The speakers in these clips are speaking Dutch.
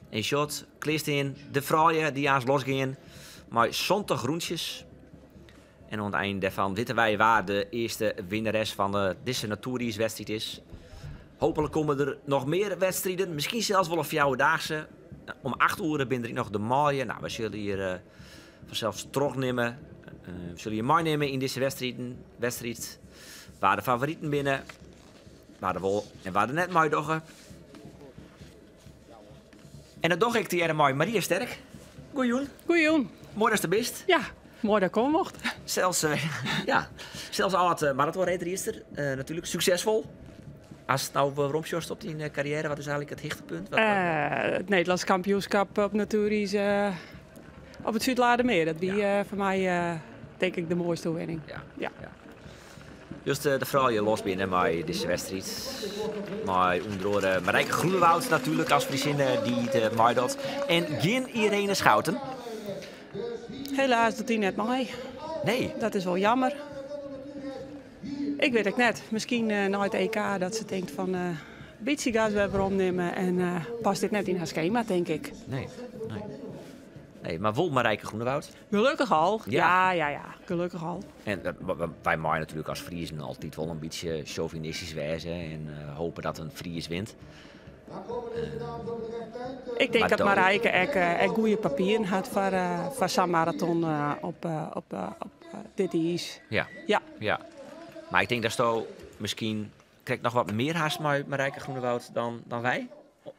En shot, klist in de vrouwen die aan losgingen. Maar zondag groentjes. En aan het einde daarvan weten wij waar de eerste winnares van deze natuurreiswedstrijd is. Hopelijk komen er nog meer wedstrijden. Misschien zelfs wel een vrouwendaagse. Om 8 uur ben ik nog de mooie. Nou, we zullen hier vanzelf terugnemen. We zullen je meenemen in deze wedstrijd. Waar de favorieten binnen. Waar de wol en waar de net mooi doggen. En dan dog ik die mooi Maria Sterk. Goeioen. Goeioen. Mooi dat je er bent. Ja, mooi dat ik komen mocht. Zelfs al het marathonrijdriester. Natuurlijk succesvol. Als het nou rondjorst op die carrière, wat is eigenlijk het hoogtepunt? Het Nederlands kampioenschap op natuurreis op het Zuid-Laardermeer. Dat die voor mij denk ik de mooiste overwinning. Ja. Dus de vrouwen los binnen bij deze wedstrijd. Maar onder Marijke Groenewoud natuurlijk als vriendin die het meedoet. En geen Irene Schouten. Helaas doet die net mee. Nee. Dat is wel jammer. Ik weet het net. Misschien na het EK dat ze denkt van beetje gas weer opnemen en past dit net in haar schema, denk ik. Nee, maar wel Marijke Groenewoud. Gelukkig al. Ja, gelukkig al. En wij maken natuurlijk als Friesen altijd wel een beetje chauvinistisch wijzen en hopen dat een Fries wint. Ik denk dat Marijke echt goede papieren had voor zo'n marathon op dit is. Ja. Maar ik denk dat je misschien krijgt nog wat meer haast met Marijke Groenewoud dan wij.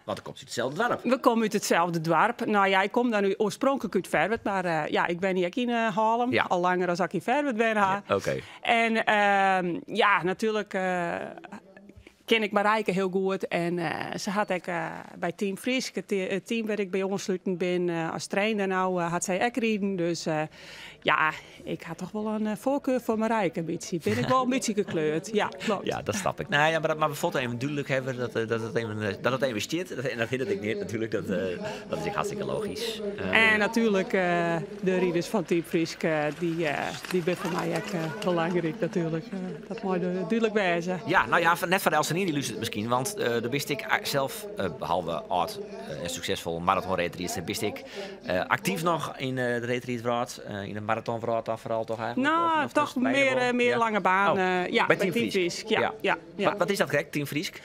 Want ik kom uit hetzelfde dorp. We komen uit hetzelfde dorp. Nou ja, ik kom daar nu oorspronkelijk uit Verwerd, maar ik ben hier in Haarlem. Ja. Al langer als ik in Verwerd ben. Ja, Oké. En natuurlijk ken ik Marijke heel goed. En ze had ook bij Team Friesk, het team waar ik bij aansluitend ben als trainer, nou had zij ook rijden. Dus ik had toch wel een voorkeur voor Marijke. Ben ik wel een beetje gekleurd. Ja, klopt. Ja, dat snap ik. Nou ja, maar we vonden even duidelijk hebben dat het even stiert. En dat vind ik niet natuurlijk. Dat is hartstikke logisch. En natuurlijk de rieders van Team Friesk, die ben voor mij ook belangrijk natuurlijk. Dat moet duidelijk wijzen. Ja, nou ja, net van Elsenien die luistert misschien. Want daar wist ik zelf, behalve oud en succesvol marathonrijdriester, wist ik actief nog in de rijdrijdwereld, in de marathonwereld dan vooral toch eigenlijk? Nou, toch meer lange baan. Bij Team Friesk. Ja. Wat is dat correct, Team Friesk?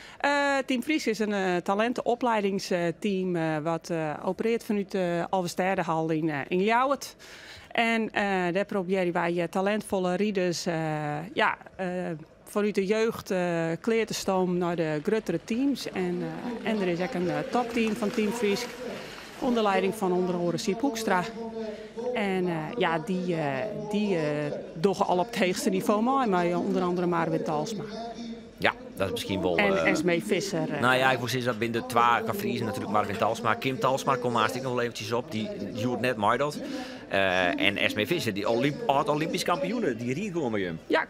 Team Friesk is een talentenopleidingsteam wat opereert vanuit Alversterdenhal in Ljouwert. En daar proberen wij talentvolle rieders vanuit de jeugd kleer te stomen naar de grotere teams. En er is ook een topteam van Team Friesk. Onder leiding van onder andere Siep Hoekstra. En die doggen al op het hoogste niveau mee, maar onder andere Marwin Talsma. Ja, dat is misschien wel... En Esmee Visser. Nou ja, ik wou zeggen dat binnen de twee kan Friesen natuurlijk Marvin Talsma. Kim Talsma komt hartstikke nog wel eventjes op. Die joert net meedoet. En Esmee Visser, die oud-Olympisch kampioene, die riet gewoon met hem. Ja,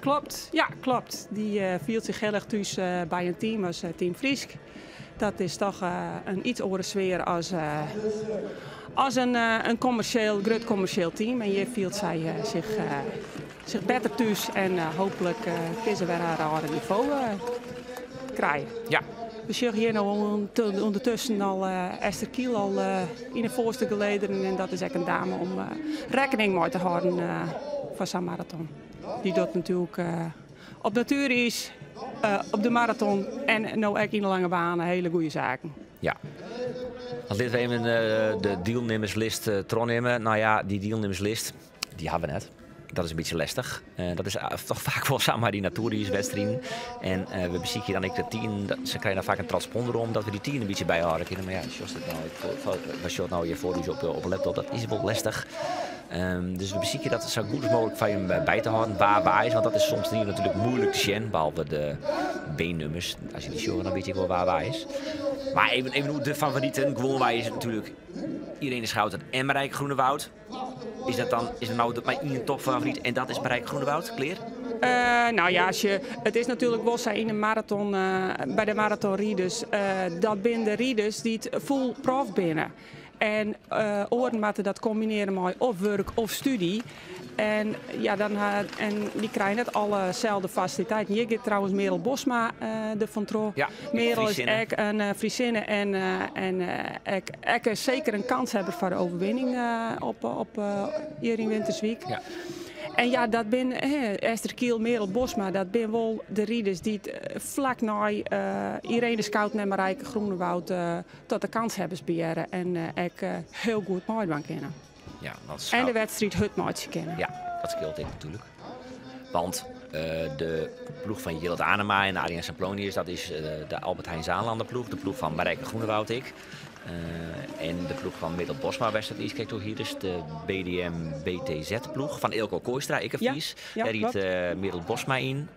klopt. Die viel zich heel erg thuis bij een team als Team Friesk. Dat is toch een iets andere sfeer als een groot commercieel team. En hier viel zij zich beter thuis en hopelijk kunnen ze weer haar niveau krijgen. Ja. We zien hier nou ondertussen al Esther Kiel al in de voorste gelederen. En dat is echt een dame om rekening mee te houden van zo'n marathon. Die doet natuurlijk op natuurreis, op de marathon en nou ook in de lange banen hele goede zaken. Ja. Als dit we even de deelnemerslijst terugnemen. Nou ja, die deelnemerslijst, die hebben we net. Dat is een beetje lastig. Dat is toch vaak wel samen die natuurreiswedstrijden. En we bezieken dan ik de 10. Ze krijgen dan vaak een transponder om dat we die 10 een beetje bijhouden kunnen. Maar ja, als je het nou je voor op een laptop, dat is wel lastig. Dus we bezieken dat zo goed mogelijk van je bij te houden. Waar is, want dat is soms hier natuurlijk moeilijk te zien. Behalve de B-nummers. Als je die show dan weet je wel waar is. Maar even hoe de favorieten. Gewoon wij is het natuurlijk Irene Schouten en Marijke Groenewoud. Is er nou maar één topfavoriet en dat is Marijke Groenewoud? Clear? Nou ja, het is natuurlijk wel in een marathon, bij de marathon rieders, dat binnen de rieders die het full prof binnen. En oren moeten dat combineren met of werk of studie. En, ja, en die krijgen net allezelfde faciliteiten. Hier gaat trouwens Merel Bosma de van Tro. Ja, Merel is echt een Friesinne en ik zeker een kans hebben voor de overwinning hier in Winterswijk. Ja. En ja, dat ben Esther Kiel, Merel Bosma, dat ben wel de rieders die vlak na Irene Schouten en Marijke Groenewoud tot de kans hebben spelen. En ik heel goed mooi van kennen. Ja, en de wedstrijd Hutmaatje kennen. Ja, dat scheelt ik natuurlijk. Want de ploeg van Jild Anema en Arjen Samplonius, dat is de Albert Heijn Zaanlander ploeg. De ploeg van Marijke Groenewoud ik. En de ploeg van Merel Bosma wedstrijd kijk hier dus de BDM BTZ ploeg van Eelco Kooistra, ik heb Fries. Daar riet Merel Bosma in.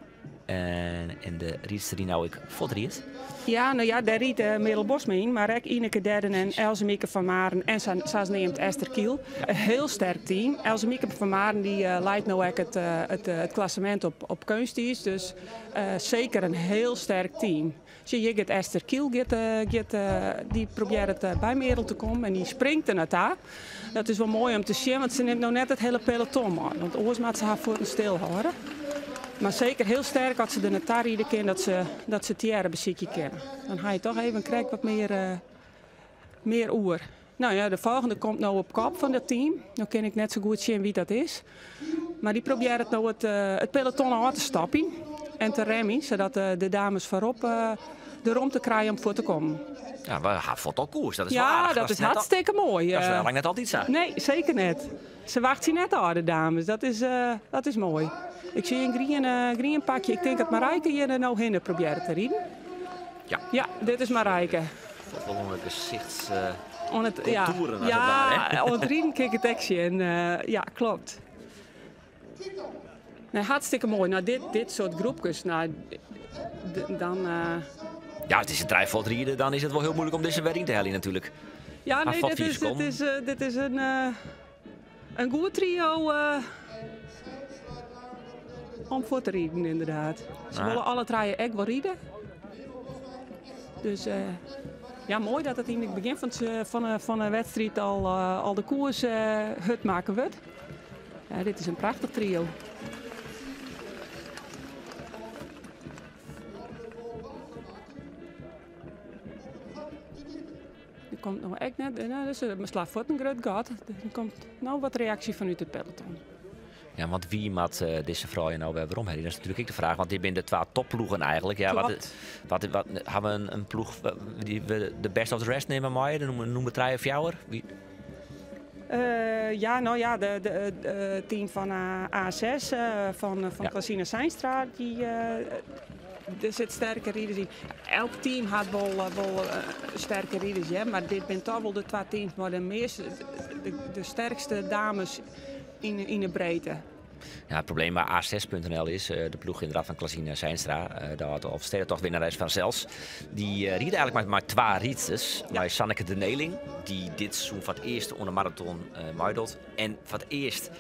En de rietster die nou ik votriet. Ja, nou ja, daar riet Merel Bosma in, maar ook Ineke Derden en Elsemieke van Maren en zoals neemt Esther Kiel. Ja. Een heel sterk team. Elsemieke van Maren die leidt nou ook het klassement op Keunstiers, dus zeker een heel sterk team. Je gaat Esther Kiel, die probeert het bij Merel te komen en die springt er naar daar. Dat is wel mooi om te zien, want ze neemt nou net het hele peloton aan. Want anders moet ze haar voeten stilhouden. Maar zeker heel sterk als ze de naar rieden kan, dat ze Thierry beziekje kennen. Dan ga je toch even krijgen wat meer oer. Nou ja, de volgende komt nou op kop van dat team. Nou kan ik net zo goed zien wie dat is. Maar die probeert het nou het peloton aan te stappen en te remmen, zodat de dames voorop de rom te krijgen om voor te komen. Ja, we gaan voor al koers. Dat is ja, wel dat is hartstikke mooi. Dat is wel lang net altijd zo. Nee, zeker net. Ze wacht je net aan, de dames. Dat is mooi. Ik zie een green pakje. Ik denk dat Marijke hier nou heen probeert te rieden. Ja. Ja, dit is Marijke. Dat is wel een gezichts... ja, aan het rieden kijk het tekstje. En ja, klopt. Nee, hartstikke mooi. Nou, dit soort groepjes, nou, dan... Ja, het is een drijfvol rieden, dan is het wel heel moeilijk om deze wedstrijd te halen natuurlijk. Ja, nee, dit is een goed trio om voor te rieden, inderdaad. Ze willen alle draaien echt wel rieden. Dus ja, mooi dat het in het begin van een wedstrijd al de koers hut maken wordt. Ja, dit is een prachtig trio. Er komt nog echt net, dus mijn slaafvoet een groot gat. Er komt nou wat reactie vanuit het peloton. Ja, want wie maakt deze vrouwen nou weer waarom? Dat is natuurlijk ook de vraag, want die zijn de twee topploegen eigenlijk. Ja, wat hebben we een ploeg die we de best of the rest nemen, maar noemen 3 of jouwer? Wie? Ja, nou ja, de team van A6 van Klasine Seinstra, er zit sterke rieders in. Elk team had wel sterke rieders, ja, maar dit zijn toch wel de 2 teams, maar de sterkste dames in de breedte. Ja, het probleem bij A6.nl is, de ploeg inderdaad van Klasine Seinstra, daar had of steden toch winnares van zelfs. Die rieden eigenlijk maar 2 rieders. Ja. Maar Sanneke de Neling, die dit seizoen voor het eerst onder marathon meidelt. En voor het eerst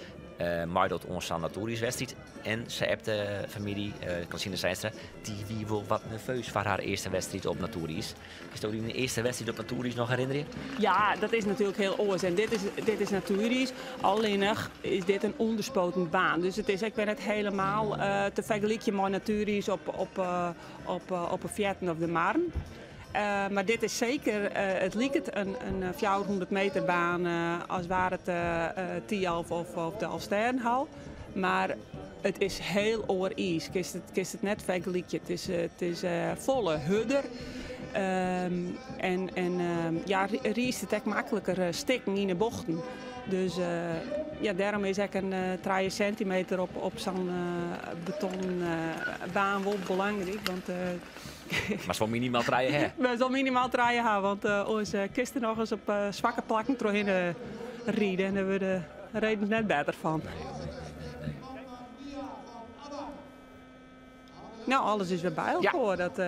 meidelt onze Sanatorische wedstrijd. En ze heeft de familie, Klasine Seinstra, die wil wat nerveus voor haar eerste wedstrijd op Naturis. Is dat die eerste wedstrijd op Naturis nog herinneren? Ja, dat is natuurlijk heel oors. En dit is Naturis. Alleen is dit een onderspoten baan. Dus het is, ik ben het helemaal te vergelijken met Naturis op een Vierten of de Marne. Maar dit is zeker, het lijkt een 400 meter baan als waar het Tialf of de Alsternhal. Maar het is heel oor-ijs. Kist het net vergelijken. Het is volle hudder. Ja, riest het echt makkelijker stikken in de bochten. Dus ja, daarom is ook een 3 centimeter op zo'n betonbaan wel belangrijk. Want, maar zo minimaal draaien, hè? We zullen minimaal draaien hebben, want onze kisten nog eens op zwakke plakken doorheen rieden. En daar worden de reden net beter van. Nee. Nou, alles is weer bij elkaar. Ja. Dat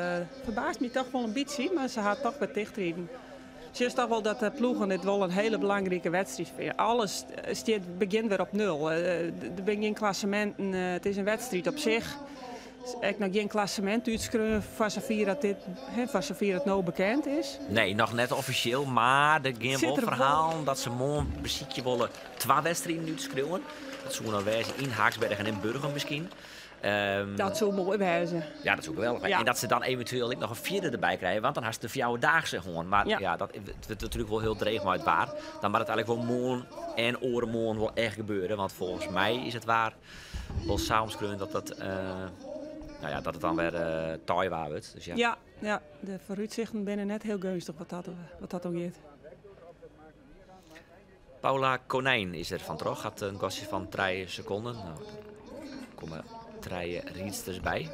verbaast me toch wel een beetje, maar ze gaat toch weer dichtreden. Zie je toch wel dat de ploegen dit wel een hele belangrijke wedstrijd vinden. Alles begint weer op 0. Er zijn geen klassementen, het is een wedstrijd op zich. Ik nog geen klassement uitschreven van zover het nou bekend is. Nee, nog net officieel, maar er gaan wel verhaal dat ze morgen precies willen 2 wedstrijden uitschreeuwen. Dat zullen nou wezen in Haaksbergen en in Burgum misschien. Dat zou mooi wezen. Ja, dat is ook geweldig. Ja. En dat ze dan eventueel nog een 4e erbij krijgen, want dan had ze de Fjouwerdaagse gewoon. Maar ja, dat is natuurlijk wel heel dreig uit waar. Dan moet het eigenlijk wel morgen en orenmorgen wel echt gebeuren. Want volgens mij is het waar wel samenskreun dat dat het dan weer taai waar wordt. Dus ja, de vooruitzichten binnen net heel gunstig wat dat ook is. Paula Konijn is er van terug. Had een gastje van 3 seconden. Nou, er komen 3 riedsters bij.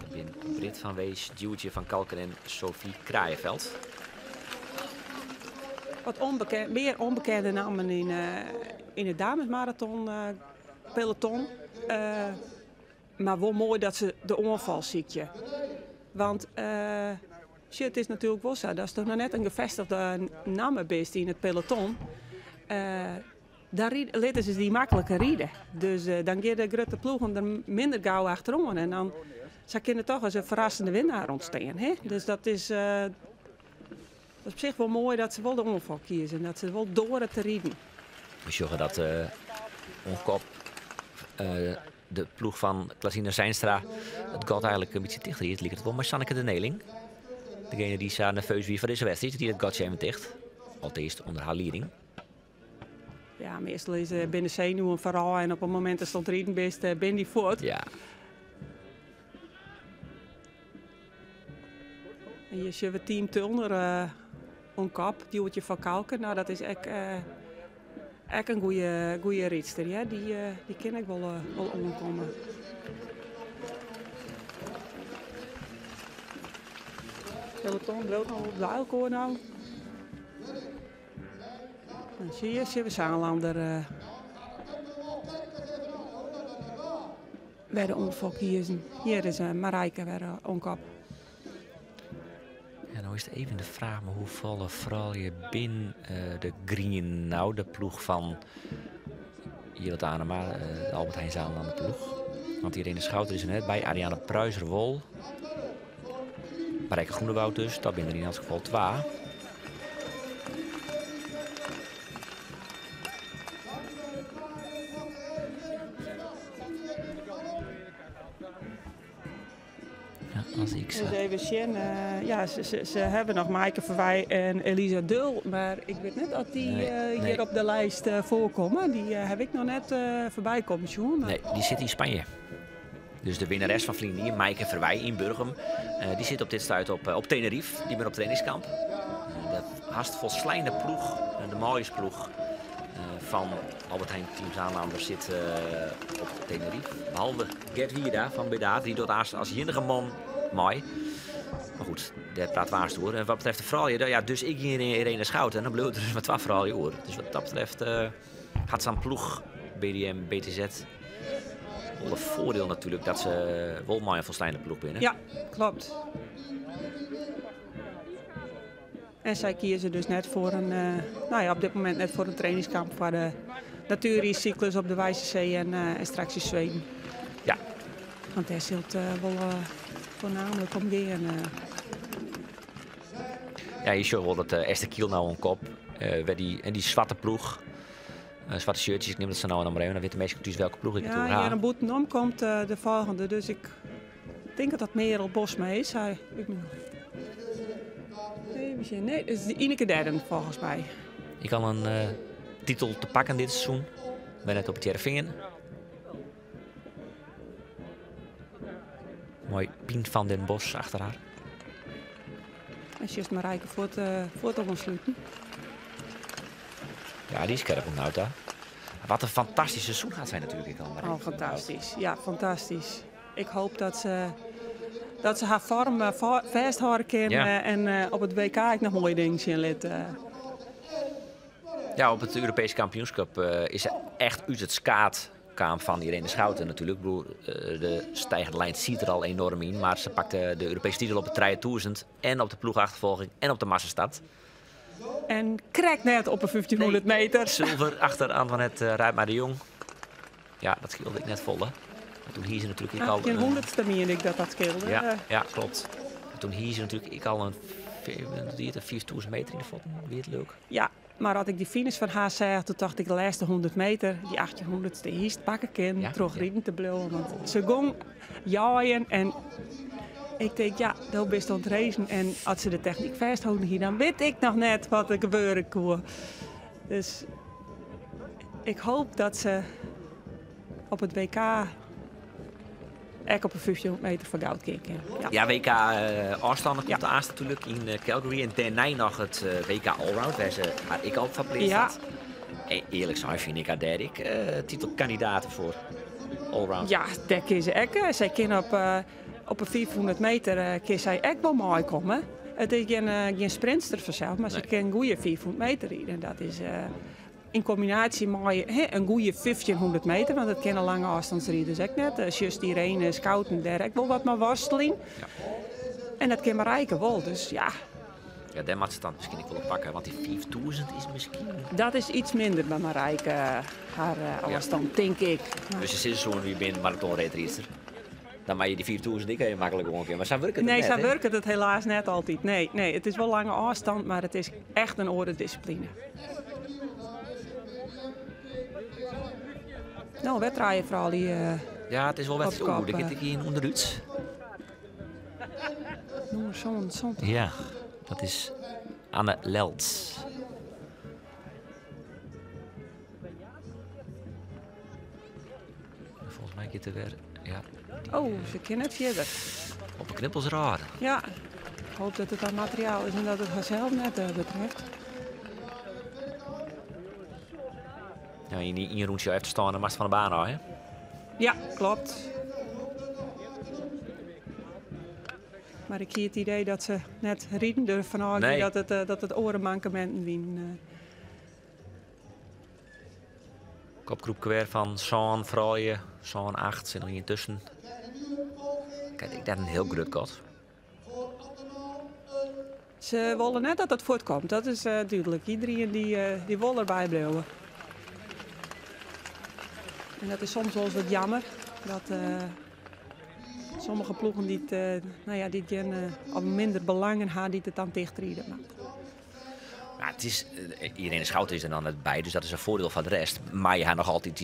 Ik ben Brit van Wees, Duwtje van Kalken en Sophie Kraaienveld. Wat meer onbekende namen in het damesmarathon peloton. Maar wel mooi dat ze de onval ziekje. Want het is natuurlijk wel zo, dat is toch nog net een gevestigde naam best in het peloton. Dan laten ze die makkelijker rijden. Dus dan gaan de grote ploegen er minder gauw achterom. En dan kunnen toch als een verrassende winnaar ontstaan. Hè? Dus dat is op zich wel mooi dat ze wel de onval kiezen. Dat ze wel door het te rijden. We zorgen dat Onkop, de ploeg van Klasine Zijnstra, het gaat eigenlijk een beetje dichter. Het lijkt het wel maar Sanneke de Neling. Degene die zo nerveus wie voor deze wedstrijd, die het gatje even dicht. Altijd onder haar leiding. Ja, meestal is binnen zenuwen vooral en op het moment dat het rijden best, ben die voort. Ja. En je ziet het team Tulner Onkop, Duwtje van Kalken. Nou, dat is echt een goede rijdster. Ja? Die ken ik wel omkomen. Peloton brood nog op de uilkoor nou. Dan zie je we Zaanlander bij de onval kiezen. Hier is Marijke weer Onkop. Ja, nou is het even de vraag, maar hoe vallen vooral je binnen de Green nou, de ploeg van Jillet Anema, de Albert Heijn Zaanlander ploeg. Want Irene Schouten is er net bij, Ariane Pruiser-Wol. Marijke Groenewoud dus, dat binnen er in elk geval 2. Als ik dus even zien, ze hebben nog Maaike Verwij en Elisa Dul, maar ik weet net dat die hier op de lijst voorkomen. Die heb ik nog net voorbij komen zien. Nee, die zit in Spanje. Dus de winnares van Vlienier, Maaike Verwij in Burgum, die zit op dit stuit op Tenerife. Die ben op trainingskamp. De haast volslijnde ploeg, de mooiste ploeg van Albert Heijn Team Zaanlander zit op Tenerife. Behalve Gert Wierda van Bedaat, die doet als enige man mooi. Maar goed, daar praat waars door. En wat betreft de vrouwen, ja, dus ik hier in Irene Schouten en dan bleef er dus met 2 vrouwen hoor. Dus wat dat betreft gaat ze aan ploeg, BDM, BTZ. Wel een voordeel natuurlijk dat ze wel mooi een volslijnde ploeg binnen. Ja, klopt. En zij kiezen dus net voor op dit moment net voor een trainingskamp voor de natuurcyclus op de Wijzezee en straks in Zweden. Ja. Want daar zult wel voornamelijk om gaan. Ja, je ziet wel dat Esther Kiel nou een kop. Die zwarte ploeg. Zwarte shirtjes, ik neem dat ze nou maar even. Dan weten mensen dus welke ploeg ik naartoe ga. Ja, hier een Boetenom komt de volgende. Dus ik denk dat dat Merel Bosma is. Nee, het is de Ineke Derden volgens mij. Ik kan een titel te pakken dit seizoen. Ik ben net op het Jervingen. Mooi Pien van den Bos achter haar. En ze is Marijke voor het ontsluiten. Ja, die is scherp om daar. Wat een fantastisch seizoen gaat zijn natuurlijk al. Oh, fantastisch. Ja, fantastisch. Ik hoop dat ze haar vorm vasthouden kan en op het WK ik nog mooie dingen zien laten. Ja, op het Europese kampioenschap is ze echt uit het skaat van Irene Schouten natuurlijk. Ik bedoel, de stijgende lijn ziet er al enorm in, maar ze pakte de Europese titel op het 3000 en op de ploegachtervolging en op de massastad. En krijgt net op een 1500 meter. Zilver achter Antoinette Ruijma de Jong. Ja, dat scheelde ik net vol, hè? Toen hier ze natuurlijk ik al... 1800ste meen ik dat scheelde. Ja, klopt. Toen hier ze natuurlijk ik al een 4000 meter in de voeten. Wie het leuk. Ja, maar als ik die finish van haar zei, toen dacht ik de laatste 100 meter, die 1800ste hiest pakken kan, terug rieden te blijven. Want ze gong jaaien en ik denk, ja, dat best aan het racen. En als ze de techniek vasthouden hier, dan weet ik nog net wat er gebeuren kon. Dus ik hoop dat ze op het WK ook op een 1500 meter voor goud kijken. Ja, WK afstanden komt de aanst natuurlijk in Calgary. En daarna nog het WK Allround, waar ik al van bleef had. En eerlijk zijn vind ik haar derde titelkandidaten voor Allround. Ja, dat kan ze ook. Zij kan op een 400 meter kan zij ook wel mooi komen. Het is geen sprintster vanzelf, maar ze kan een goede 400 meter rijden. Dat is in combinatie met een goede 1500 meter, want dat kennen lange afstandsrijders ook net. Just Irene, Schouten, daar ook wel wat maar worsteling. Ja. En dat kan Marijke wel, dus ja. Ja, daar moet ze dan misschien ook wel pakken, want die 5000 is misschien... Dat is iets minder bij Marijke, haar afstand, denk ik. Dus je zit zo nu binnen marathonrijdster. Dan mag je die 4000 ik heel makkelijk gewoon keer. Maar zij werken het nee, net, zij werken het helaas net altijd. Nee, het is wel lange afstand, maar het is echt een oordiscipline. Nou, wedrijden vooral die. Ja, het is wel wedstrijd. Oeh, daar zit ik onderuit. Zo'n. Ja, dat is Anne Lelts. Volgens mij gaat er weer. Ja. Oh, ze kan net verder. Op een knippelsraad. Ja, ik hoop dat het aan materiaal is en dat het haarzelf net betreft. Ja, in je rondje even staan en mast van de baan al, hè? Ja, klopt. Maar ik zie het idee dat ze net rieden durven van dat het orenmankementen winnen. Kopgroep weer van Sean, Frooije, Sean 8 zit nog hier tussen. Kijk, ik denk een heel groot kot. Ze willen net dat het voortkomt, dat is duidelijk. Iedereen die wil erbij blijven. En dat is soms wel eens wat jammer. Dat sommige ploegen die al minder belangen hebben, die het dan dichtrieden. Ja, het is, Irene Schouten is er dan net bij, dus dat is een voordeel van de rest. Maar je hebt nog altijd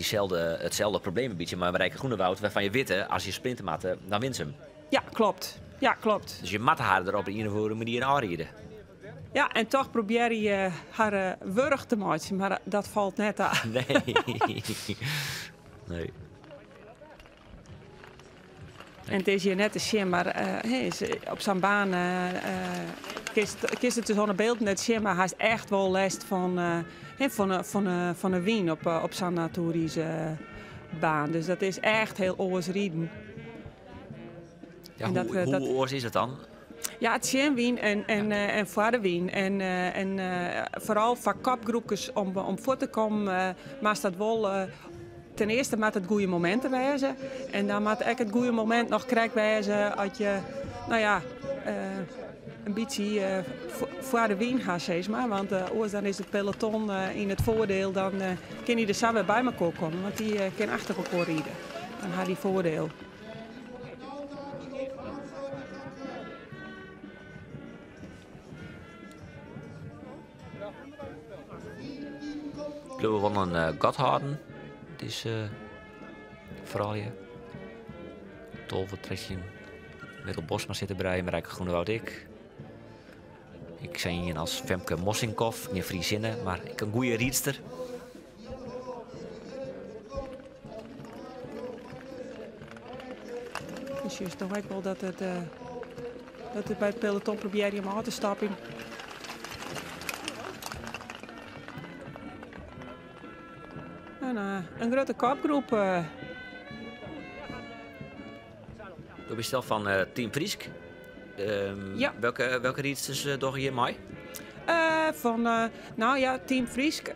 hetzelfde probleem een beetje. Maar Marijke Groenewoud, waarvan je weet, als je sprinten maakt, dan wint ze hem. Ja, klopt. Ja, klopt. Dus je mat haar er op een of andere manier aanrijden. Ja, en toch probeer je haar wurg te maken, maar dat valt net aan. Nee. En het is hier net een shim, maar op zijn baan kist het dus een beeld net shim, maar hij is echt wel last van een wien op zijn toerische baan. Dus dat is echt heel oors rieden. Ja, hoe oors is het dan? Ja, het shim wien en vaderwien. En vooral voor kopgroepjes om voor te komen, maar dat wel... Ten eerste moet het goede momenten wijzen. En dan moet ik het goede moment nog krijgen wijzen als je, een beetje voor de wien gaat, zeg maar. Want dan is het peloton in het voordeel, dan kan hij er samen bij elkaar komen. Want die kan achter elkaar rijden. Dan had hij voordeel. We van een Gotthardsen. Het is vooral je. Tolvertrekje. Middel Bosma zitten bij Marijke Groenewoud ik. Ik zijn hier als Femke Mossinkov, niet Friezinnen, maar ik een goede riedster. Dus juist toch ook wel dat het bij het peloton probeer je hem aan te stappen. En een grote kopgroep. Je bestel van Team Friesk. Ja. Welke riedsters door hier mij? Team Friesk.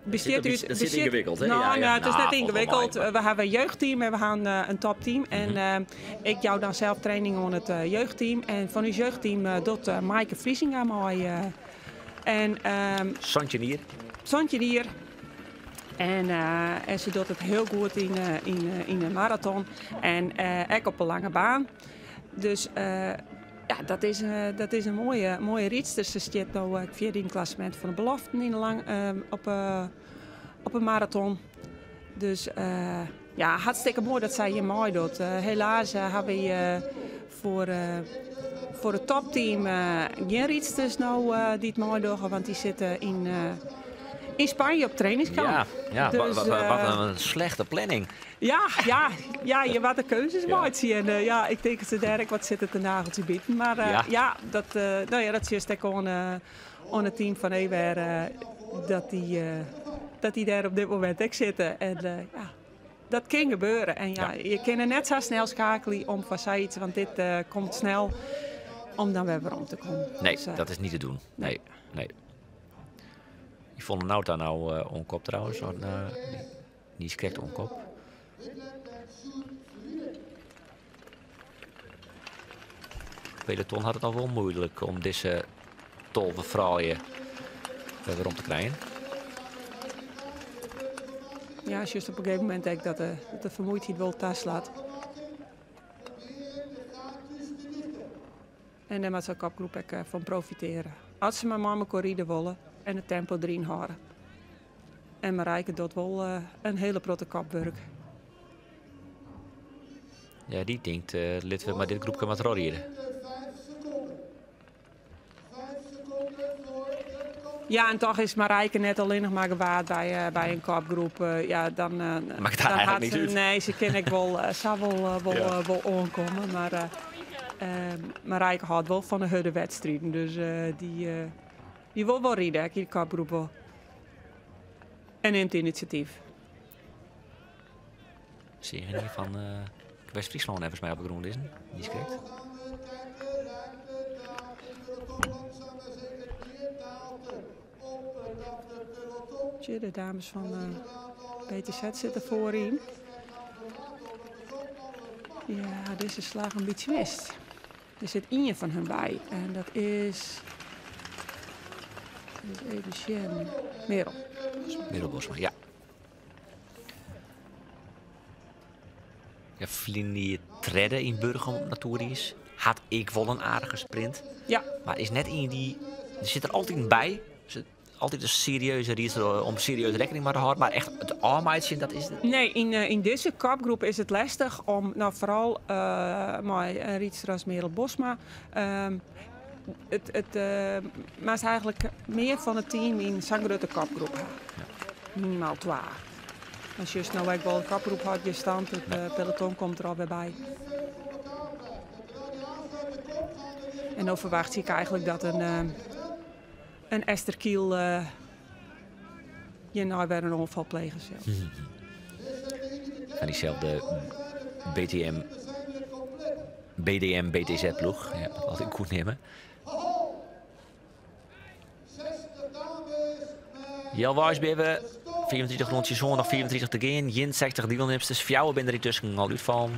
Dat zit ingewikkeld, hè? Nou, het is net ingewikkeld. We hebben een jeugdteam en we hebben een topteam. En ik jou dan zelf training aan het jeugdteam. En van ons jeugdteam doet Maaike Vriesinga mooi. Sontje hier. Sontje hier. En ze doet het heel goed in een marathon en ook op een lange baan. Dus ja, dat is een mooie rietster. Ze staat nu vierde in het klassement van de beloften op een marathon. Dus ja, hartstikke mooi dat zij hier mooi doet. Helaas hebben we voor het topteam geen rietsters nou die het mooi doen, want die zitten in Spanje op trainingskamp. Ja, dus, wat een slechte planning. Ja, je wat de keuzes maakt zie. En ja, ik denk dat ze daar wat zitten te nageltje bieden. Maar ja, dat zie je gewoon aan het team van Ewer dat die daar op dit moment ook zitten. En ja, dat kan gebeuren. En ja, je kan er net zo snel schakelen om van Saïd, want dit komt snel om dan weer om te komen. Nee, dus, dat is niet te doen. Nee. Je vond Nauta nou onkop trouwens. Die is correct onkop. Peloton had het al wel moeilijk om deze tolve vrouwen weer om te krijgen. Ja, juist op een gegeven moment denk ik dat de vermoeidheid wel thuis slaat. En daar moet zo'n kopgroep ook van profiteren. Als ze maar mama corride willen en het tempo erin houden. En Marijke doet wel een hele protte kopwerk. Ja, die denkt, laten we maar dit groepje wat rollen. Ja, en toch is Marijke net alleen nog maar gewaard bij een kopgroep. Ja, dan maakt het eigenlijk niet uit. Nee, ze kan ik wel, wel aankomen. Maar Marijke houdt wel van de hudde wedstrijden. Dus die wil wel rijden, die kopgroep wel. En neemt initiatief. Zie je niet van West-Friesland even mij op de grond is. Die is correct. De dames van PTZ zitten voorin. Ja, deze slag een beetje mist. Er zit één van hen bij. En dat is even zien. Merel Bosma, ja. Ja, Flini Tredde in Burgum Natuuris had ik wel een aardige sprint. Ja. Maar is net in die... Er zit er altijd bij. Altijd een serieuze riester om serieus rekening maar te houden. Maar echt het armheidje, dat is het. Nee, in deze kopgroep is het lastig om, nou vooral met riester als Merel Bosma. Maar is eigenlijk meer van het team in zo'n grote kopgroep. Ja. Minimaal 2. Als je nou wel een kopgroep had, je stand, het peloton komt er alweer bij. En dan verwacht ik eigenlijk dat een Esther Kiel je nou weer een ongeval plegen zelf. Van diezelfde BDM, BTZ ploeg. Ja, dat altijd goed nemen. Jel Wijsbeven, 24 rondjes zo'n, nog 24 te gaan. 60 deelnemsters, fjouwen binnen er tussen al uitvallen.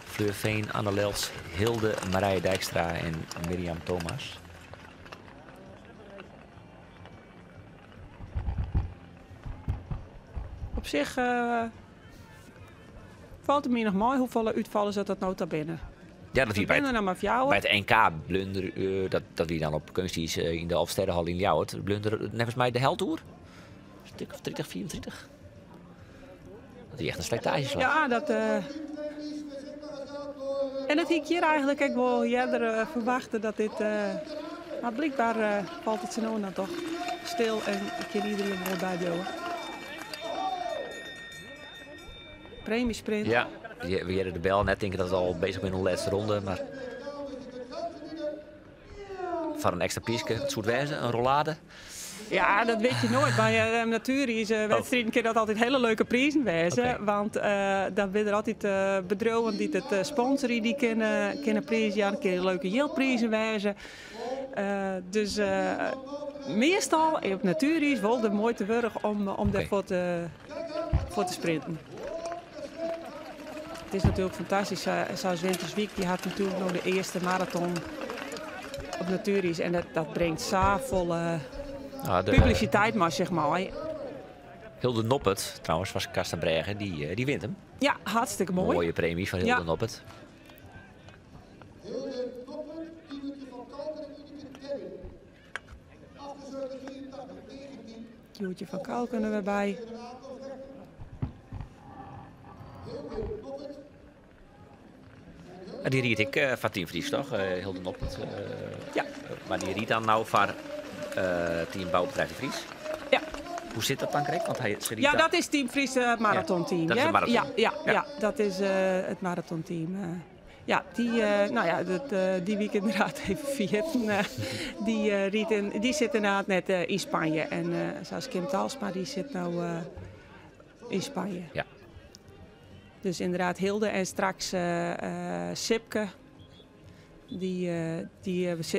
Fleur Veen, Anne Lels, Hilde, Marije Dijkstra en Mirjam Thomas. Op zich valt het me nog mooi hoeveel uitvallen zat dat nota binnen. Ja, dat wie bij het NK blunder, dat wie dan op kunsties in de Alpsterrenhal in Ljouwert. Blunder, nevens mij de Heltoer. Een stuk of 30, 24. Dat is echt een slijtage slag. Ja, dat... En dat ik hier eigenlijk ook wel eerder verwachten dat dit... maar blijkbaar valt het zo dan toch stil en ik kan iedereen er wel bij bouwen. Premiesprint. Ja, we hadden de bel net denken dat het al bezig bent in de laatste ronde, maar... Van een extra piesje, het soort wijzen, een rollade. Ja, dat weet je nooit. Maar natuurlijk wedstrijden kunnen dat altijd hele leuke prijzen wijzen. Okay. Want dan ben er altijd bedrijven die het sponsoren, die kunnen prijzen. Ja, dan kun je leuke yield-prijzen wijzen. Dus meestal op natuurlijk is wel de moeite waard om daarvoor voor te sprinten. Het is natuurlijk fantastisch. Zoals Winterswijk, die had natuurlijk nog de eerste marathon op Natuuris. En dat brengt zoveel publiciteit, maar zeg maar. Hilde Noppert, trouwens, was Karsten Breggen, die wint hem. Ja, hartstikke mooi. Mooie premie van Hilde Noppert. Joertje van Kaal kunnen we bij. Die riet ik van Team Fries, toch? Hilde Noppert. Ja. Maar die riet dan nou van Team Bouwbedrijf de Vries. Ja. Hoe zit dat dan, Greg? Want ze riet Ja, dan... dat is Team Fries marathonteam. Dat is een marathon. Ja, dat is het marathonteam. Ja, die week inderdaad even vieren. Die zit inderdaad net in Spanje. En zoals Kim Talsma, die zit nou in Spanje. Ja. Dus inderdaad Hilde en straks Sipke. Die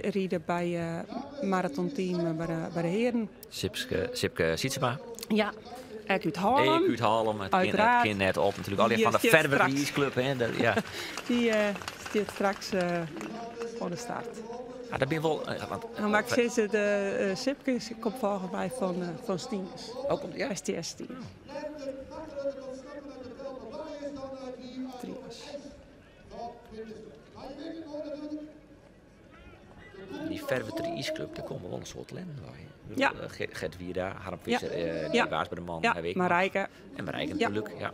rieden bij marathonteam bij de heren. Sipke Sietsema. Ja. Eek uit Haarlem. Uit Haarlem. Het Uiteraard. kind net op natuurlijk. Al die van de Verweriesclub. Ja. Die zit straks voor de start. Ja, dat ben je wel... Maar ik zie ze de Sipke komt volgens mij van Stieners. Ook komt ja. STS-team. Trios. Die Verweriesclub, daar komen wel een soort lenden bij. Ja. Gert Wierda, Harm Visser, die was bij de man. Ja, Marijke. En Marijke natuurlijk, ja.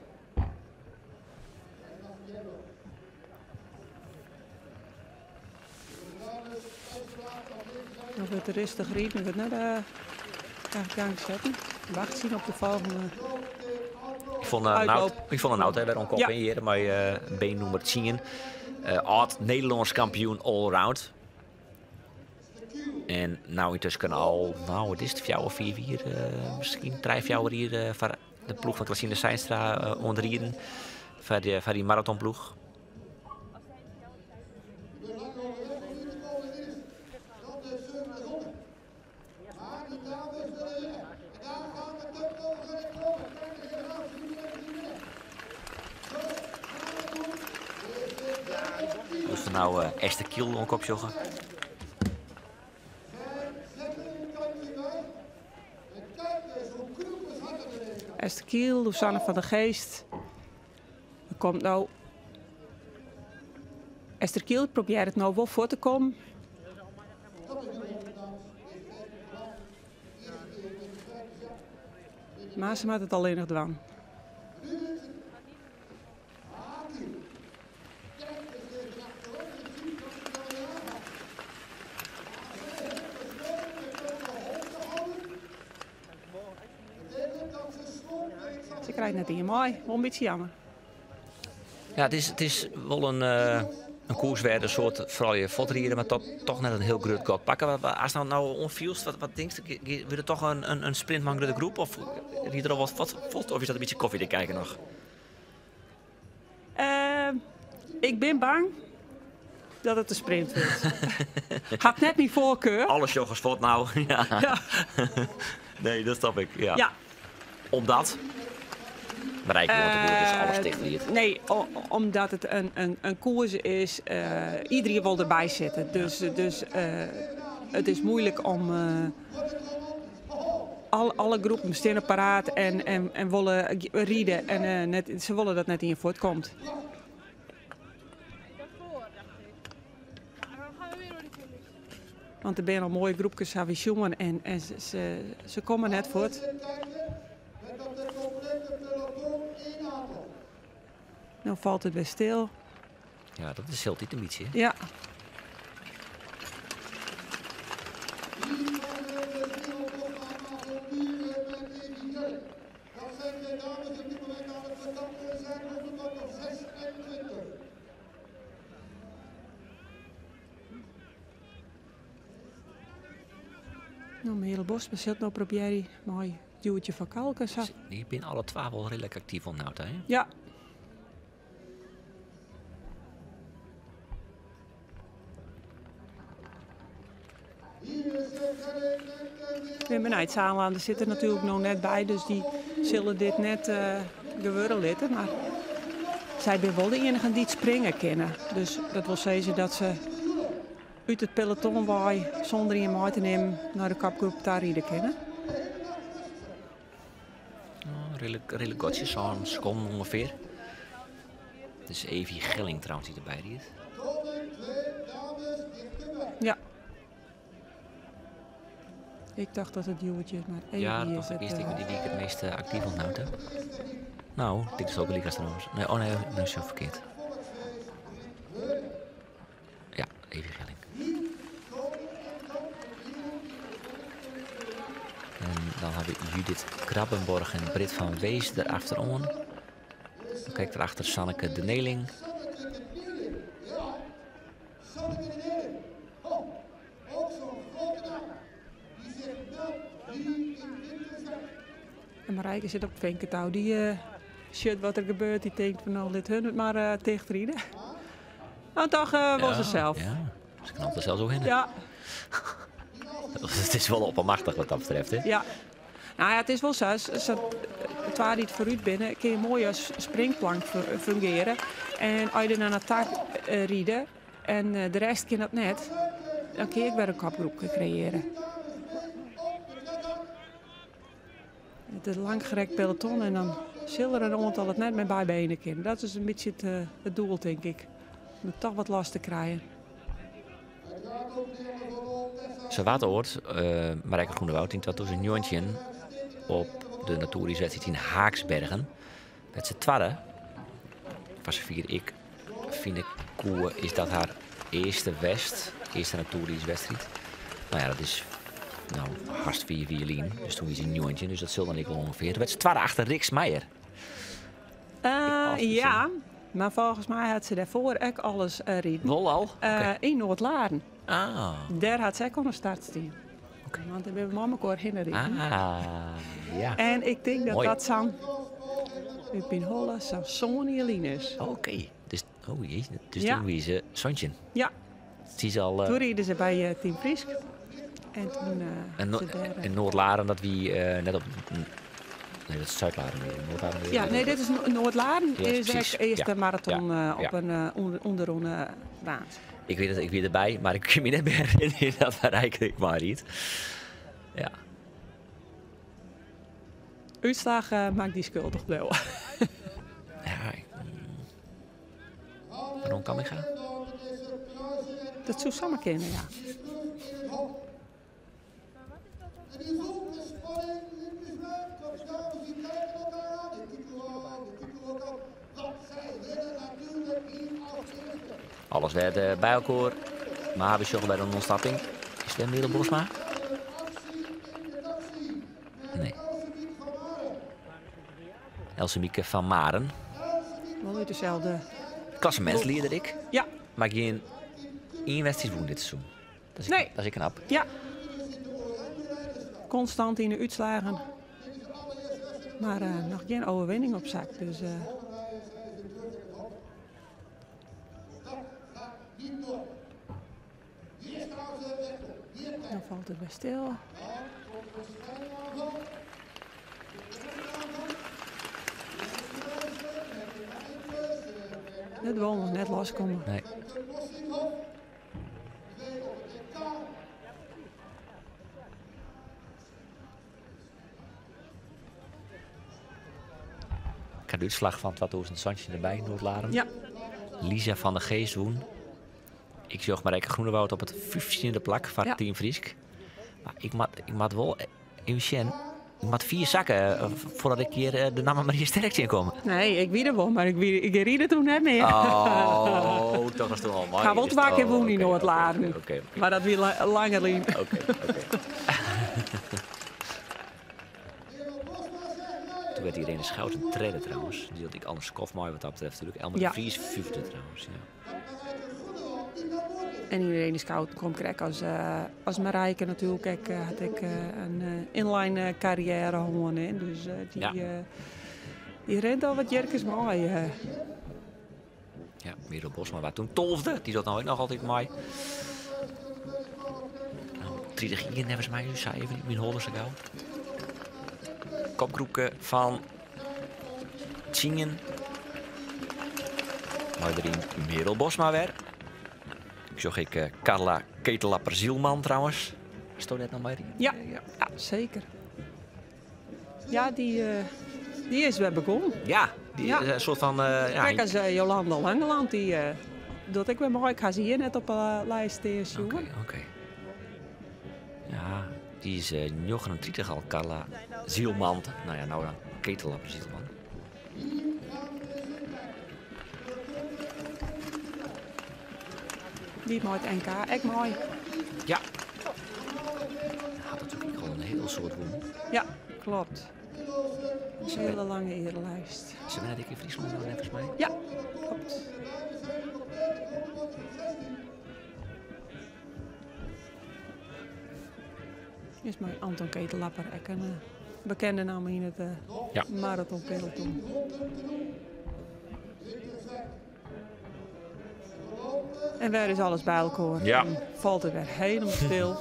Nog wat rustig rieden, we het net gang zetten. Wacht zien op de volgende. Ik vond een auto bij een kop in hier, maar been nummer 10. Oud-Nederlands kampioen allround. En nou intussen al, het is het 4 of 4 hier, misschien 3 hier voor de ploeg van Klaasine Seinstra onderrieden. Voor die marathonploeg. Dus er nou Esther Kiel een kop joggen. Esther Kiel, Loesanne van der Geest. Er komt nou... Esther Kiel probeert het nou wel voor te komen. Maar ze maakt het alleen nog dwang. Ze krijgt net in mooi, wel een beetje jammer. Ja, het is wel een koers waar een soort vooral je fotrieren, maar toch net een heel groot gat pakken. Als nou onvielst, wat denk je? Wil het toch een sprint van de groep? Of riet er al wat voelt? Of is dat een beetje koffie te kijken nog? Ik ben bang dat het een sprint wordt. Had net mijn voorkeur. Alle joggers valt nou. Ja. Ja. Nee, dat snap ik. Ja. Ja. Omdat? Bereiken wordt er dus alles tegen hier. Nee, omdat het een koers is. Iedereen wil erbij zitten. Dus het is moeilijk om... alle groepen staan paraat en willen rieden. En ze willen dat net in je voortkomt. Want er zijn al mooie groepjes aan jongen en ze komen net voort. Nou valt het weer stil. Ja, dat is heel dit een beetje. Ja. Nou, mijn hele bos bezit nou probeer je mooi duwtje van kalken. Die zijn alle 12 wel redelijk actief om nou te hè? Ja. Wim en Eidsaanlaanden zitten natuurlijk nog net bij, dus die zullen dit net gebeuren laten. Maar zij zijn wel de enigen die het springen kennen. Dus dat wil zeggen dat ze uit het peloton waar zonder iemand mee te nemen naar de kapgroep daar rijden kennen. redelijk gotjes, zo'n seconde ongeveer. Het is Evie Gelling trouwens die erbij riet. Ja. Ik dacht dat het Joertje is, maar Evie Ja, dat is was de het. eerste die ik het meest actief onthoud heb. Nou, dit is ook een liga trouwens. Nee, oh nee, dat is zo verkeerd. Ja, Evie Gelling. En dan hebben we Judith Krabbenborg en Britt van Wees erachterom. Dan kijkt erachter Sanneke de Neling. En Marijke zit op het vinkentouw. Die shit wat er gebeurt, die denkt van nou, dit hun het maar tegenrieden. Nou, toch was ze zelf. Ja, ze knapt er zelfs ook in. Ja. Het is wel oppermachtig wat dat betreft, hè? Ja. Nou ja, het is wel zo. Het waar niet vooruit binnen, kun je mooi als springplank fungeren. En als je er naar een attack rieden en de rest kan dat net, dan kun je ook weer een kopgroep creëren. Het is een langgerekt peloton en dan zullen er een aantal het net met bijbenen kunnen. Dat is een beetje het doel, denk ik. Om toch wat last te krijgen. Ze hoort, Marijke Groenewoud in 2019 op de natuurwedstrijd in Haaksbergen. Met z'n tweede. Was ik vind koe is dat haar eerste natuurwedstrijd. Nou ja, dat is hartst 4 violien. Dus toen is hij nieuwtje, dus dat zal dan ik wel ongeveer. Toen werd ze tweede achter Rick Smeijer. Ja, maar volgens mij had ze daarvoor ook alles rieden. Wel al? In Noord-Laren. Ah. Daar had zij kunnen starten. Want daar hebben we mama heen. Ja. En ik denk dat mooi. dat zo'n in Holle zo'n Eline is. Oké. Dus, Ja. toen wie ze Sontje. Ja, Die is al. toen rieden ze bij Team Friesk. En toen in Noord-Laren dat wie net op. Nee, dat is Zuid-Laren weer. Noord-Laren weer. ja, nee, dit is Noord-Laren. Ja, Is precies. de eerste Ja. marathon op Ja. een onderronde baan. Ik weet het, ik weer erbij, maar ik kan me net meer herinneren dat Marijke ik maar niet. Ja. Uitslag maakt die schuldig blijven. Ja. Waarom kan ik gaan? Dat zou samen kennen, ja. Alles werd bij elkaar. Maar hebben we bij de ontsnapping. Is het Merel Bosma? Nee. Elsemieke van Maren. Wel uit dezelfde. Klassementsleider ik. Ja, Maar geen één wedstrijd woen dit seizoen. Dat Nee. is knap. ja. Constant in de uitslagen. Maar nog geen overwinning op zak. Dus dan valt het weer stil. Het wil nog net loskomen. Nee. Ik had de uitslag van 2000 Santje erbij, Noord-Laren. Ja, Lisa van der Geest woen. Ik zag Marijke Groenewoud op het 15e plak van Ja. Team Friesk. Maar ik maat wel even ik maat 4 zakken voordat ik hier de naam Marie Sterkje in kom. nee, ik wie er wel, maar ik ried het toen net meer. Oh, toch is het al mooi. Ik ga wel 2 keer wonen in Noord-Laren. Oké. Maar dat weer langer lien. Oké. Toen werd iedereen een Schouten treden trouwens. Die had ik anders Kofmooi wat dat betreft natuurlijk. Elmer Ja. de Vries 5e trouwens. Ja. En iedereen is koud komt krijg als Marijke natuurlijk. Had ik een inline carrière gewonnen. Dus die rent al wat jerkes mooi. Ja, Merel Bosma was toen 12e. Die zat nou ook nog altijd mooi. Nou, 30 jaar hebben ze mij nu zei even niet meer horen ze gauw. Kopgroepje van Tjingen. Maar erin Merel Bosma weer. Ik zag Carla Ketelapper-Zielman trouwens. Stond net nog maar in? Ja, zeker. Ja, die Die is weer begonnen. Ja, die Ja. is een soort van... ja, Kijk, als Jolanda Langeland, die doet ik weer mooi. Ik ga ze hier net op de lijst zien. Oké. Ja, die is 39 al, Carla Zielman. Nou ja, nou dan Ketelappen Zielman. Die maakt NK, echt mooi. Ja. Had natuurlijk al een heel soort woen. Ja, klopt. Een hele lange erenlijst. Ze ben net in Friesland, volgens mij. Ja, klopt. Is mijn Anton Ketellapper, ik een bekende naam in het marathonpeloton. En waar is alles bij elkaar? Ja. Dan valt het weer helemaal stil.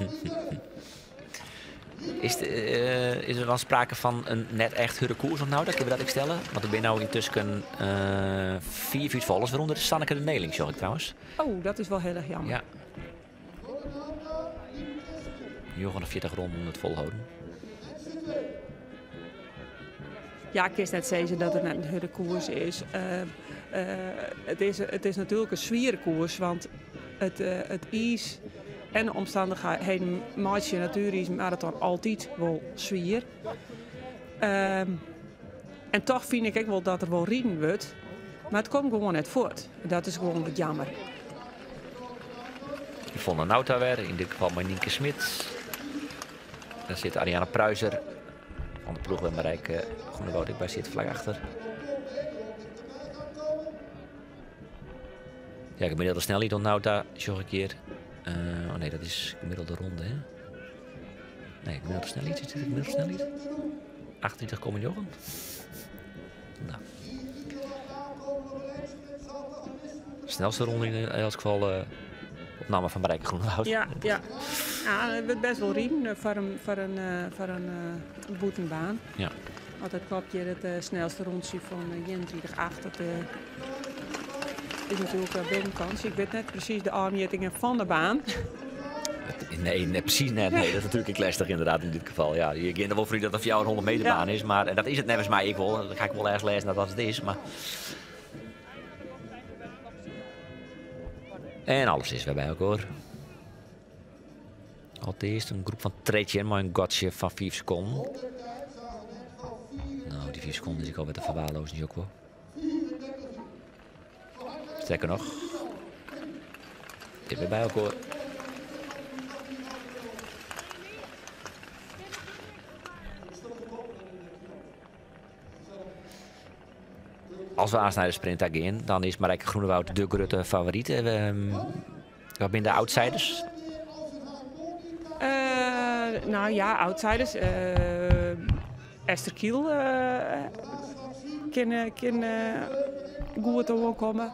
Is er dan sprake van een net echt hurre koers of nou? Dat kunnen we dat ik stellen? Want ik ben nou intussen 4 uur volgers, waaronder Sanneke de Neling, zag ik trouwens. Oh, dat is wel heel erg jammer. Ja. 40 ronden om het volhouden. Ja, ik kan net zeggen dat het net een hurre koers is. Het is natuurlijk een zwiere koers, want het ijs en de omstandigheden maak je natuurlijk marathon altijd wel zwier. En toch vind ik wel dat er wel rijden wordt, maar het komt gewoon net voort. Dat is gewoon wat jammer. Yvonne Nauta weer, in dit geval Nienke Smit. Daar zit Ariana Pruiser van de ploeg bij Marijke Groenewoud. Ik bij zit vlak achter. Ja, gemiddelde snelheid op Nauta, zorg ik hier. Oh nee, dat is gemiddelde ronde, hè? Nee, gemiddelde snelheid. Zit er gemiddelde snelheid? 28,9. Nou. Snelste ronde in elk geval opname van Marijke Groenewoud. Ja. Ja, het wordt best wel rijden voor een boetenbaan. Ja. Want het klopt je het snelste rondje van 31,8. Dat is natuurlijk een binnenkans. Ik weet net precies de aanmetingen van de baan. Nee, precies net. Nee, dat is natuurlijk lastig inderdaad in dit geval. Ja, je kent er wel voor dat het voor jou een 100 meter baan is. Maar dat is het net als mij. Ik wil. Dan ga ik wel ergens lezen dat het is. Maar... En alles is weer bij elkaar. Allereerst een groep van treetje, maar een gotje van 5 seconden. Nou, die 4 seconden is ik al met de verwaarlozing ook wel. Sterker nog. Dit weer bij elkaar. Als we aansnijden de sprint gaan, dan is Marijke Groenewoud de grote favoriet. Wat zijn de outsiders? Nou ja, outsiders. Esther Kiel kan goed overkomen.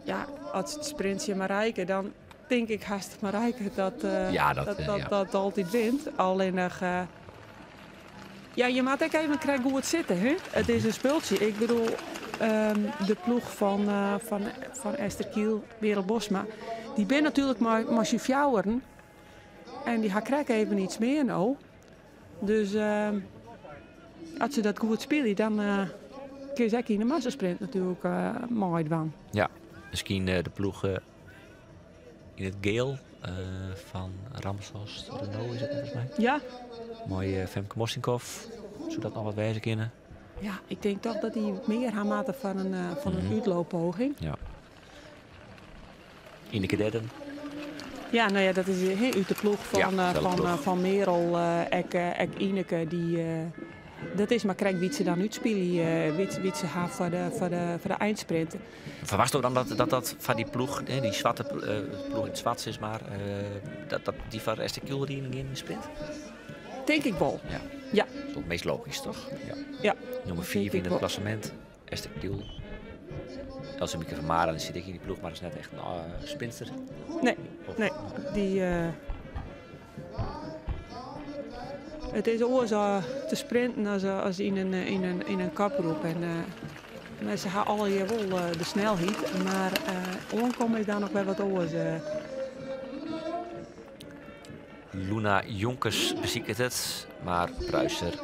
Ja, als het sprintje Marijke, dan denk ik haast Marijke dat altijd wint. Alleen nog... Ja, je moet ook even krijgen hoe het zitten. Hè? Het is een speeltje. Ik bedoel, de ploeg van Esther Kiel, Wereld Bosma, die ben natuurlijk maar fjouweren. En die krijgen even iets meer nou. Dus als ze dat goed spelen, dan kun je in de massasprint natuurlijk mooi doen. Ja, misschien de ploeg in het geel van Ramsos Renault is het volgens mij. Ja. Mooi Femke Mossinkov, zodat nog wat wijzen kunnen. Ja, ik denk toch dat hij meer gaat maken van een uitlooppoging. Ja. Ineke Dedden. Ja, nou ja, dat is uit de ploeg van Merel, Ineke. Dat is maar krijg wie ze dan uitspelen, wie ze gaan voor de eindsprint. Verwacht je dan dat van die ploeg, die zwarte ploeg in het zwart is, maar dat die van Esther Kiel in de sprint? Denk ik wel. Ja. Ja. Dat is het meest logisch, toch? Ja. Nummer 4 in het klassement, Esther Kiel. Elsemieke van Maren, dan zit ik in die ploeg, maar dat is net echt een spinster. Nee. Die... Het is ook zo te sprinten als in een kapgroep. En ze gaan alle jaar wel de snelheid, maar onkomen is daar nog wel wat oors. Luna Jonkers beziekt het, maar Pruiser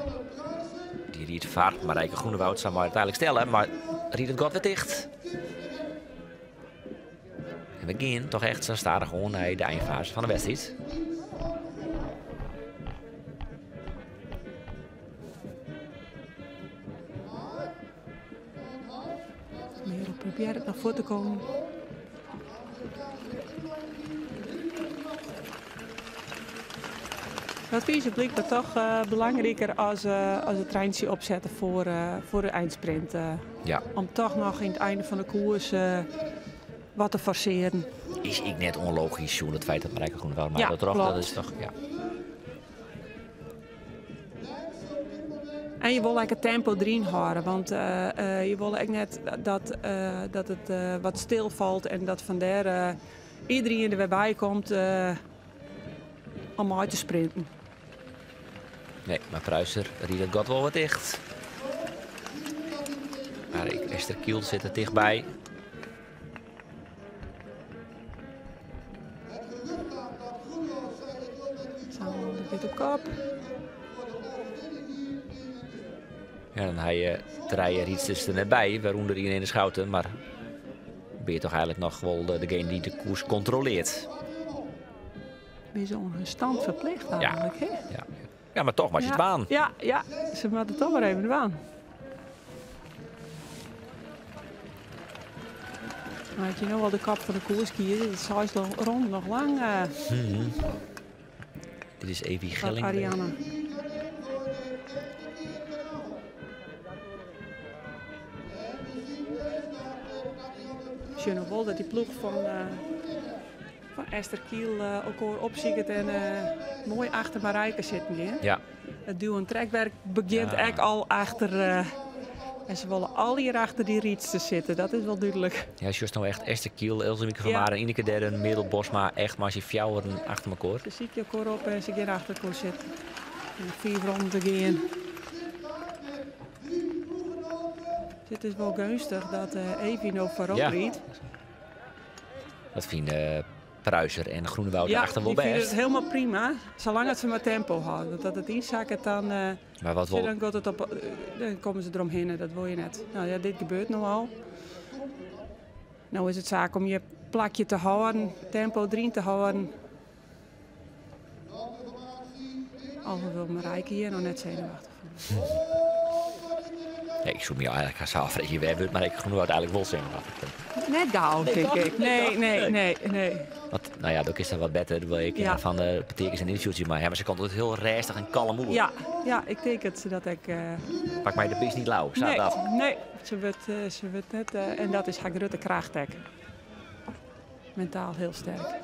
Die riet vaart, maar Rijke Groenewoud zou maar uiteindelijk stellen. Maar riet het god weer dicht. En we gaan toch echt zo stadig gewoon naar de eindfase van de wedstrijd. Merel probeert het naar voren te komen. Dat vies is blijkbaar toch belangrijker als het treintje opzetten voor de eindsprint. Ja. Om toch nog in het einde van de koers wat te forceren. Is ik net onlogisch, Sjoerd, het feit dat Rijke Groenewoud maar Ja, dat erop, klopt. dat is toch, ja. En je wil eigenlijk het tempo erin houden, want je wil eigenlijk net dat het wat stilvalt en dat vandaar iedereen er weer bij komt om uit te sprinten. Nee, maar Pruiser riet het god wel wat dicht. Maar Esther Kiel zit er dichtbij. Zo, dit op kop. Ja, dan hij je draaien iets dus er net bij, waaronder iedereen in de schouten. Maar ben je toch eigenlijk nog wel degene die de koers controleert. Ben je zo'n stand verplicht eigenlijk, hè? Ja. Ja, maar toch, maar je het waan. Ja, ze moeten toch maar even de baan. Maar had je nou wel de kap van de koers kiezen? Het is rond nog lang. Dit is Evie Van Gelling. Arianna. Je nog wel dat die ploeg van Esther Kiel elkaar opziet en mooi achter Marijke zitten. Hè? Ja, Het duw- en trekwerk begint Ja. echt al achter. En ze willen al hier achter die riets te zitten, dat is wel duidelijk. ja, just nou echt Esther Kiel, Elsemieke van Ja. Maren, Ineke Derden, Merel Bosma, echt maar als je fjouweren achter elkaar. Dan zie ik je elkaar op en ze gaan achter elkaar zitten. En 4 ronden te gaan. Het is wel gunstig dat Evie nog voorop Ja. riet. Dat vinden Pruiser en Groenewoud achter wel die vinden het best. helemaal prima. Zolang het ze maar tempo houden. Dat het inzakken dan... Maar wat wel, dan, gaat het op, dan komen ze eromheen, dat wil je net. Nou ja, dit gebeurt nou al. Nou is het zaak om je plakje te houden, tempo erin te houden. Al wil Marijke hier nog net zenuwachtig van. nee, ik zoek me eigenlijk gaan afvragen, je werd, maar ik Groenewoud eigenlijk wel zenuwachtig. Net gauw, denk ik. Nee. Want, nou ja, dat is dan wat beter, wil ik Ja. van de betekens en interviewtje, maar ze komt het heel rustig en kalm moe. Ja, ik denk het dat ik... Pak mij de pis niet lauw, staat dat. Nee, ze wordt net... en dat is haar grote kracht. Mentaal heel sterk.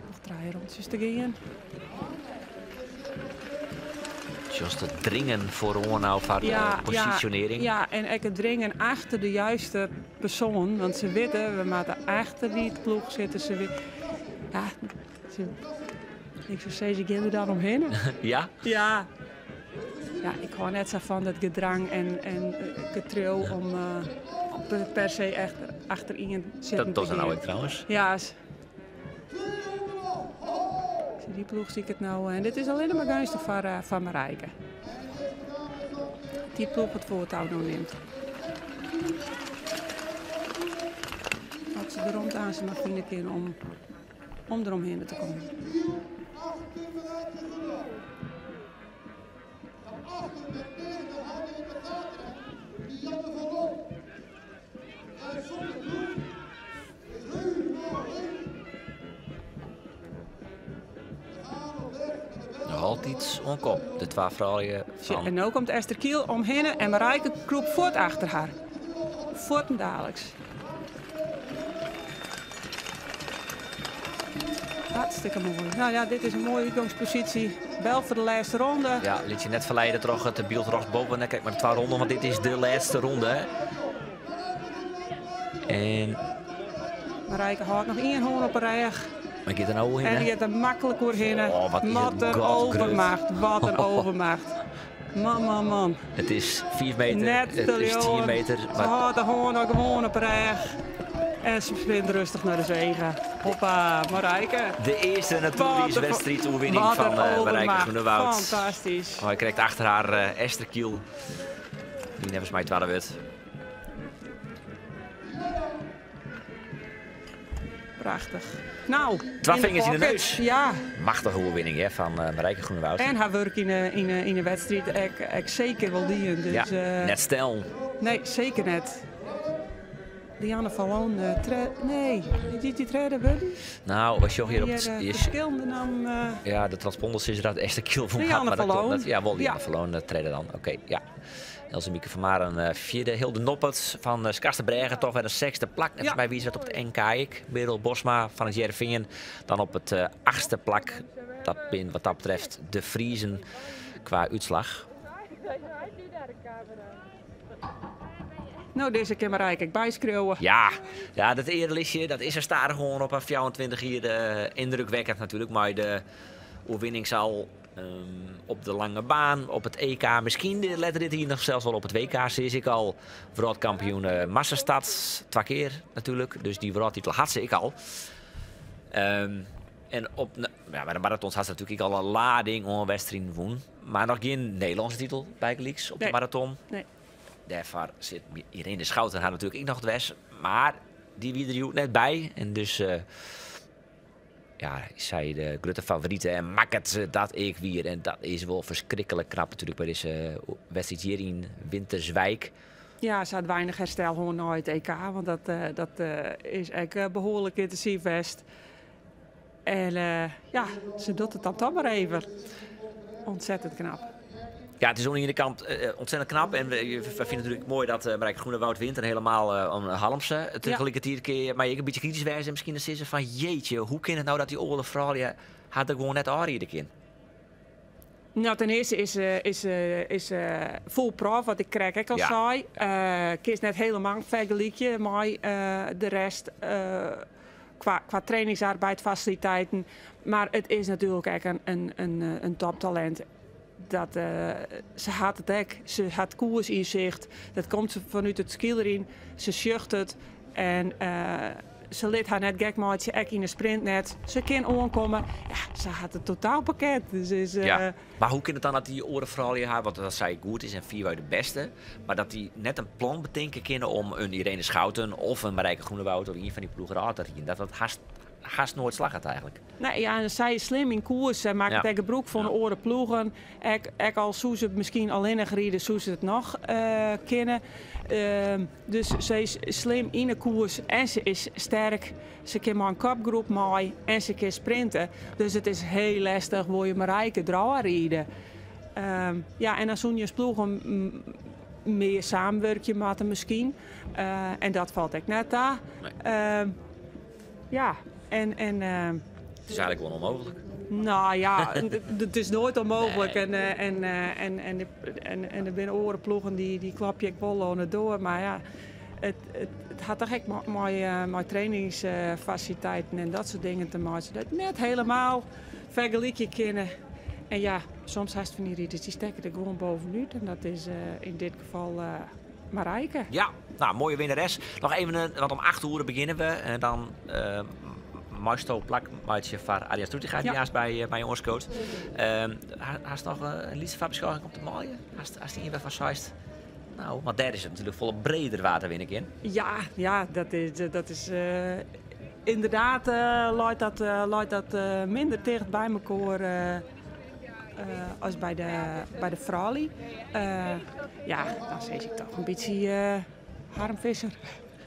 Nog 3 rondjes te gaan. Just het dringen voor nou van positionering. Ja, en ik het dringen achter de juiste persoon. Want ze weten, we moeten achter die ploeg zitten. Ik zou zeggen, ze gaan er dan omheen. Ja? Ja. Ja, ik hou net zo van dat gedrang en getrouw om per se echt achterin zitten. Dat is nou ik trouwens. Ja. Die ploeg zie ik het nou. En dit is alleen maar gunstig van Marijke. Die ploeg het voortouw nou neemt. Wat ze er rond aan ze mag vinden kunnen om eromheen te komen. Nog altijd onkop. De 2 vrouwen van... En nu komt Esther Kiel omheen en Marijke kroep voort achter haar. Voort en dadelijks. Hartstikke mooi. Nou ja, dit is een mooie uitgangspositie. Bel voor de laatste ronde. Ja, liet je net verleiden toch het beeld rechts boven. En kijk maar de 2 ronden, want dit is de laatste ronde. Hè. En... Marijke houdt nog 1 hoorn op een rij. Maar ik er nou in, En die hè? gaat er makkelijk doorheen. Oh, wat is het een godgrut. overmacht. Wat een overmacht. Man. Het is 4 meter, Net het is 10 meter. Ze Maar houdt er gewoon op reg. En ze sprint rustig naar de zegen. Hoppa, Marijke. de eerste natuurlijke wedstrijdoverwinning Wat van een Marijke overmacht. Groenewoud. Fantastisch. Hij krijgt achter haar Esther Kiel. Die nevens mij 12 werd. Prachtig. Nou, Twee in vingers in de pocket. neus. Ja, Machtige overwinning hè, van Marijke Groenewoud. en haar werk in de wedstrijd ik zeker wel die. Dus, Ja, net stel. Nee, zeker net. Diana Vallon, nee, die treden buddy. Nou, was je hier op het... verschillende naam. Ja, de transponders is dat Esther Kiel van Diana maar dat Vallon. klopt. Ja, wel Diana Ja. Vallon treden dan. Oké, ja. Else Mieke van Maren vierde. Hilde Noppert van Skaste Bregen toch weer een 6e plak. Net Ja. bij wie zat op het NK ik. Berel Bosma van het Jervingen. Dan op het 8e plak. Dat ben wat dat betreft de Friezen qua uitslag. Nou, deze keer Marijke, ik bijschreeuwen. Ja, dat eerlijstje, dat is er starig gewoon op haar 24 hier. Indrukwekkend natuurlijk, maar de overwinning zal op de lange baan, op het EK, misschien let dit hier nog zelfs wel op het WK. Ze is ik al wereldkampioen Massastad, 2 keer natuurlijk, dus die wereldtitel had ze ik al. En bij de marathons had ze natuurlijk al een lading om een wedstrijd woen. Maar nog geen Nederlandse titel bij Gleeks op de Nee. marathon. Nee. Daarvoor zit Irene Schouten haar natuurlijk ik nog het west. Maar die wie er hier net bij. En dus is zij de grote favoriete. En maakt het dat ik weer. En dat is wel verschrikkelijk knap natuurlijk bij deze wedstrijd hier in Winterswijk. Ja, ze had weinig herstel gewoon na het EK, want dat is echt behoorlijk intensief west. En ja, ze doet het dan toch maar even. Ontzettend knap. Ja, het is aan de ene kant ontzettend knap. En we vinden het natuurlijk mooi dat Marijke Groenewoud wint. En helemaal om Halmse. Tegelijkertijd kun je maar een beetje kritisch wijzen. En misschien dan ze van jeetje, hoe kan het nou dat die oude vrouw had er gewoon net Arie de kind? Nou, ten eerste is full prof, wat ik krijg ik al zei. Kies net helemaal vergelijken maar de rest qua trainingsarbeid, faciliteiten. Maar het is natuurlijk echt een toptalent. Ze had het ook. Ze had koersinzicht. Dat komt vanuit het skielerien. Ze sjucht het. En ze liet haar net gek maken, ook in de sprint net. Ze kan aankomen. Ja, ze had het totaalpakket. Dus Maar hoe kan het dan dat die orenvrouw haar, want dat zei goed is en 4 uit de beste, maar dat die net een plan bedenken kunnen om een Irene Schouten of een Marijke Groenewoud of een van die ploegen raad te zien. Dat haast nooit slag had eigenlijk. Nee, ja, zij is slim in koers. Zij maakt het tegen broek van de oren ploegen. Ik al zou ze misschien alleen nog rijden, zou ze het nog kennen. Dus ze is slim in de koers en ze is sterk. Ze kan maar een kopgroep mee en ze kan sprinten. Dus het is heel lastig waar je Marijke draai rijden. En dan zo'n je ploegen meer samenwerken met misschien. En dat valt ik net daar. Het is eigenlijk wel onmogelijk. Nou ja, het is nooit onmogelijk. Nee. En er binnen orenploegen die klap je wel door. Maar ja, het had toch echt met trainingsfaciliteiten en dat soort dingen te maken. Dat net helemaal vergelijken kunnen. En ja, soms haast van die rieders die steken er gewoon bovenuit. En dat is in dit geval Marijke. Ja, nou, mooie winnares. Nog even, want om 8 uur beginnen we. En dan Marsto plak maatje van Arias Toetiga, die haast bij ons coach. Haast nog een liefste van beschouwing op de mooie? Haast die weer van Zeist? Nou, maar daar is het natuurlijk volle breder waterwinning in. Ja, dat is inderdaad luidt dat minder dicht bij elkaar als bij de Frali. Dan zeg ik toch een beetje Harm Visser.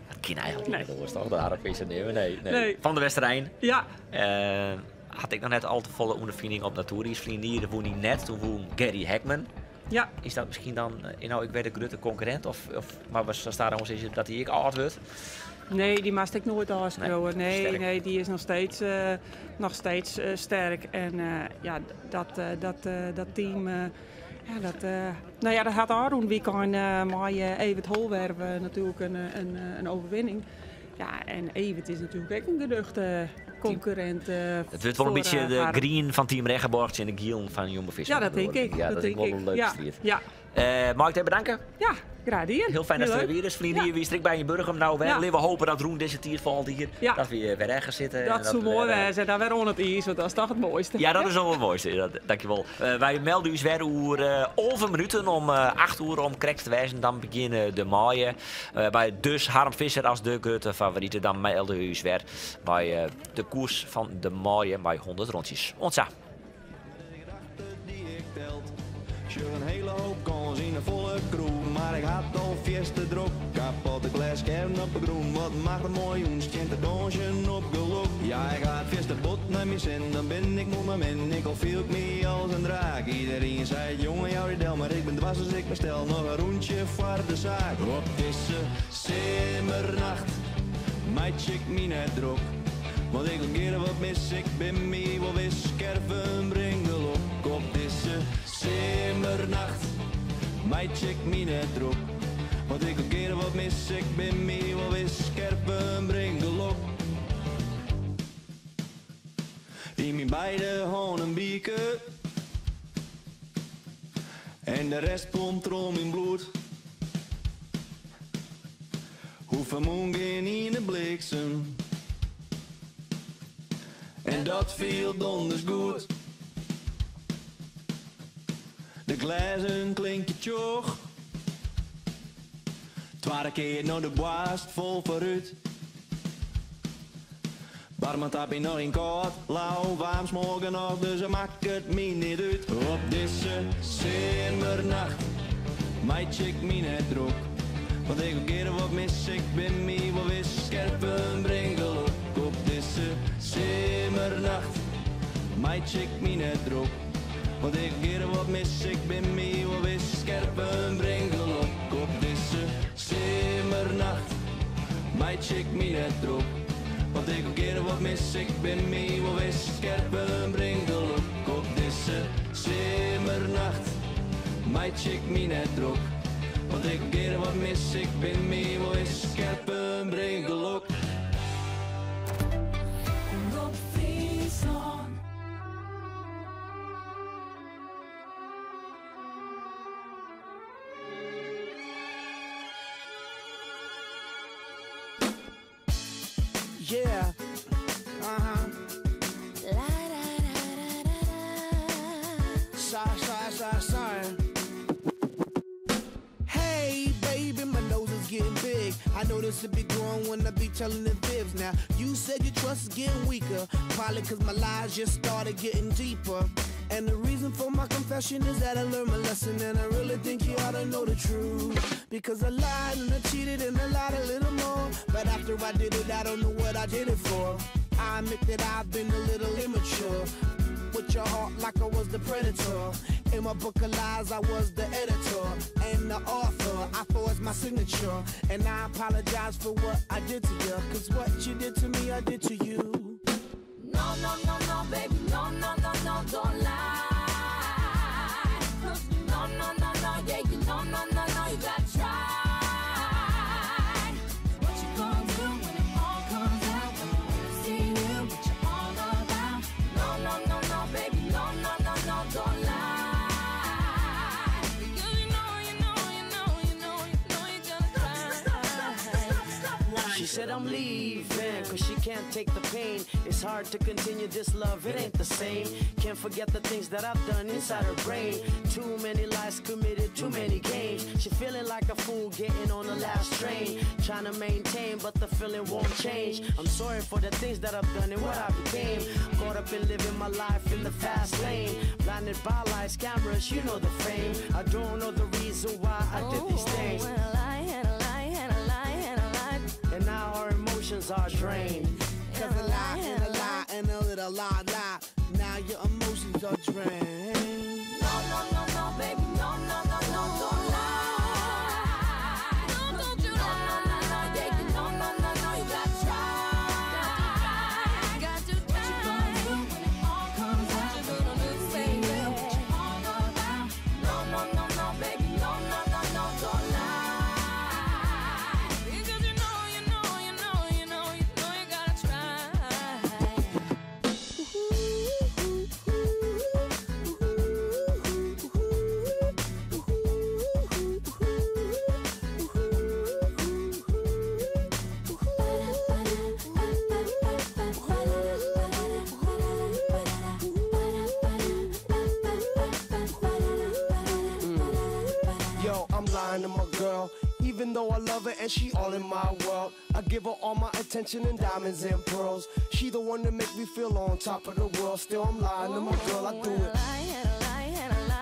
Dat kan eigenlijk niet. Dat was toch de Harm Visser? Nee. Van de Westerijn. Ja. Had ik nog net al te volle ondervinding op Naturi's Vlienieren woon hij net. Toen woon Gary Hackman. Ja. Is dat misschien dan, ik werd een grote concurrent? Maar was daar ons is dat hij ik oud wordt? Nee, die maast ik nooit afsproken. Nee, die is nog steeds sterk. En dat team... dat had Arun weekend met Evert Holwerven natuurlijk een overwinning. Ja, en Evert is natuurlijk ook een geduchte concurrent. Het wordt wel een beetje de green van Team Regenborgs en de Giel van Jumbo Visma. Ja, dat denk ik. Ja, dat is wel een leuke strijd. Ja. Mag ik te bedanken? Ja, graag gedaan. Heel fijn dat je er weer is. Vrienden, wie strikt bij je burger. Nou, we hopen dat Roen deze tier valt hier. Ja. Dat we weer ergens zitten. Dat zou mooi zijn. Dat weer onder het ijs, want dat is toch het mooiste. Ja, dat is wel het mooiste. Dankjewel. Wij melden u weer over 11 minuten om 8 uur om correct te wijzen. Dan beginnen de maaien. Bij dus Harm Visser als de grote favoriete. Dan melden u weer bij de koers van de maaien bij 100 rondjes. Ontza. Een hele hoop kans in een volle kroeg, maar ik had al fieste druk. Kapotte glasscherm op de groen, wat mag een miljoen, stint de dansje op geluk. Ja, ik ga het fieste bot naar mijn zin, dan ben ik moe maar min. Ik al viel ik me als een draak. Iedereen zei, jongen, jou ridel, maar ik ben dwars dus ik bestel nog een rondje voor de zaak. Op deze zomernacht, meidje ik me net druk. Want ik wil keren wat mis, ik ben me wel weer scherven brengelop. Op deze zomernacht, meidje ik me net druk. Want ik wil keren wat mis, ik ben me wel weer scherven brengelop. In mijn beide handen bieken. En de rest komt erom in bloed. Hoeveel moon in de bliksem. En dat viel donders goed. De glazen klinken tjoch. 12 keer naar de boast vol vooruit. Barman heb je nog in koud, lauw, warm morgen nog, dus ze maakt het me niet uit. Op deze zomernacht, meidje ik me net druk. Want ik wil keren wat mis, ik ben me wel weer scherp en brengelop. Op deze zomernacht, meidje ik me net druk. Want ik wil keren wat mis, ik ben me wel weer scherp en brengelop. Op deze zomernacht, meidje ik me net druk. Want ik wil keren wat mis, ik ben me wel weer scherp en brengelop. Op deze zomernacht, meidje ik me net druk. Want ik wil keren wat mis, ik ben me wel weer scherp en brengelop. Yeah. Sorry. Hey, baby, my nose is getting big. I know this will be growing when I be telling the fibs. Now, you said your trust is getting weaker. Probably cause my lies just started getting deeper. And the reason for my confession is that I learned my lesson. And I really think you ought to know the truth. Because I lied and I cheated and I lied a little more. But after I did it, I don't know what I did it for. I admit that I've been a little immature. With your heart like I was the predator. In my book of lies, I was the editor. And the author, I forged my signature. And I apologize for what I did to you. Cause what you did to me, I did to you. No, no, no, no, baby, no, no, no, no, don't lie. No, no, no, no, yeah, you no, no, no, no, you gotta try. What you gonna do when it all comes out? When you see you, what you all about? No, no, no, no, baby, no, no, no, no, don't lie. Because you gotta cry. She said I'm leaving, cause she can't take the pain. It's hard to continue this love, it ain't the same. Can't forget the things that I've done inside her brain. Too many lies committed, too many games. She feeling like a fool getting on the last train. Trying to maintain, but the feeling won't change. I'm sorry for the things that I've done and what I became. Caught up in living my life in the fast lane. Blinded by lights, cameras, you know the fame. I don't know the reason why I did these things. And a lie, and a lie, and a lie, and a lie. And now our emotions are drained. Cause a lie and a lie and a little lie. Now your emotions are drained. No, no, no, no, baby, no, no, no, no, don't lie. No, don't you lie. No, no, no, yeah, you no, no, no, no, you gotta try. Got to try. What you gonna do when it all comes out? What you gonna do, baby? What you all about? No, no, no, no, baby, no, no, no, no, don't lie. Because you know you gotta try. girl. Even though I love her and she all in my world, I give her all my attention and diamonds and pearls. She the one that make me feel on top of the world. Still I'm lying to my girl, I do it.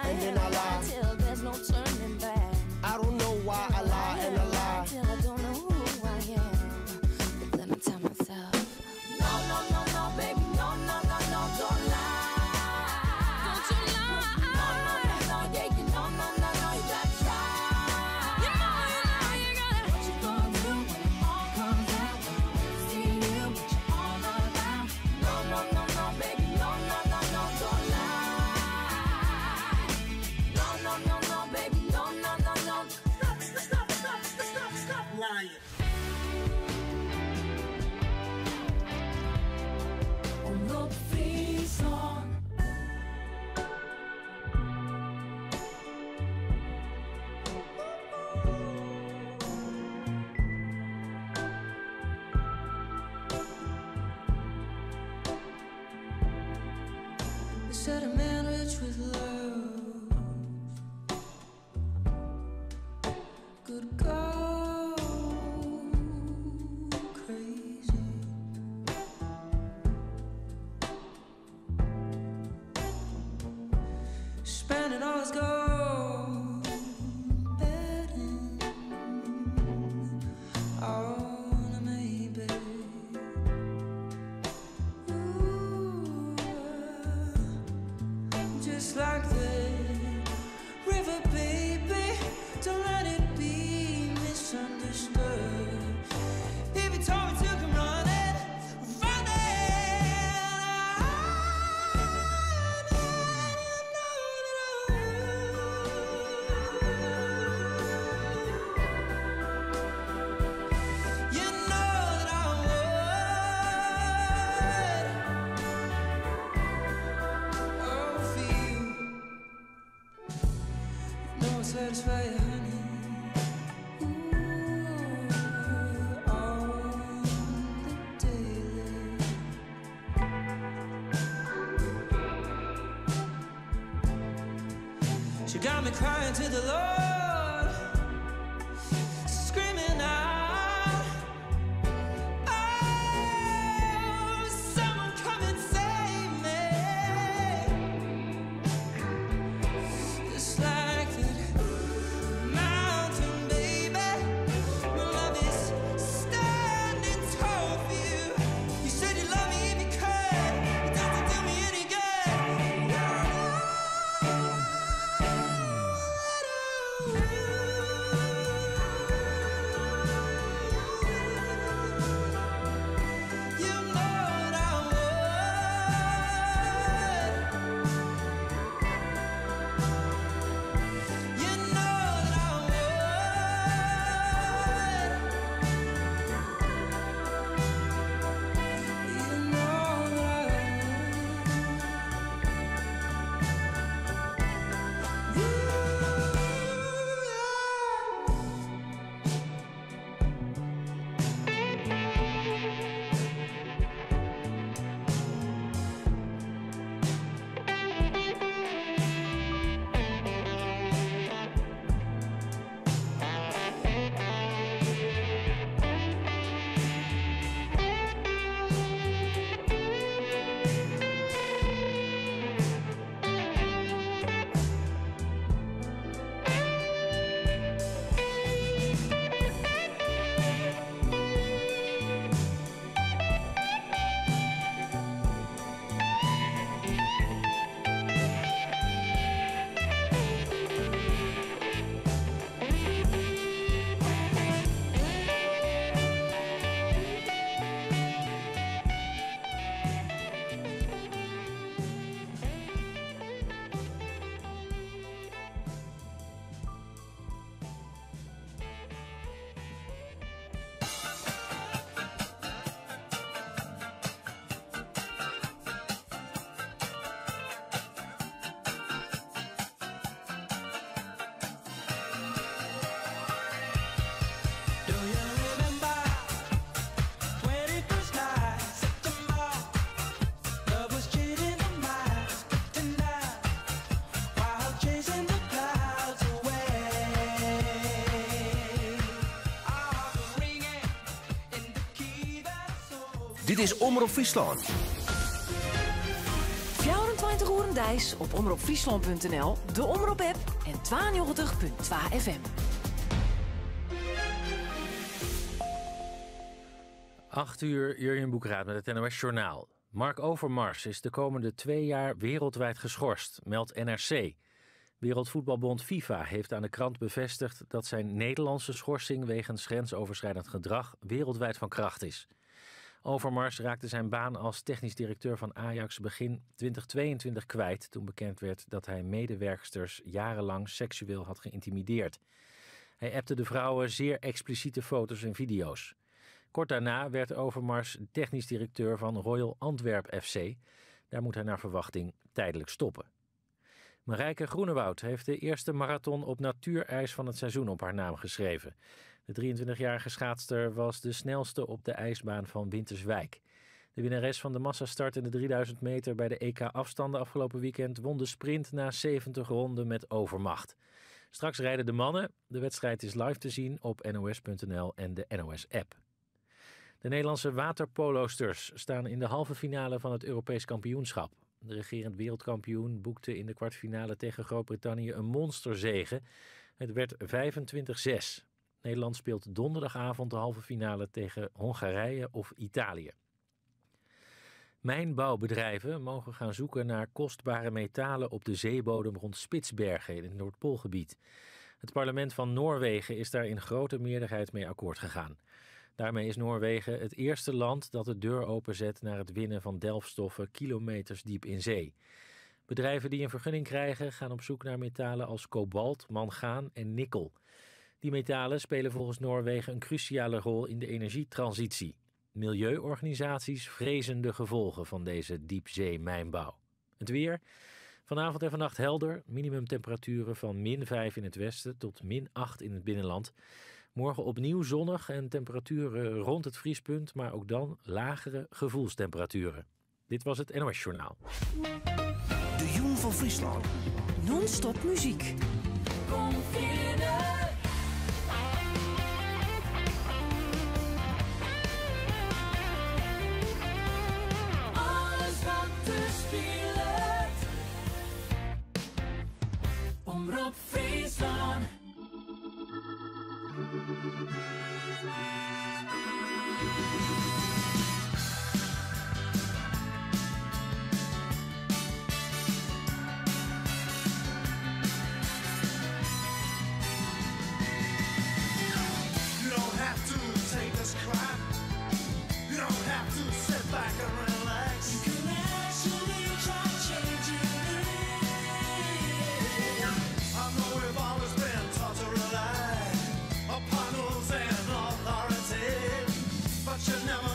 And then I lie till there's no turning back. I don't know why I lie and I lie. Till I don't know who I am. But then I tell myself, no, no, no, no, baby, no, no, no, no, don't lie. Don't you lie. No, no, no, no, yeah, you know, no, no, no, you gotta try. You know you gotta. What you gonna do when it all comes out? When I see you, what you all about? No, no, no, no, baby, no, no, no, no, don't lie. No, no, no, no, baby, no, no, no, no. Stop lying. Om Friesland. They said a man rich with love could go crazy. Spending all his gold betting on a maybe. Ooh, just like the river, baby, don't let it be misunderstood. If you told me to come running, you know that I would. Oh, for you. No one satisfy you, honey. Ooh, on the daily. She got me crying to the Lord, screaming out, oh, someone come and save me. Just like that mountain, baby, my love is standing tall for you. You said you love me if you could, it doesn't do me any good. No, no, no, Dit is Omroep Friesland. 24 uur dijs op omroepfriesland.nl, de Omroep-app en 92.2 FM. 8 uur, Jurjen Boekraat met het NOS Journaal. Mark Overmars is de komende 2 jaar wereldwijd geschorst, meldt NRC. Wereldvoetbalbond FIFA heeft aan de krant bevestigd dat zijn Nederlandse schorsing wegens grensoverschrijdend gedrag wereldwijd van kracht is. Overmars raakte zijn baan als technisch directeur van Ajax begin 2022 kwijt toen bekend werd dat hij medewerksters jarenlang seksueel had geïntimideerd. Hij appte de vrouwen zeer expliciete foto's en video's. Kort daarna werd Overmars technisch directeur van Royal Antwerp FC. Daar moet hij naar verwachting tijdelijk stoppen. Marijke Groenewoud heeft de eerste marathon op natuurijs van het seizoen op haar naam geschreven. De 23-jarige schaatster was de snelste op de ijsbaan van Winterswijk. De winnares van de massastart in de 3000 meter bij de EK-afstanden afgelopen weekend won de sprint na 70 ronden met overmacht. Straks rijden de mannen. De wedstrijd is live te zien op nos.nl en de NOS-app. De Nederlandse waterpolosters staan in de halve finale van het Europees kampioenschap. De regerend wereldkampioen boekte in de kwartfinale tegen Groot-Brittannië een monsterzege. Het werd 25-6. Nederland speelt donderdagavond de halve finale tegen Hongarije of Italië. Mijnbouwbedrijven mogen gaan zoeken naar kostbare metalen op de zeebodem rond Spitsbergen in het Noordpoolgebied. Het parlement van Noorwegen is daar in grote meerderheid mee akkoord gegaan. Daarmee is Noorwegen het eerste land dat de deur openzet naar het winnen van delfstoffen kilometers diep in zee. Bedrijven die een vergunning krijgen gaan op zoek naar metalen als kobalt, mangaan en nikkel. Die metalen spelen volgens Noorwegen een cruciale rol in de energietransitie. Milieuorganisaties vrezen de gevolgen van deze diepzeemijnbouw. Het weer. Vanavond en vannacht helder. Minimumtemperaturen van -5 in het westen tot -8 in het binnenland. Morgen opnieuw zonnig en temperaturen rond het vriespunt, maar ook dan lagere gevoelstemperaturen. Dit was het NOS Journaal. De Jong van Friesland. Non-stop muziek. Kom verder. Alles wat te spelen. Omroep Friesland. You don't have to take this crap. You don't have to sit back and relax. You can actually try changing it. I know we've always been taught to rely upon rules and authority, but you never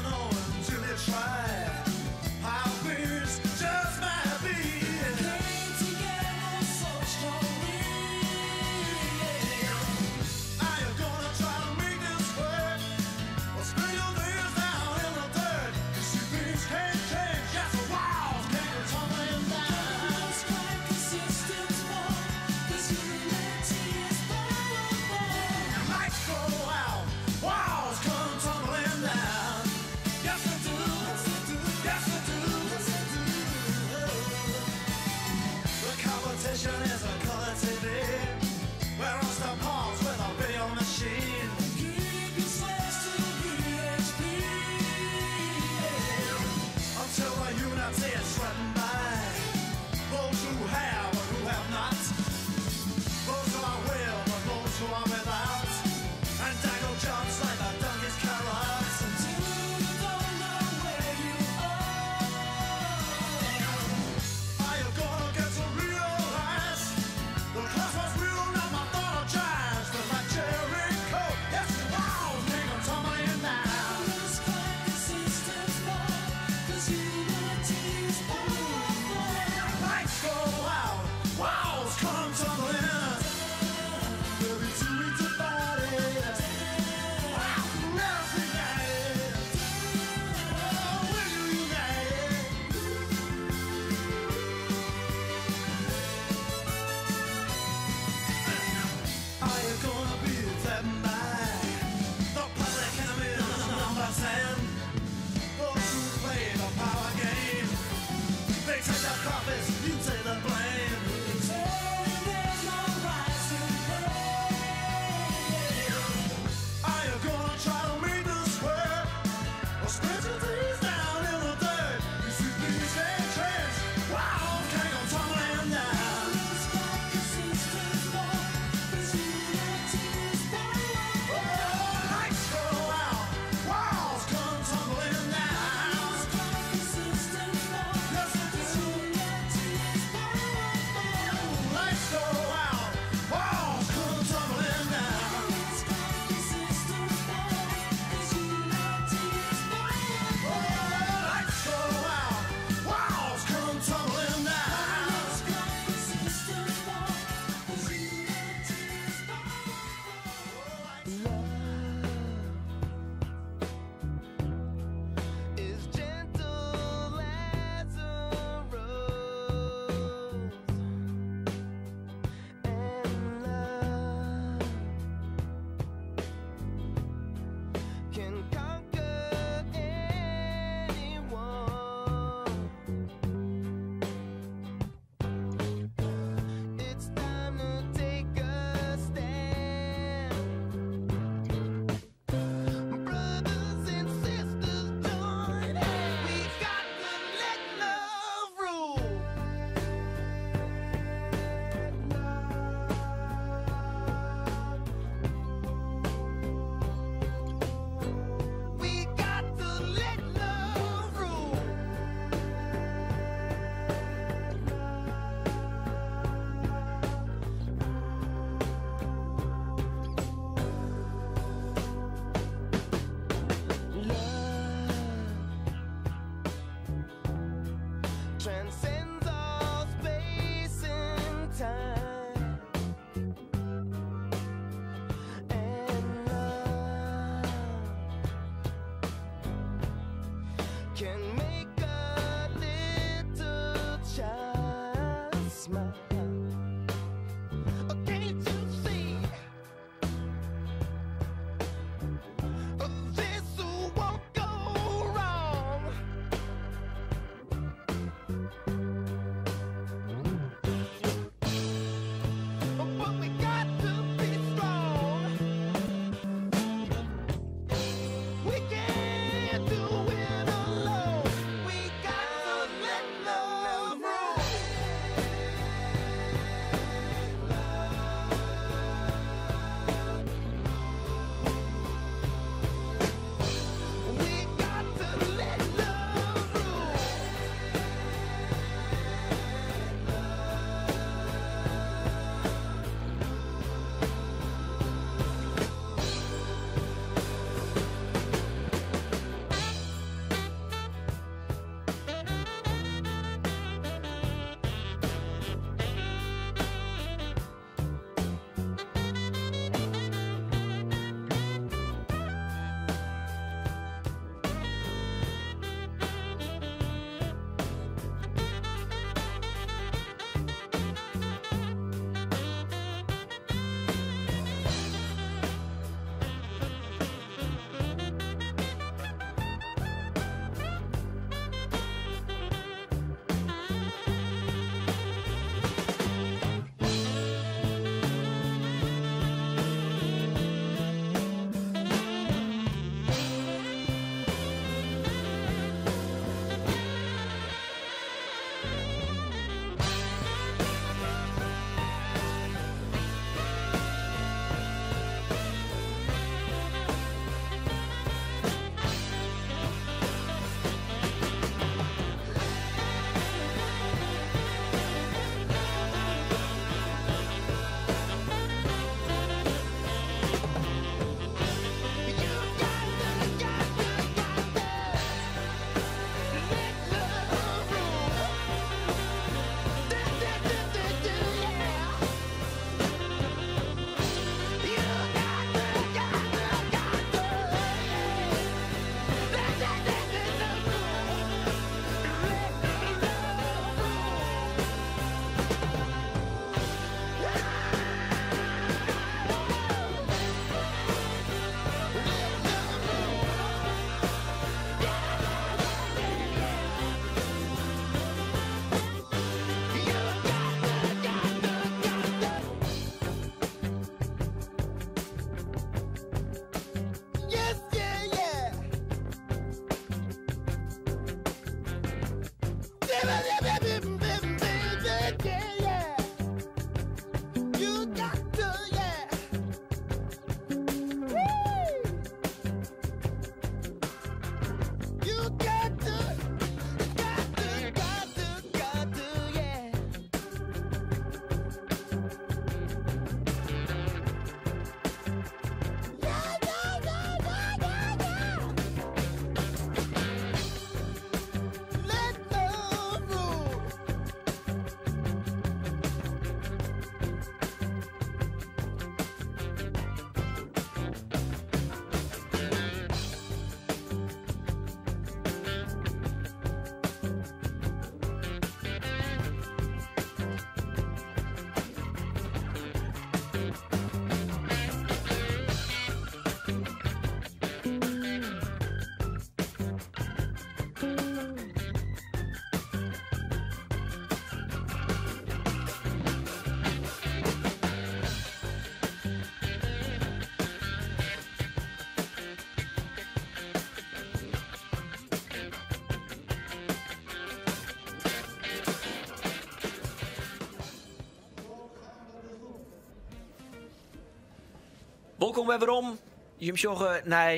Welkom bij waarom. Je moet naar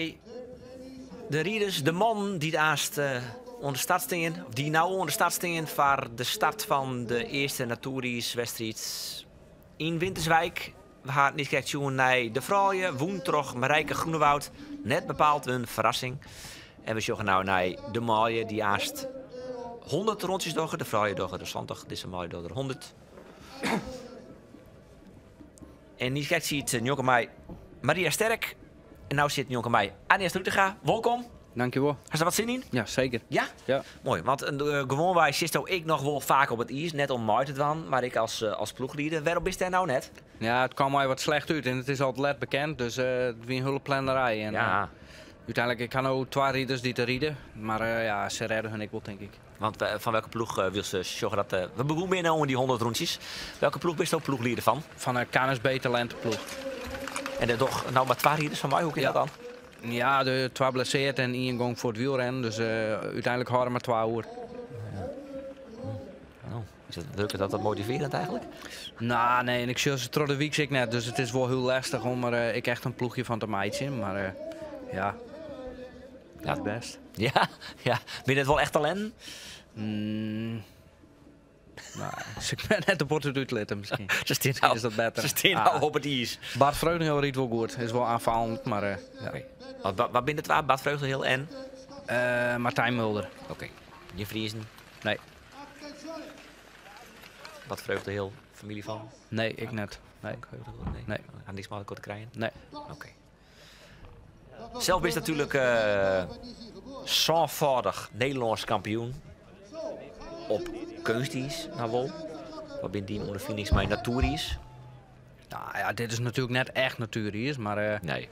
de rieders, de man die naast onder stad staan, die nou onder stad staan voor de start van de eerste natuurreiswedstrijd in Winterswijk. We gaan niet kijken naar de vrouwen, woensdag Marijke Groenewoud, net bepaald een verrassing. En we zoeken nou naar de maaien die haast 100 rondjes doggen, de vrouwen doggen er 20, deze maaien doggen er 100. En niet kijkt ziet jongen mij Maria Sterk. En nou zit jongen mij Anja Strutega. Welkom. Dankjewel. Had je wat zin in? Ja, zeker. Ja? Ja. Mooi, want gewoon wij zitten ik nog wel vaak op het ijs, net om mij te doen, maar ik als ploegleider. Waarom is daar nou net? Ja, het kwam mij wat slecht uit en het is altijd let bekend, dus het is een hulpplannerij. En, Ja. uiteindelijk, ik kan ook 2 rieders die te rieden, maar ja, ze redden hun ik wel, denk ik. Want van welke ploeg wil ze zorgen dat... we begonnen binnen om die 100 rondjes. Welke ploeg bist je ook ploegleider van? Van een KNSB talentploeg. En er toch nou maar 2 rieders van mij, hoe kan dat dan? Ja, de 2 blesseerd en 1 gong voor het wielrennen, dus uiteindelijk houden maar 2 uur. Oh, is het leuk dat motiverend eigenlijk? Nou, nee, en ik zie ze tro de week ik net, dus het is wel heel lastig om er ik echt een ploegje van te meidje, maar ja, Ja. het best. Ja, ja. Ben je het wel echt talent? Nou, dus ik ben net op het uitletten misschien. Ze staan Misschien is dat beter. Ze staan Ah. nou op het ijs. Bart Vreugdenheel riet wel goed, is wel aanvallend, maar ja. Oké. Wat binnen het waar? Bad Vreugdenheel en? Martijn Mulder. Oké. Je Vriezen? Nee, Bad Vreugdenheel, familie van? nee, ik net. Nee. Nee. Nee. Aan niks maar kort krijgen? Nee. Oké. Zelf is natuurlijk zandvaardig Nederlands kampioen op kunstijs, nou wel. Wat ben die onder Phoenix mijn natuurijs? Nou ja, dit is natuurlijk net echt natuurijs, maar Nee.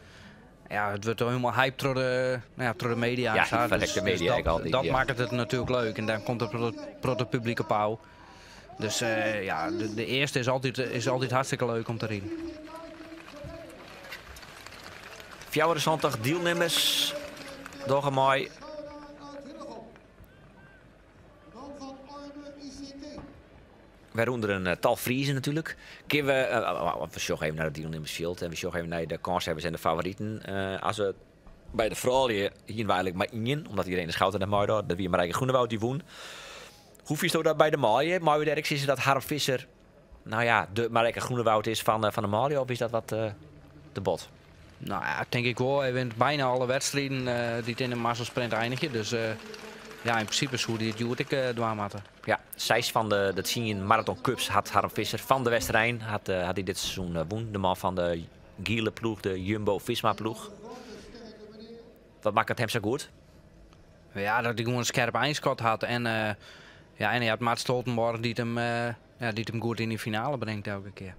ja, het wordt wel helemaal hype door de media. Ja, zo. verrekt de media dat, altijd, dat ja. maakt het natuurlijk leuk en dan komt het pro de publieke pauw. Dus ja, de eerste is altijd hartstikke leuk om te rijden. 24 deelnemers. Door mooi. Wij ronden een tal Friesen natuurlijk. Kunnen we zorgen even naar het deelnemersveld en we zorgen even naar de kanshebbers en de favorieten. Als we bij de vrouwen hier eigenlijk maar in, omdat iedereen de schouten naar Maarten, dat wie Marijke Groenewoud die woon. Hoe vies dat bij de maaien? Maar Derks is dat Harm Visser, nou ja, de Marijke Groenewoud is van de maaien, of is dat wat te bot? Nou ja, denk ik wel. Hij wint bijna alle wedstrijden die het in de massasprint eindigen. Dus ja, in principe is hoe die het duurt ik dwaamatten. Ja, 6 van de Senior Marathon Cups had Harm Visser van de Westerijn. Had hij dit seizoen woen. De man van de Giele ploeg, de Jumbo-Visma ploeg. Wat maakt het hem zo goed? Ja, dat hij gewoon een scherp eindschot had. En, ja, en hij had Maat Stoltenborg die het hem goed in de finale brengt elke keer.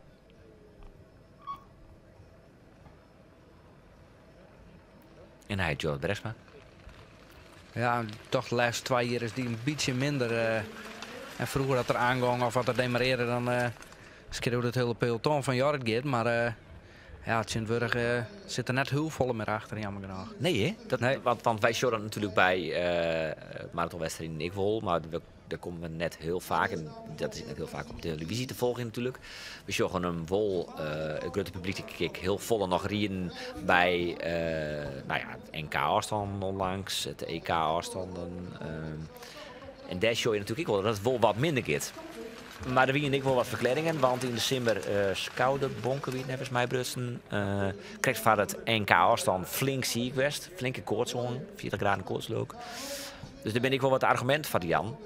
En hij heet George Bresma. Ja, toch de laatste 2 jaar is die een beetje minder. En vroeger dat er aanging of wat er demareerde, dan schreeuwde het hele peloton van Jorrit Git. Maar ja, het Sint-Wurg zit er net heel vol meer achter, jammer genoeg. Nee, hè? Nee. Want wij showen natuurlijk bij marathonwedstrijd in Ikwold, maar daar komen we net heel vaak, en dat is net heel vaak op televisie te volgen natuurlijk. We showen hem wel, het grote publiek kijk heel volle nog rieden bij nou ja, het NK-afstand onlangs, het EK-afstanden. En daar show je natuurlijk ook wel dat het wel wat minder gaat. Maar er waren ik wel wat verklaringen, want in december Skoude Bonkenwiet, nevens mij Brutsen, krijgt van het NK-afstand flink ziek west, flinke koortszone, 40 graden koortslook. Dus daar ben ik wel wat argument van Jan.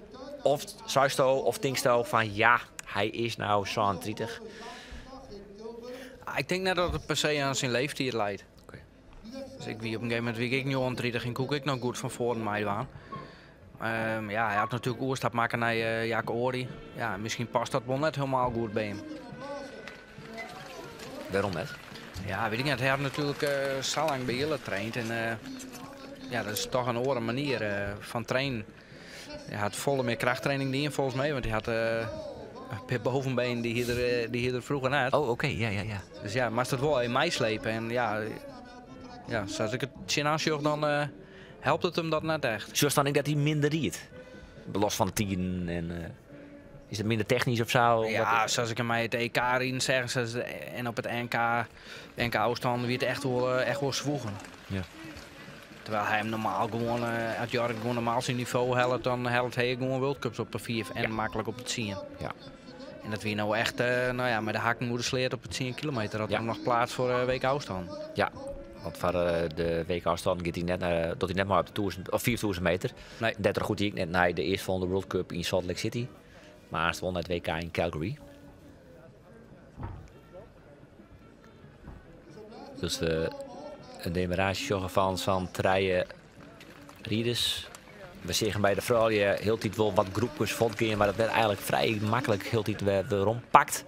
Of Zuisto of Tinksto van ja, hij is nou zo'n 30. Ik denk net dat het per se aan zijn leeftijd leidt. Oké. Dus ik wie op een gegeven moment wie ik nu ontriedig en koek ik nog goed van voren mij aan. Ja, hij had natuurlijk oerstap maken naar Jaco Ori. Ja, misschien past dat wel net helemaal goed bij hem. Waarom net? Ja, weet ik niet. Hij had natuurlijk zo lang bij Jelle getraind. En ja, dat is toch een andere manier van trainen. Hij had volle meer krachttraining die in volgens mij. Want hij had een bovenbeen die hier er vroeger uit. Oh, oké. Ja. Dus ja, maar het wel in mij slepen. En ja, zoals ik het zien aansjoeg, dan helpt het hem dat net echt. Zoals dan ik dat hij minder riet. Los van 10 en Is het minder technisch of zo? Ja, zoals ik aan mij het EK in zeggen ze, en op het NK afstand weer het echt wel zwoegen. Ja. Terwijl hij hem normaal gewoon, als Jorrit gewoon normaal zijn niveau helpt, dan helpt hij gewoon World Cups op de 4 en makkelijk op het 10. Ja. En dat weer nou echt met de hakken moeten sleert op het 10 kilometer. Dat er nog plaats voor WK afstand. Ja, want voor de WK afstand gaat hij net maar op de 4000 meter. Nee. Dat er goed ik net naar de eerstvolgende World Cup in Salt Lake City. Maar hij won het WK in Calgary. Dus een demarage van treien rieders. We zeggen bij de vrouwen heel tijd wel wat groepjes volgen, maar dat werd eigenlijk vrij makkelijk heel tijd weer rondpakt.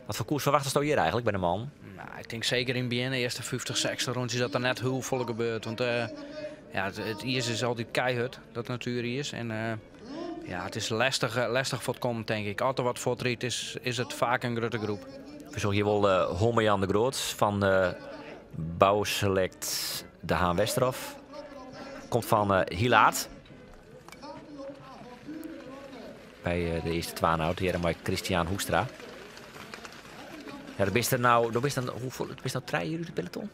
Wat voor koers verwachten ze hier eigenlijk bij de man? Nou, ik denk zeker in BN, de eerste 50, 60 rondjes, dat er net heel veel gebeurt. Want het eerste is altijd keihard, dat natuurlijk is. En het is lastig voor het komen, denk ik. Als er wat voortriet is het vaak een grote groep. We zorgen hier wel Holme-Jan de Groot van Bouwselect de Haan Westerhof. Komt van Hilaat. Bij de eerste twaanhoud, hier met Christian Hoekstra. Ja, dat is er nou, hoeveel is nou 3 uur de peloton?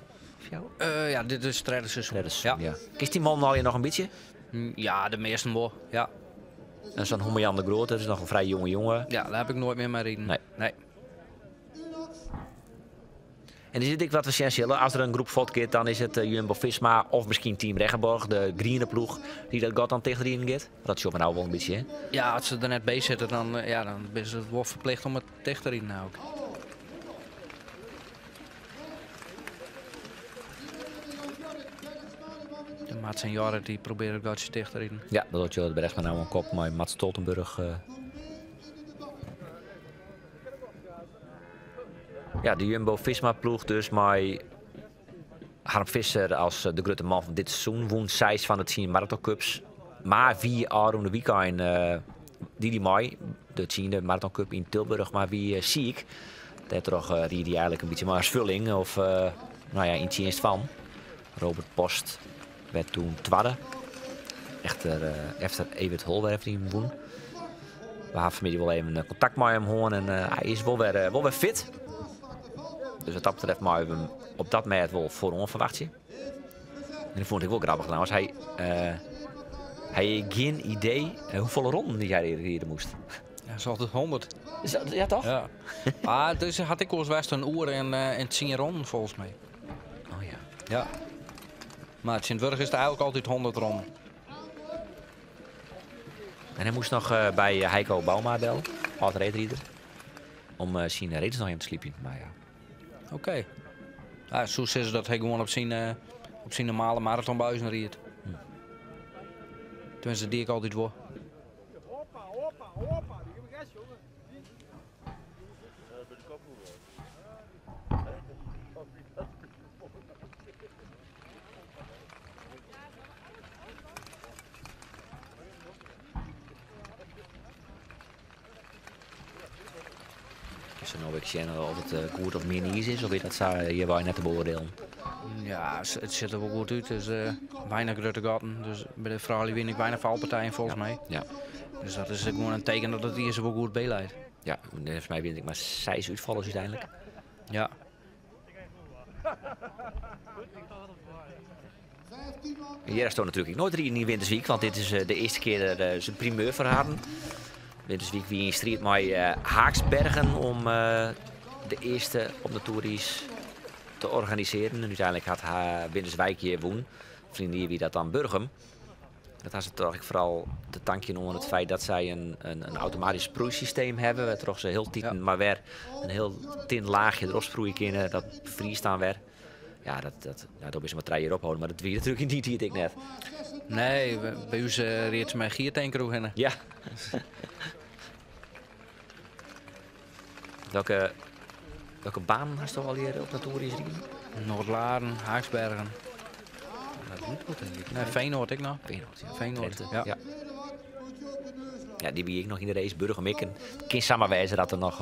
Dit is het derde seizoen. Ja. Kiest die man al je nog een beetje? Ja, de meeste wel. Ja. En zo'n Holme-Jan de Groot, dat is nog een vrij jonge jongen. Ja, daar heb ik nooit meer mee rijden. Nee. En is het wat we zien, als er een groep volgt, dan is het Jumbo-Visma of misschien Team Regenborg, de Griene ploeg, die dat gaat dan tegen de gaat. Dat is we nou wel een beetje, hè? Ja, als ze er net bij zitten, dan is het wel verplicht om het tegen te rijden ook. De Mats en Jorrit die proberen het je tegen te rijden. Ja, dat doet je bij rechts maar nou een kop, maar Mats Stoltenburg. Ja, de Jumbo-Visma-ploeg dus, maar Harm Visser als de grote man van dit seizoen won 6 van de 10 Marathon Cups. Maar 4 jaar de weekend die mei, de 10e Marathon Cup in Tilburg, maar wie zie ik. Dat toch die eigenlijk een beetje maar als vulling of in het eerst van. Robert Post werd toen tweede. Echter Evert Holwerf die hem won. We hebben vanmiddag wel even contact met hem gehad en hij is wel weer fit. Dus wat dat betreft maar we hem op dat moment wel voor onverwacht. En dat vond ik wel grappig trouwens. Hij had geen idee hoeveel ronden die jij hier moest. Ja, is altijd 100. Ja, toch? Ja. Dus had ik als best een uur en 10 ronden volgens mij. Oh ja. Ja. Maar het Sint-Wurg is er eigenlijk altijd 100 ronden. En hij moest nog bij Heiko Bauma bellen, oud-reedrieder, om zijn redens nog in te sliepen. Maar ja. Oké. Ja, zo is dat hij gewoon op zijn normale marathonbuizen rijdt. Tenminste, die ik altijd wil. Nou, ik zie of het goed of minis is, of weet dat zou je wel net te beoordelen? Ja, het ziet er wel goed uit. Dus weinig grote gaten. Dus bij de vrouwen win ik weinig valpartijen volgens mij. Ja. Dus dat is gewoon een teken dat het hier wel goed bijleidt. Ja, volgens mij win ik maar 6 uitvallers uiteindelijk. Ja. Hier staat natuurlijk nooit in die Wintersweek, want dit is de eerste keer zijn primeur voor haar. Wintersweek wie in strijd met Haaksbergen om de eerste op de Toeries te organiseren. En uiteindelijk had haar Winterswijk hier woon. Vrienden wie dat dan Burgum. Dat had ze toch vooral de tankje onder het feit dat zij een automatisch sproeisysteem hebben. Waar toch ze heel tien, maar weer een heel tin laagje erop sproeien kunnen. Dat vriest dan weer. Ja, dat is maar 3 jaar ophouden, maar dat weet natuurlijk niet die ik net. Nee, bij u reed ze mijn giertanker in. Ja. Welke baan hast je al hier op de Toeries rijden? Noordlaren, Haaksbergen. Dat moet wel, denk ik. Nee, Feyenoord ik nog. Feyenoord, ja. Feyenoord, Drenthe, ja. Ja, die wie ik nog in de race, Burgum ik. Kan samenwijzen dat er nog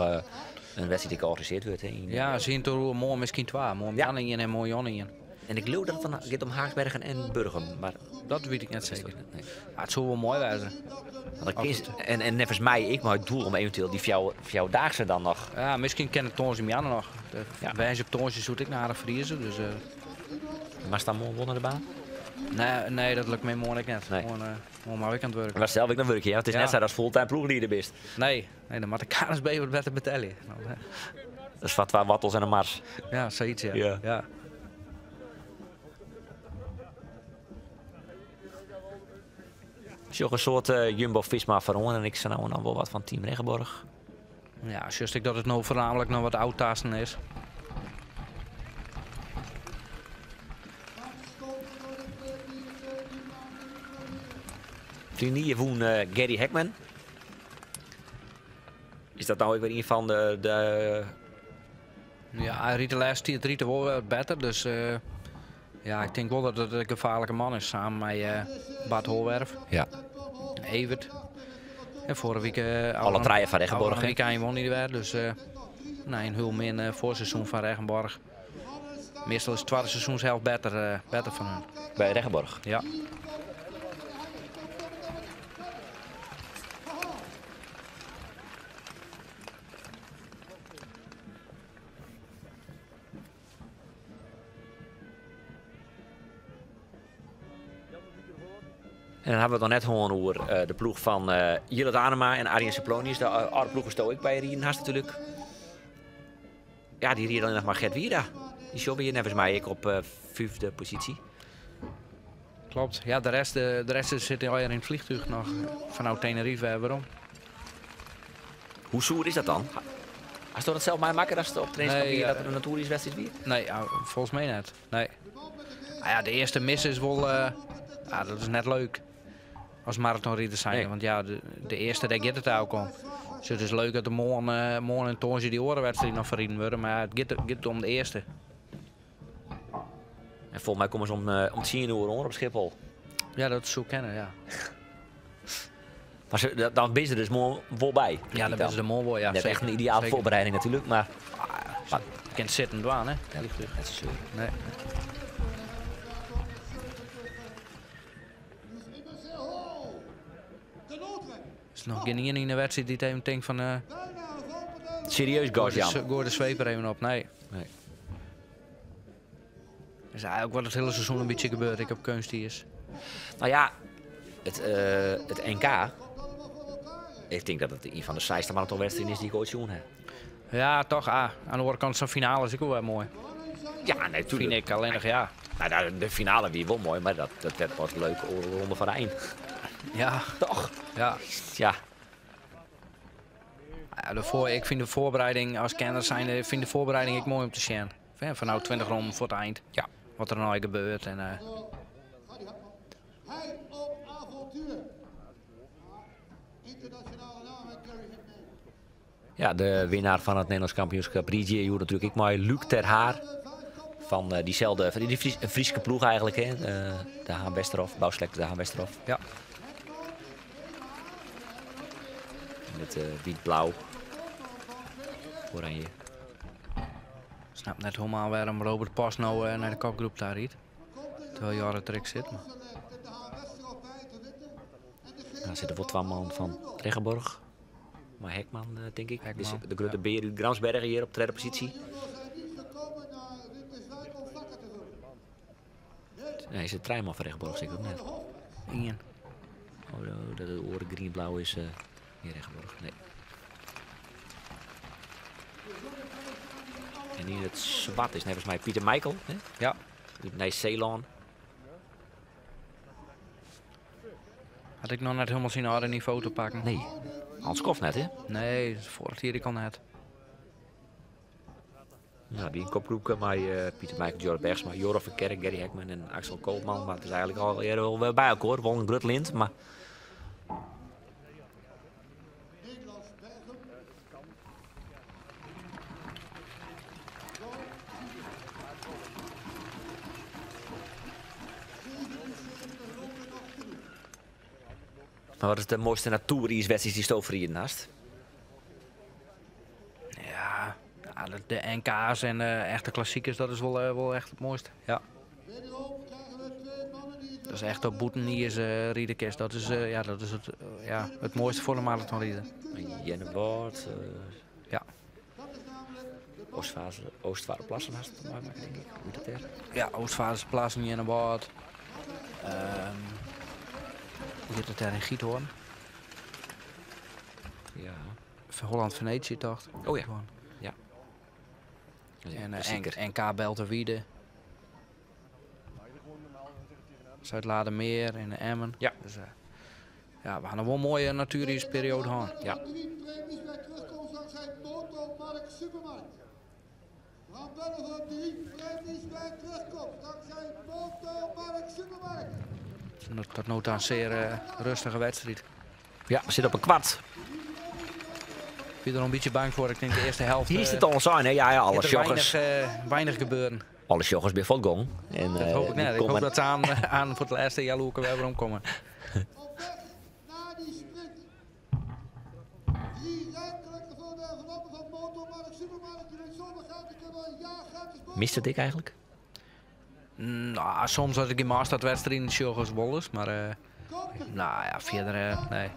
een wedstrijd georganiseerd wordt. Hè, ja, zien toch mooi misschien 2. Mooi Jan en mooi Jan in. En ik geloof dat het dan gaat om Haaksbergen en Burgum. Maar Dat weet ik net zeker. nee. Ja, het zou wel mooi zijn. Want dan en nevens mij, ik maar het doel om eventueel die voor jou daagse dan nog. Ja, misschien ken ik Toons in Jan nog. Ja. Wijze op Toonsje zoet ik naar de Friese. Dus, Maar staan we wonnen de baan? nee, dat lukt mij morgen net. Nee. Gewoon maar ik aan het werken. Maar zelf ik dan werk je. Het is Ja. net zo als fulltime ploegleader bent. Nee, dan moet de KNSB wat beter betalen. Dat is wat wattels en een mars. Ja, zoiets ja. Ja. Ja. Het is ook een soort Jumbo-Visma van en ik zei nou dan wel wat van Team Regenborg. Ja, juist ik dat het nou voornamelijk nog wat oud-tasten is. Hier woon Gary Hekman. Is dat nou ook weer een van de Ja, hij riet de laatste tijd wel wat beter. Dus ja, ik denk wel dat het een gevaarlijke man is. Samen met Bart Holwerf, ja. Evert. En vorige week... Alle drie van Regenborg, Een hè? week aan je won niet weer. Dus nee, een heel min voorseizoen van Regenborg. Meestal is het tweede seizoenshelft beter van hun. bij Regenborg? Ja. En dan hebben we het dan net gewoon over de ploeg van Jillet Anema en Arjen Seplonius. De oude ploeg is ook bij Rieden natuurlijk. Ja, die rieden dan nog maar Gert Wiera. Die show hier nevens mij ik op 5e positie. Klopt. Ja, de rest zit al in het vliegtuig nog vanuit Tenerife. Waarom? Hoe zoer is dat dan? Als je dat zelf maar maken als het op trainingskamp Nee, hier dat er een natuurlijke wedstrijd weer? Nee, volgens mij net. Nee. Ah ja, de eerste mis is wel... ja, dat is net leuk. Als marathonrieders zijn. Nee. Want ja, de eerste, daar gaat het ook om. Dus het is leuk dat de morgen en Toonsje die orenwedstrijd nog verrieden worden. Maar het gaat om de eerste. En volgens mij komen ze om 10 uur op Schiphol. Ja, dat is zo kennen, ja. Maar dan ben je er dus mooi vol bij. Ja, dat is de mooi wel, ja. Net echt een ideale zeker. voorbereiding natuurlijk, maar... Je kunt zitten en dwaan, hè. Ja, dat is Nee. Er is nog geen ene in de wedstrijd die het even denkt van... serieus, Gosjan. Gooi de zweep er even op, nee. Nee. Dat is eigenlijk wat het hele seizoen een beetje gebeurd. Ik heb keus die is. Nou ja, het NK... Ik denk dat het een van de saaiste marathonwedstrijden is die ik ooit gezien heb. Ja, toch. Aan de andere kant zijn finale is ook wel mooi. Ja, nee, Vind tuurlijk. ik alleen nog, ja. Nou, de finale weer wel mooi, maar dat werd pas leuk ronde van Rijn. Ja. Toch? Ja. Ja. Ja, ik vind de voorbereiding, als kenners zijn, vind de voorbereiding ik mooi om te zien. Van nou 20 ronden voor het eind. Ja. Wat er nou gebeurt. En, Ja, de winnaar van het Nederlands kampioenschap Rietje, joh, natuurlijk ik maar Luc ter Haar. Van die Friese ploeg eigenlijk, hè. De Haan Westerhof, bouwselect de Haan Westerhof. Ja. Met wit-blauw. Oranje. ik snap net helemaal waarom Robert Pas nou naar de kopgroep daar riet. Terwijl Jaren Trek zit. Maar... Er zitten wel 2 man van Regenborg. Maar Hekman, denk ik. Hekman, Dus de grote beer uit Gramsbergen hier op 3e positie. Nee, is het Treiman van Regenborg, zeker ook net. Ingen. Oh, dat het oren green-blauw is hier Regenborg. Nee. En in het zwart is volgens mij Pieter Michael. Hè? Ja. Nee, Ceylon. Had ik nog net helemaal zien hadden die foto pakken. Nee. Hans Kof net, hè? Nee, vorig jaar ik al net. Nou, die kopgroep maar Pieter Michael, Jorrit Bergsma, Joris Verkerk, Gary Hekman en Axel Koopman. Maar het is eigenlijk al eerder wel bij elkaar. Wel een grut lint, maar... Maar wat is de mooiste natuurreiswedstrijd die Stover hier naast? Ja, de NK's en echte klassiekers, dat is wel echt het mooiste. Ja. Dat is echt op boeten hier is Riederkist. Dat is, dat is het mooiste voor de marathonrieder. Jennewoord. Ja. Oostvaarderplassen was het maar, denk ik. Hoe dat is. Ja, Oostvaardersplassen, Jennewoord. Hoe heet het daar in Giethoorn? Ja. Holland-Venetië toch? Oh ja. Gewoon. Ja. En NK Belterwiede. Zuid-Ladermeer en Emmen. Ja. Dus, we gaan wel een mooie natuurlijke periode gaan. Ja. Tot nu toe een zeer rustige wedstrijd. Ja, we zitten op een kwart. Ik ben er een beetje bang voor. Ik denk de eerste helft. Hier is het al zijn, hè? Ja, alle joggers. Weinig gebeuren. Alle joggers bij Volgong. En, Dat hoop ik net. Ik hoop dat ze aan voor het laatste jaar ook weer omkomen. Mist het ik eigenlijk? Nou, soms als ik in Maastad-wedstrijd in de joggers wolles, maar verder nee.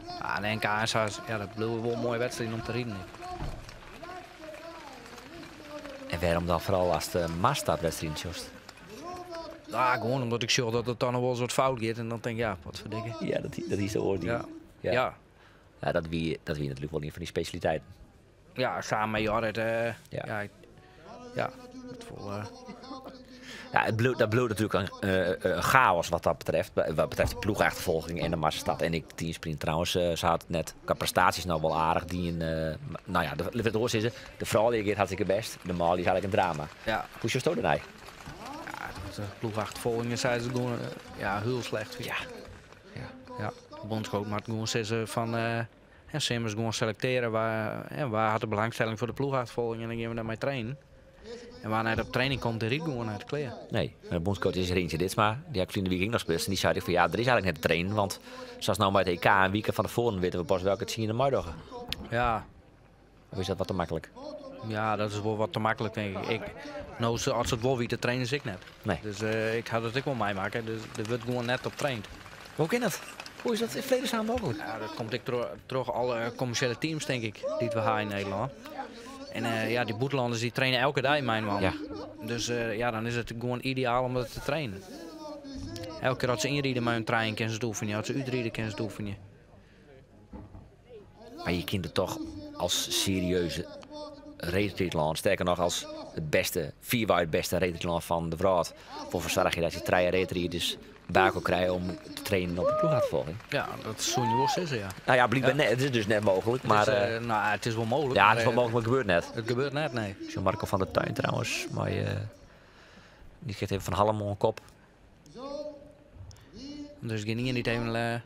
En NK en zo, dat blijven wel een mooie wedstrijd om te rijden. En waarom dan vooral als de Maastad-wedstrijd jost? Gewoon omdat ik zorg dat het dan nog wel eens wat fout gaat en dan denk ik, wat verdikken. Ja, dat is de oordeel. Ja, dat wie natuurlijk wel een van die specialiteiten. Ja, samen met Jorrit. Dat bleef natuurlijk een chaos wat dat betreft. Wat betreft de ploegachtervolging en de Maastad en ik teamsprint trouwens. Ze had net qua prestaties nou wel aardig. De vrouw die gaat hartstikke best. De man die had ik een drama. Ja. Hoe is je stoot erbij? De ploegachtervolgingen zijn ze gewoon heel slecht. Ja. De bondscoach maar gewoon zeggen van Simmers gewoon selecteren waar had de belangstelling voor de ploegachtervolging en dan gaan we daarmee trainen. En waar hij op training komt, de riet gewoon uit de kleren. Nee, de bondscoach is Rintje Ditsma. Die heb ik de week nog gespeeld. En die zei van ja, er is eigenlijk net te trainen. Want zoals nou bij het EK een week van tevoren weten we pas welke het zien in de maandag. Ja. Of is dat wat te makkelijk? Ja, dat is wel wat te makkelijk denk ik. Als ze het wel weten, trainen ze ik net. Nee. Dus ik had het ook wel meemaken. Dus er wordt gewoon net op traind. Hoe kan dat? Hoe is dat in vredesnaam mogelijk? Ja, dat komt terug alle commerciële teams denk ik, die we hebben in Nederland. En die boetelanders die trainen elke dag in mijn man. Ja. Dus dan is het gewoon ideaal om dat te trainen. Elke keer als ze inrijden met hun trein kunnen ze het oefenen. Als ze uitrijden kunnen ze het oefenen. Maar je kunt het toch als serieuze racetriathlon, sterker nog als het beste, vierwaard beste racetriathlon van de wereld, voor zorg je dat je trein racetriathlons bakel krijgen om te trainen op de ploegachtervolging. Ja, dat is zo'n nieuws is ja. Nou ja, blijkbaar net. Het is dus net mogelijk, maar... het is wel mogelijk. Ja, het is wel mogelijk, maar het gebeurt net. Het gebeurt net, nee. Jean-Marco van der Tuin trouwens, maar die geeft even van Hallemon een kop. Dus ik ga niet even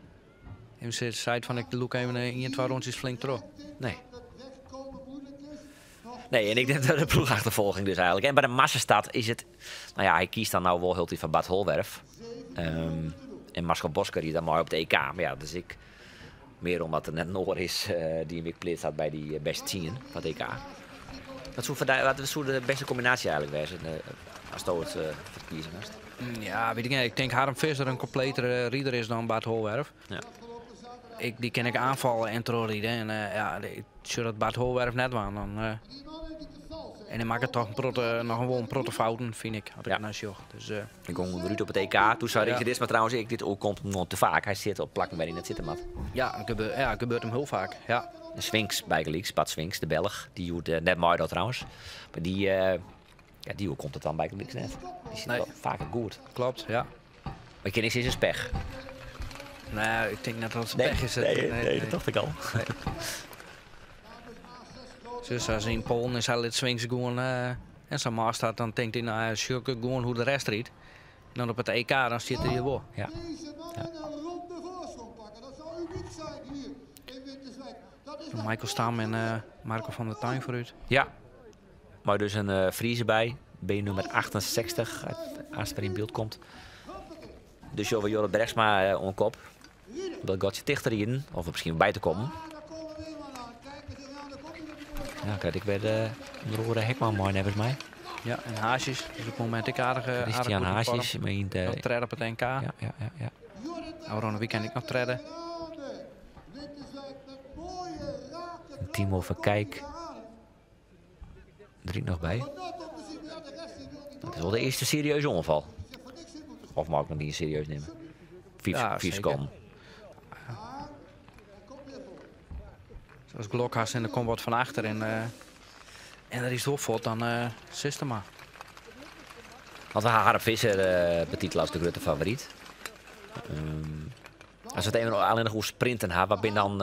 de site van ik look even in 2 rondjes flink terug. Nee. Nee, en ik denk dat de ploegachtervolging dus eigenlijk. En bij de Maastad is het... Nou ja, hij kiest dan nou wel heel van Bad Holwerf. En Marcel Bosker die dan mooi op de EK. Maar ja, dus ik... Meer omdat er net Noor is die een week pleet staat bij die beste 10 van het EK. Wat zou de beste combinatie eigenlijk wezen als je het verkiezen was? Ja, weet ik niet. Ik denk Harm Visser een completere rieder is dan Bart Holwerf. Ja. Die kan ik aanvallen en terugrieden. En als dat Bart Holwerf net was, dan... En dan maakt het toch nog wel een protte fouten, vind ik. Had ik naast joch. Dus, ik ging Ruud op het EK. Toen zei ik dit, maar trouwens, dit ook komt nog te vaak. Hij zit op plakken waar hij net zitten mat. Ja, het gebeurt hem heel vaak. Ja. De Sphinx bij Gelieks, Bart Sphinx, de Belg. Die doet net mooi dat trouwens. Maar die komt het dan bij Gelieks net. Die zit wel vaak goed. Klopt, ja. Maar je niks is een pech. Nee, ik denk net dat het pech is. Nee, dat dacht ik al. Nee. Dus als in Polen is hij het Swings gewoon en zijn Maastad, dan denkt hij nou gewoon hoe de rest riet. En dan op het EK dan zit hij hier wel. Ja. Michael Stam en Marco van der Tuin vooruit. Ja, maar dus een Friese bij. Ben nummer 68 als het er in beeld komt. Dus over Jorrit Bergsma on kop. Dat gaat je dichter in, of er misschien bij te komen. Ja, kijk, ik weet de Hekman mooi, nebens mij. Ja, en Haasjes. Dus op het moment ik aardig Christian goed in vorm. Haasjes meent... Nog treden op het NK. ja. Aurone weekend ik nog treden. Timo Verkijk. Er nog bij. Dat is wel de eerste serieuze ongeval. Of mag ik nog niet serieus nemen? Ja, Vier zeker. seconden. Zoals Glokhas en er komt wat van achter en er is opvalt, dan Systema. Want we Harp Visser betitelen als de grote favoriet. Als we het even alleen nog hoe sprinten hebben, wat ben dan...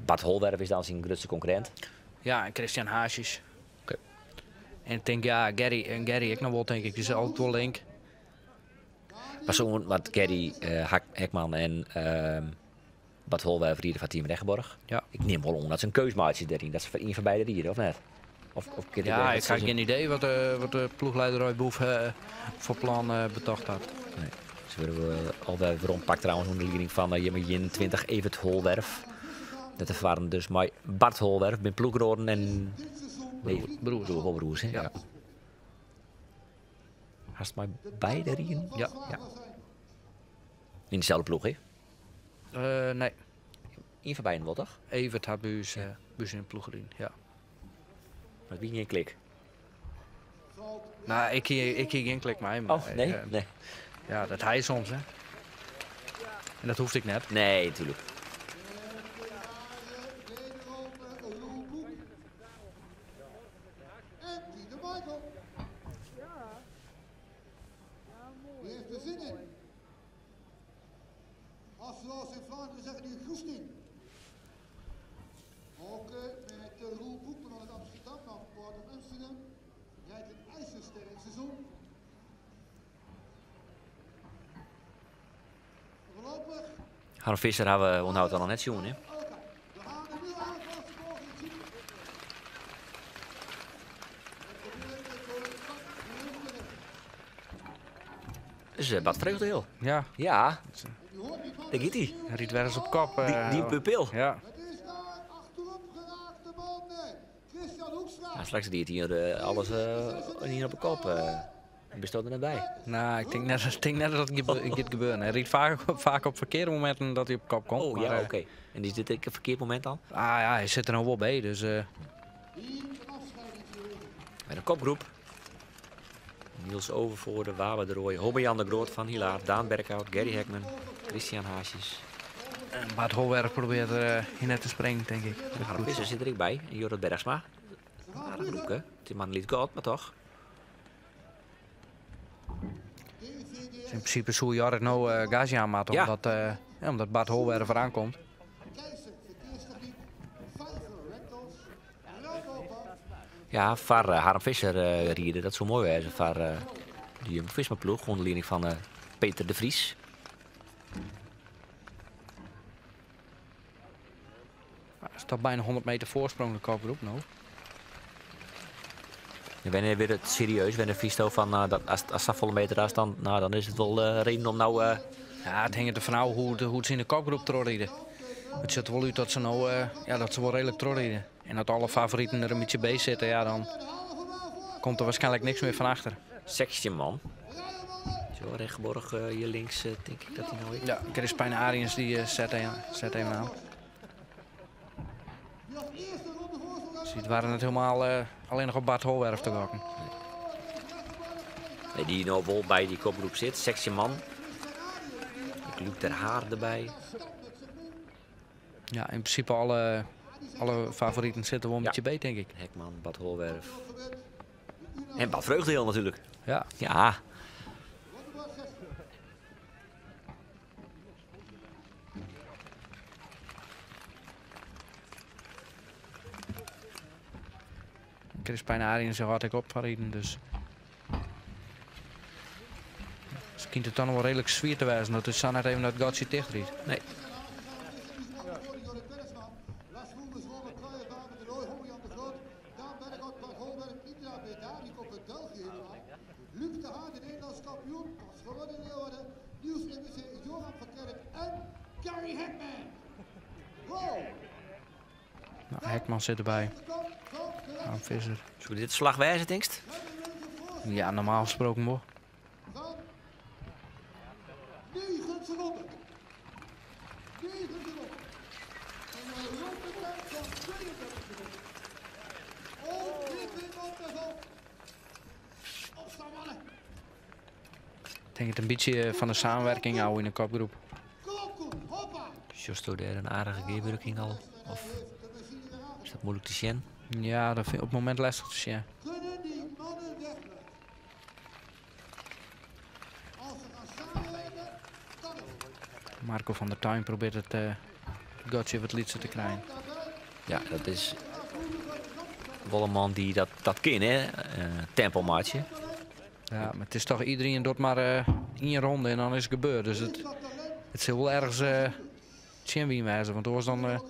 Bart Holwerf is dan zijn grootste concurrent. Ja, en Christian Haasjes. En ik denk, ja, Gary ik nog wel, denk ik. Die is altijd wel link. Maar zo, want Gary Hekman en Bart Holwerf rieden van Team Regenborg. Ja. Ik neem wel om dat ze een keusmaatje daarin. Dat ze voor een van beide rieden, of net? Of Ja, ik heb geen idee wat de ploegleider Roy Boef voor plan betocht had. Nee. Ze werden alweer verompakt trouwens onder de leiding van Jin 20 Evert Holwerf. Dat waren dus maar Bart Holwerf, ben ploegroden en... broers. Hè? Ja. Haast maar beide rieden? Ja. In dezelfde ploeg, hè? Nee. Eén van beiden wel, toch? Evert had buis in de ploeg gedaan, ja. Maar wie geen klik? Nou, ik hier geen klik maar. Oh, nee? Nee. Ja, dat hij soms, hè. En dat hoefde ik net. Nee, natuurlijk. Wie heeft er zin in? Als zoals in Vlaanderen zeggen die goesting. Ook met Roel Boekman uit Amsterdam naar Port of Amsterdam. Rijdt een ijzersterk seizoen. Voorlopig. Harm Visser hebben we onthoudt al net zien, hè? We gaan er nu aan voor de volgende team. Dus Bart Vreugdeheel. Ja. Ja. Daar gaat hij. Hij riet weer eens op kop. Die pupil. Ja. Het is daar achterop geraakte man. Christian Hoekstra. Ja, straks die het hier alles niet op de kop. Bestaat er net bij. Nou, ik denk net dat het gaat gebeuren. Hij riet vaak op verkeerde momenten dat hij op kop komt. Oh ja, maar, oké. En is dit een verkeerd moment dan? Ah ja, hij zit er nog wel bij, dus... Met een kopgroep. Niels Overvoorde, Waber de Rooij, Hobbe-Jan de Groot van Hilaar, Daan Berkhout, Gary Hekman, Christian Haasjes. En Bart Holwerf probeert hier net te springen, denk ik. Harm Visser zit er ook bij. En Jorrit Bergsma. Aardig broek, hè? Die man liet God, maar toch. Dus in principe zou Jorrit nou Gazi aanmaken, Ja. omdat Bart Holwerf eraan komt. Ja, voor Harm Visser rieden, dat zou mooi zijn. Voor die Jumbo Visma ploeg, onder de leiding van Peter de Vries. Er staat bijna 100 meter voorsprong de kopgroep nou. En wanneer weer het serieus, wanneer Visto van dat, als dat volle meter daar staan, nou, dan is het wel reden om nou... Ja, het hangt er van nou hoe het ze in de kopgroep terugrijden. Het ziet er wel uit dat ze nou dat ze wel redelijk terugrijden. En dat alle favorieten er een beetje bij zitten, ja, dan komt er waarschijnlijk niks meer van achter. Section man. Zo, Regenborg hier links, denk ik dat hij nou is. Ja, Crispijn Ariens die zet even aan. Dus het waren het helemaal alleen nog op Bart Holwerf te wachten. Nee, die nou wel bij die kopgroep zit, Section man. Luc ter Haar erbij. Ja, in principe alle favorieten zitten wel een beetje bij, denk ik. Hekman, Bart Holwerf. En Bart Vreugdeheel natuurlijk. Ja. Ja. Crispijn Ariens had ik op van dus... Ze kent het dan nog wel redelijk zwier te wijzen, dat is zo net even dat Gatsi dichtriet. Nee. Luc de Haan, de Nederlands kampioen, als geworden Leeuwarden. Niels MBC, Johan van Kerk en Gary Hekman. Wow! Nou, Hekman zit erbij. Harm Visser. Zou dit slag wijzen, denkst? Ja, normaal gesproken wel. 9 seconden. 9 seconden. En een rondetijd van 32 seconden. Oh, dit is op de zon. Opstaan, mannen. Ik denk het een beetje van de samenwerking houden in de kopgroep. Hoppa. Justo daar een aardige geerwerking al. Of is dat moeilijk te zien? Ja, dat vind ik op het moment lastig te zien. Kunnen die mannen wegblijven? Als ze gaan samenwerken, kan het. Marco van der Tuin probeert het Gotje wat liedje te krijgen. Ja, dat is wel een man die dat kan, hè? Tempomaatje. Ja, maar het is toch iedereen doet maar één ronde en dan is het gebeurd. Dus het zal wel ergens zien wie wijzen, want anders dan...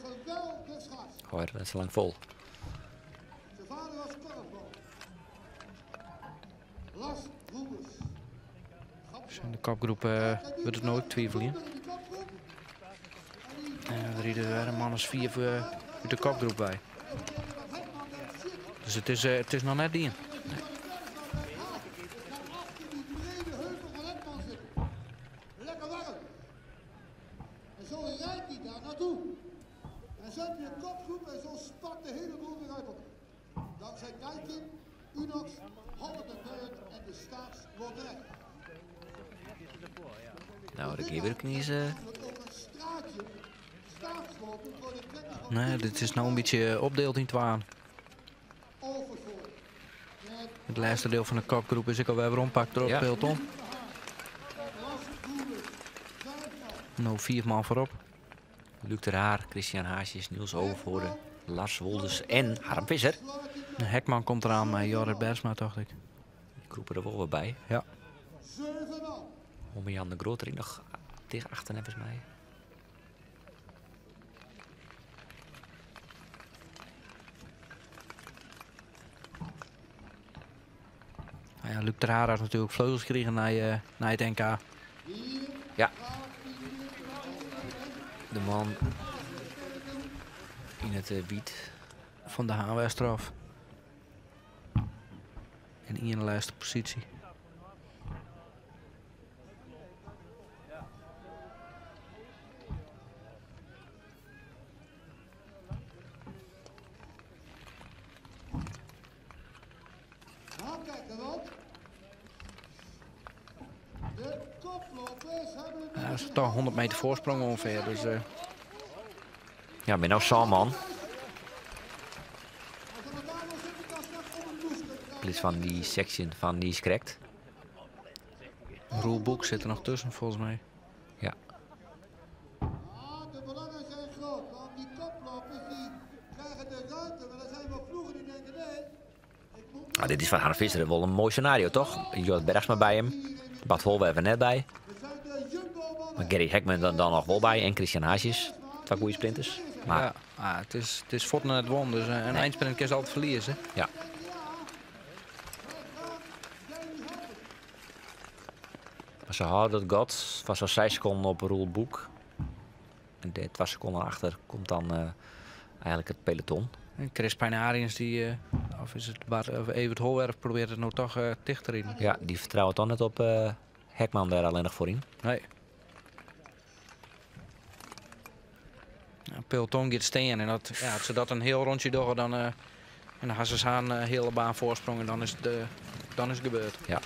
Gooi dat is lang vol. Zijn vader was korfbal. Lars Roebers. Dus in de kopgroep wordt het nooit twijfelen. En er rieden er een man als 4 voor de kopgroep bij. Dus het is nog net die. Lekker warm. En zo rijdt hij daar naartoe. En zet je kopgroep en zo spat de hele boel weer uit elkaar. Dankzij Kijkin, Unox, Holland en de Staatsloterij. Nou, de geerwerking is... Nee, dit is nou een beetje opdeeld in twaalf. Het laatste deel van de kopgroep is ik alweer rondpakt door het peloton. Nou 4 man voorop. Luc ter Haar, Christian Haasjes, Niels Overvoorde, Lars Wolders en Harm Visser. De Hekman komt eraan met Jorrit Bergsma, dacht ik. Die kroepen er wel weer bij. Ja. Om Jan de Groot er nog tegen achter volgens mij. Nou ja, Luc ter Haar had natuurlijk vleugels gekregen naar het NK. Ja. De man in het wiet. Van de Haanwestraf. En in de laatste positie. Nou, kijk er wel. De koplopers hebben Ja, dat is toch 100 meter voorsprong ongeveer. Dus, Ja, ben nou Salman. Is van die section van die is correct. Roel Boek zit er nog tussen volgens mij. Ja. de belangen zijn groot, want die koplopers die krijgen de ruimte. Maar dan zijn we vroeger die denken, nee. Ah, dit is van Harm Visser wel een mooi scenario, toch? Jorrit Bergsma bij hem. Bart Holwerven net bij. Maar Gary Hekman dan nog wel bij. En Christian Haasjes. 2 goede sprinters. Maar Ja, het is Fortuna het won, dus een eindsprint kan ze altijd verliezen. ja. Maar ze hadden het God. Was al 6 seconden op Roel Boek. En 2 seconden achter komt dan eigenlijk het peloton. En Chris Pijnariens, of is het of Evert Holwerf, probeert het nou toch dicht te rijden. Ja, die vertrouwen dan net op Hekman daar alleen nog voorin. Nee. Ja, peloton gaat steen en als ze dat een heel rondje doen, dan en dan gaan ze aan een hele baan voorsprong en dan is het gebeurd. Ja.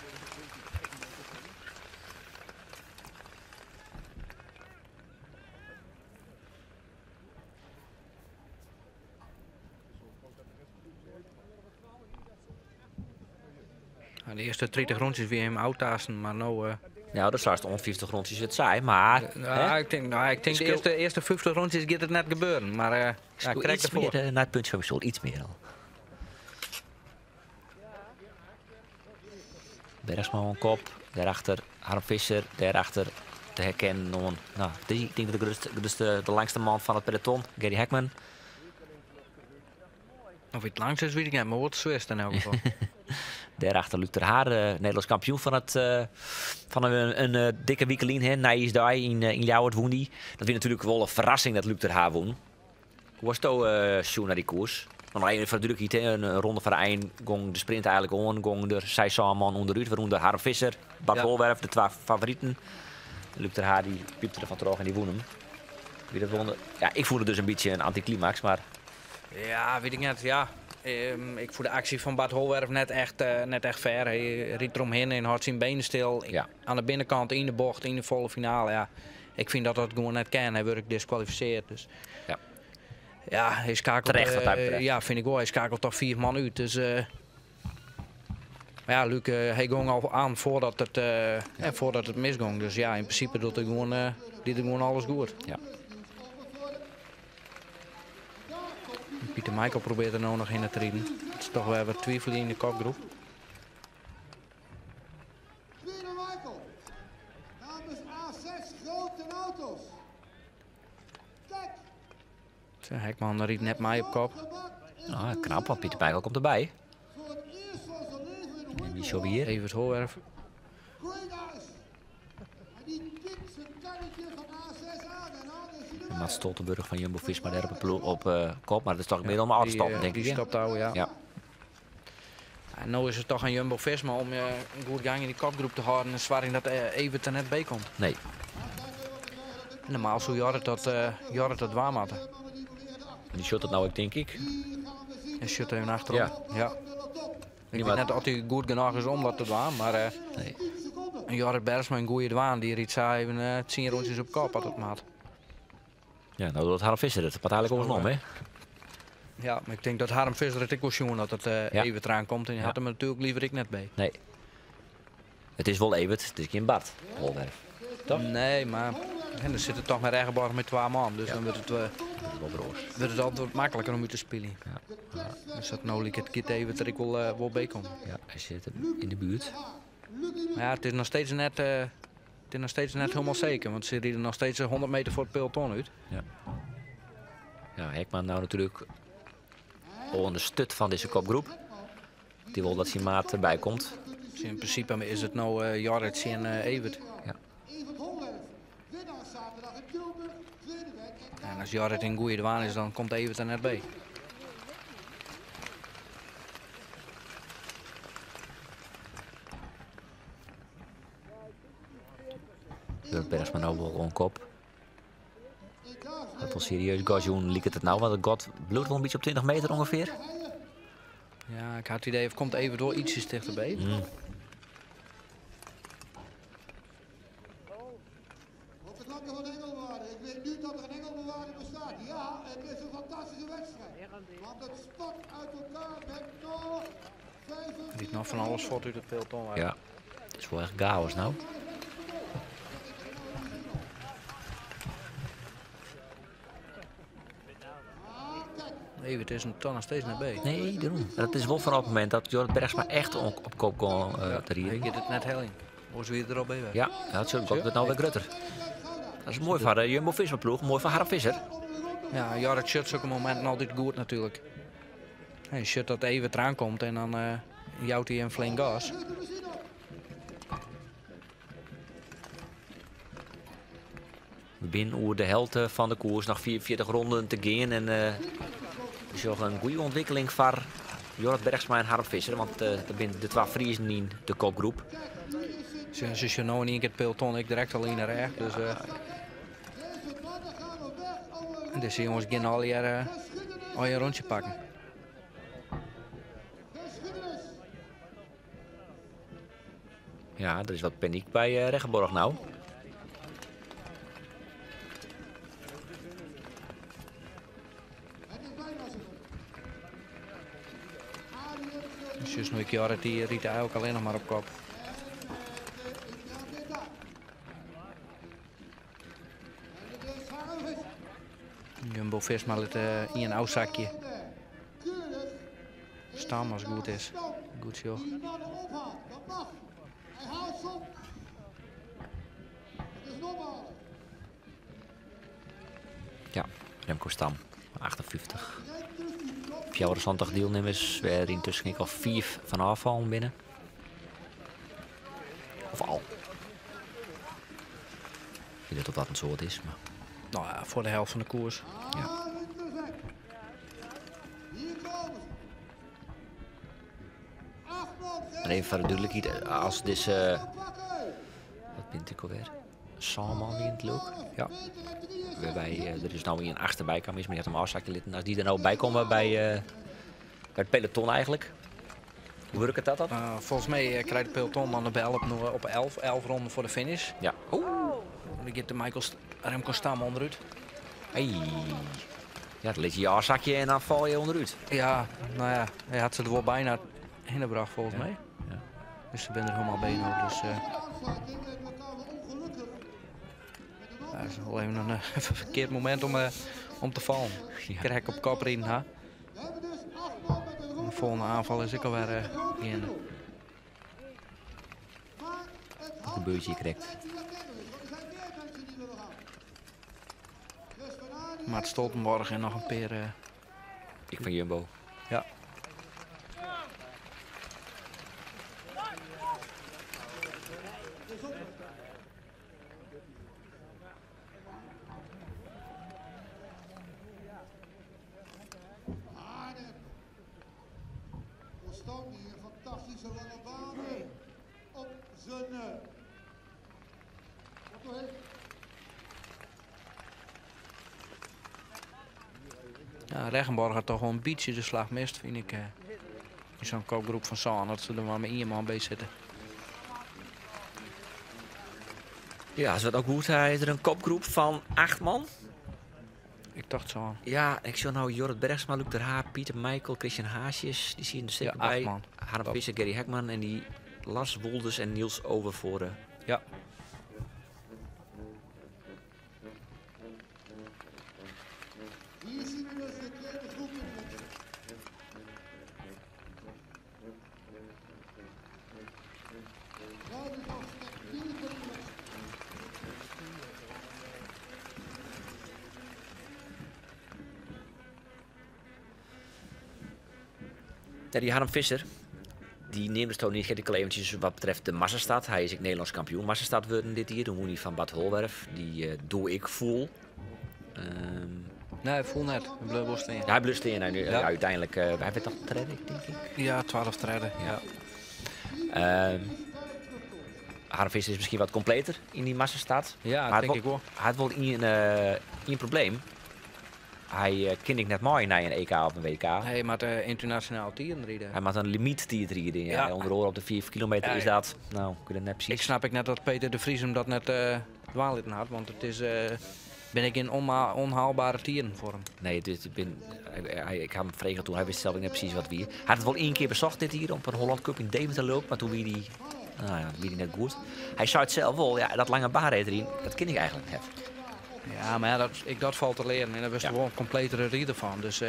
De eerste 30 rondjes weer hem outasten, maar nou... Ja, dat is om 50 rondjes het saai, maar... ik denk de eerste 50 rondjes gaat het net gebeuren, maar ja, krijg iets ervoor. meer naar het puntje van Wissel, iets meer al. Bergsma een kop, daarachter Harm Visser, daarachter te herkennen. Nou, ik denk dat de langste man van het peloton, Gary Hekman. Of het langs is, weet ik niet, maar wat zwist in elk geval. Daarachter Luc ter Haar, Nederlands kampioen van een dikke weekelien. Nijs daar in Ljouwert woon die. Dat was natuurlijk wel een verrassing dat Luc ter Haar won. Hoe was het show naar die koers? Nog even voor druk hier, een ronde van de eind. Gong de sprint eigenlijk on. Gong er 6 man onderuit. Waaronder Harm Visser, Bart Holwerf, de 2 favorieten. Luc ter Haar die piepte er van terug en die won hem. Wie dat won? Ja, ik voelde dus een beetje een anticlimax, maar... Ja, weet ik net. Ja. Ik voel de actie van Bart Holwerf net echt fair. Hij riet eromheen en had zijn benen stil. Aan de binnenkant, in de bocht, in de volle finale. Ja. Ik vind dat dat gewoon net kan. Hij wordt gedisqualificeerd. Dus. Ja, hij schakelt. Terecht wat hij betreft. Ja, vind ik wel. Hij schakelt toch 4 man uit. Dus, maar ja, Luc, hij ging al aan voordat het misging. Dus ja, in principe doet hij gewoon alles goed. Ja. Pieter Michael probeert er nou nog in te rijden. Het is toch wel wat twijfel in de kopgroep. Pieter Michael. Namens A6 grote auto's. Kijk. Hekman riet net mij op kop. Nou, knap, want Pieter Michael komt erbij. Voor het eerst van zijn leven in En wie is zo weer? Evert Holwerf. Great Ice. En die kikt zijn karretje van A6 aan en dan is hij erbij. Mats Stoltenburg van Jumbo-Visma daar op kop. Maar dat is toch meer om af te stoppen, denk ik. Die stopt ouwe, ja. Ja. En nu is het toch aan Jumbo-Visma om een goed gang in die kopgroep te houden. En zwaar in dat Evert er net bij komt. Nee. Normaal zou Jorrit dat waar maken. En die shot het nou ook, denk ik. En shot even achterom. Ja. Ik weet net of hij goed genoeg is om dat te doen, maar nee. En Jorrit Bergsma een goede dwaan, die riet zij even 10 rondjes op kop had het maat. Ja, nou doet Harm Visser het. Wat eigenlijk overnom, hè? Ja, maar ik denk dat Harm Visser het ik wel zien dat het even eraan komt. En je had hem natuurlijk liever ik net bij. Nee. Het is wel Evert, het is geen Bart. Holwerf. Toch? Nee, maar en er zitten toch maar rechtborg met 2 man. Dus dan wordt het altijd wat makkelijker om u te spelen. Ja. Dus dat nou het kit Evert er ik wel bij komt. Ja, hij zit in de buurt. Maar ja, het is nog steeds net helemaal zeker. Want ze rieden nog steeds 100 meter voor het peloton uit. Ja. Ja, Hekman nou natuurlijk al de stut van deze kopgroep. Die wil dat zijn maat erbij komt. Dus in principe is het nou Jorrit en Evert. Ja. En als Jorrit in goede waan is, dan komt Evert er net bij. Jörg Bergsma nou wel een kop. Dat was serieus. Gazjoen liep het nou, want het God bloedt wel een beetje op 20 meter ongeveer. Ja, ik had het idee, of komt Evert wel ietsjes dichterbij. Op de klapje van Engelwaarde. Ik weet nu dat er een Engelwaarde bestaat. Ja, het is een fantastische wedstrijd. Want het spat uit elkaar met nog 5. Er liet nog van alles voort uit het peloton. Ja, het is wel echt chaos nou. Evert is toch nog steeds naar bij. Nee, daarom. Dat is wel vanaf het moment dat Jorrit Bergsma echt op kop kon te rijden. Ik heb het net heel in. Hoe is weer er al bij? Ja, dat komt het nou weer Grutter. Dat is mooi van de Jumbo-Visma ploeg, mooi van Harm Visser. Ja, Jorrit shut zulke momenten altijd goed natuurlijk. Hij shut dat Evert eraan komt en dan jouwt hij een flink gas. We zijn over de helft van de koers, nog 44 ronden te gaan. En is nog een goede ontwikkeling voor Jorrit Bergsma en Harm Visser. Want er zijn de 2 Friesen in de kopgroep. Ze is nou in één keer het peloton, ik direct al in naar rechts. Dus, en deze jongens gaan al je rondje pakken. Ja, er is wat paniek bij Regenborg nou. Dus nu ik Jorrit die riet eigenlijk alleen nog maar op kop. Jumbo-Visma liet in een oud zakje staan als het goed is. Goed zo. Die mannen ophaalt, dat mag. Hij haalt ze op. Het is normaal. Ja, Remco Stam, 58. 24 deelnemers, we hebben intussen al 4 van afval binnen. Of al. Ik weet niet of dat een soort is, maar... Nou ja, voor de helft van de koers. Ja. Maar even voor de duidelijkheid, als deze... wat bent ik alweer? Salman in het leuk. Ja. Waarbij er is nou een achterbij kan, maar je hebt hem afzakje litten. Als die er nou bij komen bij het peloton eigenlijk. Hoe werkt het dat? Volgens mij krijgt de peloton dan bij 11 ronden voor de finish. Ja. Dan gaat de Remco Stam onderuit. Hey. Ja, dan ligt je afzakje en dan val je onderuit. Ja, nou ja, hij had ze er wel bijna ingebracht volgens mij. Ja. Dus ze zijn er helemaal bijna. Dus dat is wel even een verkeerd moment om te vallen. Ja. Krijg ik op kop erin, hè? De volgende aanval is ik alweer in. Wat een beurtje correct. Maat Stoltenborg en nog een peer. Ik van Jumbo. Ja. Constant die een fantastische lange baan op zijn... Wat nog even? Ja, Regenborg had toch wel een beetje de slag mist, vind ik. In zo'n koopgroep van Zaan, dat ze er maar met 1 man bij zitten. Ja, is wat ook goed. Hij is er een kopgroep van 8 man. Ik dacht zo. Ja, ik zie nou Jorrit Bergsma, Luc ter Haar, Pieter Michael, Christian Haasjes. Die zie je er zeker Ja, 8 bij. man. Harm Visser, Gary Hekman en die Lars Wolders en Niels Overvoorde. Ja. Hier zien we dus de kleine groep in. Rijders als stek 4 kilometer. Ja, die Harm Visser, die neemt het toch niet gekke eventjes wat betreft de Massastad. Hij is ook Nederlands kampioen Massastad worden dit jaar. De Moenie van Bad Holwerf, die doe ik voel. Nee, ik voel net. Ik blijf wel staan. Ja, hij blust in. Ja. Uiteindelijk, hij werd toch treden, denk ik. Ja, 12 treden. Ja. Harm Visser is misschien wat completer in die Massastad. Ja, maar denk ik wel. Hij had wel een probleem. Hij ken ik net mooi na een EK of een WK. Hij moet internationaal tieren rijden. Hij moet een limiet rijden. Ja. Ja. Onder andere op de 4 kilometer Ja, is ja. dat. Nou, kun je dat net precies. Ik snap net dat Peter de Vries hem dat net dwaalitten had, want het is, ben ik in onhaalbare tieren voor hem. Nee, ik had hem vregen toen. Hij wist zelf niet precies wat wie. Hij had het wel 1 keer bezocht dit hier op een Holland Cup in Deventer loopt, maar toen wie die, wie die net goed. Hij zei het zelf wel, ja, dat lange baarheid erin, dat ken ik eigenlijk net. Ja, maar ja, dat valt te leren en daar was er wel een completere rieder van. Dus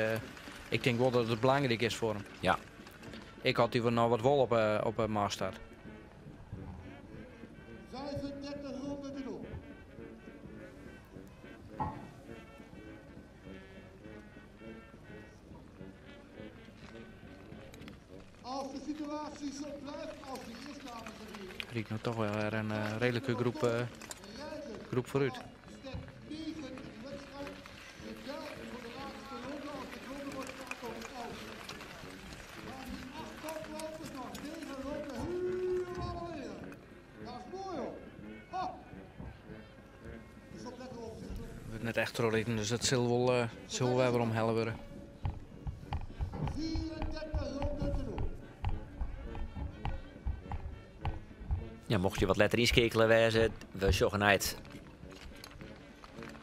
ik denk wel dat het belangrijk is voor hem. Ja. Ik had die nog wat wol op Maastad. 35 ronden te doen. Als de situatie zo blijft als die is, dames en heren. Riek nou toch wel weer een redelijke groep vooruit. Stek 9 in de wedstrijd. De duik voor de laatste ronde als de ronde wordt aankomen uit. Maar die 8 koplopers nog 9 ronden helemaal alleen. Dat is mooi hoor. Ha! Die stond lekker op zich. We hebben net echt rollen, dus dat zullen we wel weer omhellen worden. 34 ronden te doen. Ja, mocht je wat letter inschakelen wezen, we zorgen uit.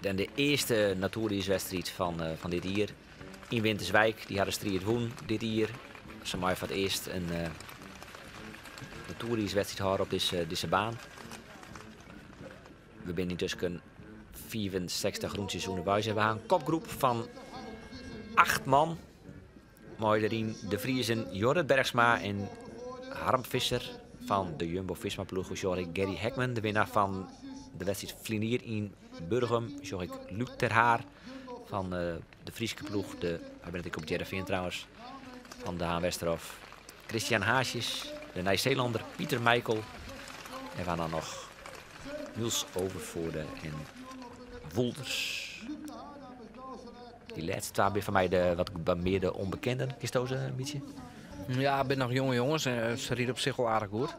Dan de eerste natuurreiswedstrijd van dit jaar. In Winterswijk, die hadden strijd woen dit jaar. Ze maken voor het eerst een natuurreiswedstrijd houden op deze baan. We zijn intussen 64 groenseizoenen bij. We hebben een kopgroep van 8 man. Mooi daarin de Vriezen Jorrit Bergsma en Harm Visser van de Jumbo-Visma ploeg. Gary Hekman, de winnaar van de wedstrijd Vlinier in Burgum. Luc ter Haar van de Friese ploeg. Daar ben ik op Jereveen trouwens. Van de Haan Westerhof. Christian Haasjes, de Nijzeelander Pieter Michael. En we dan nog Niels Overvoorde en Wolders. Die laatste twee zijn van mij de wat meer de onbekenden. Is dat een beetje? Ja, ik ben nog jonge jongens en ze rieden op zich wel aardig goed.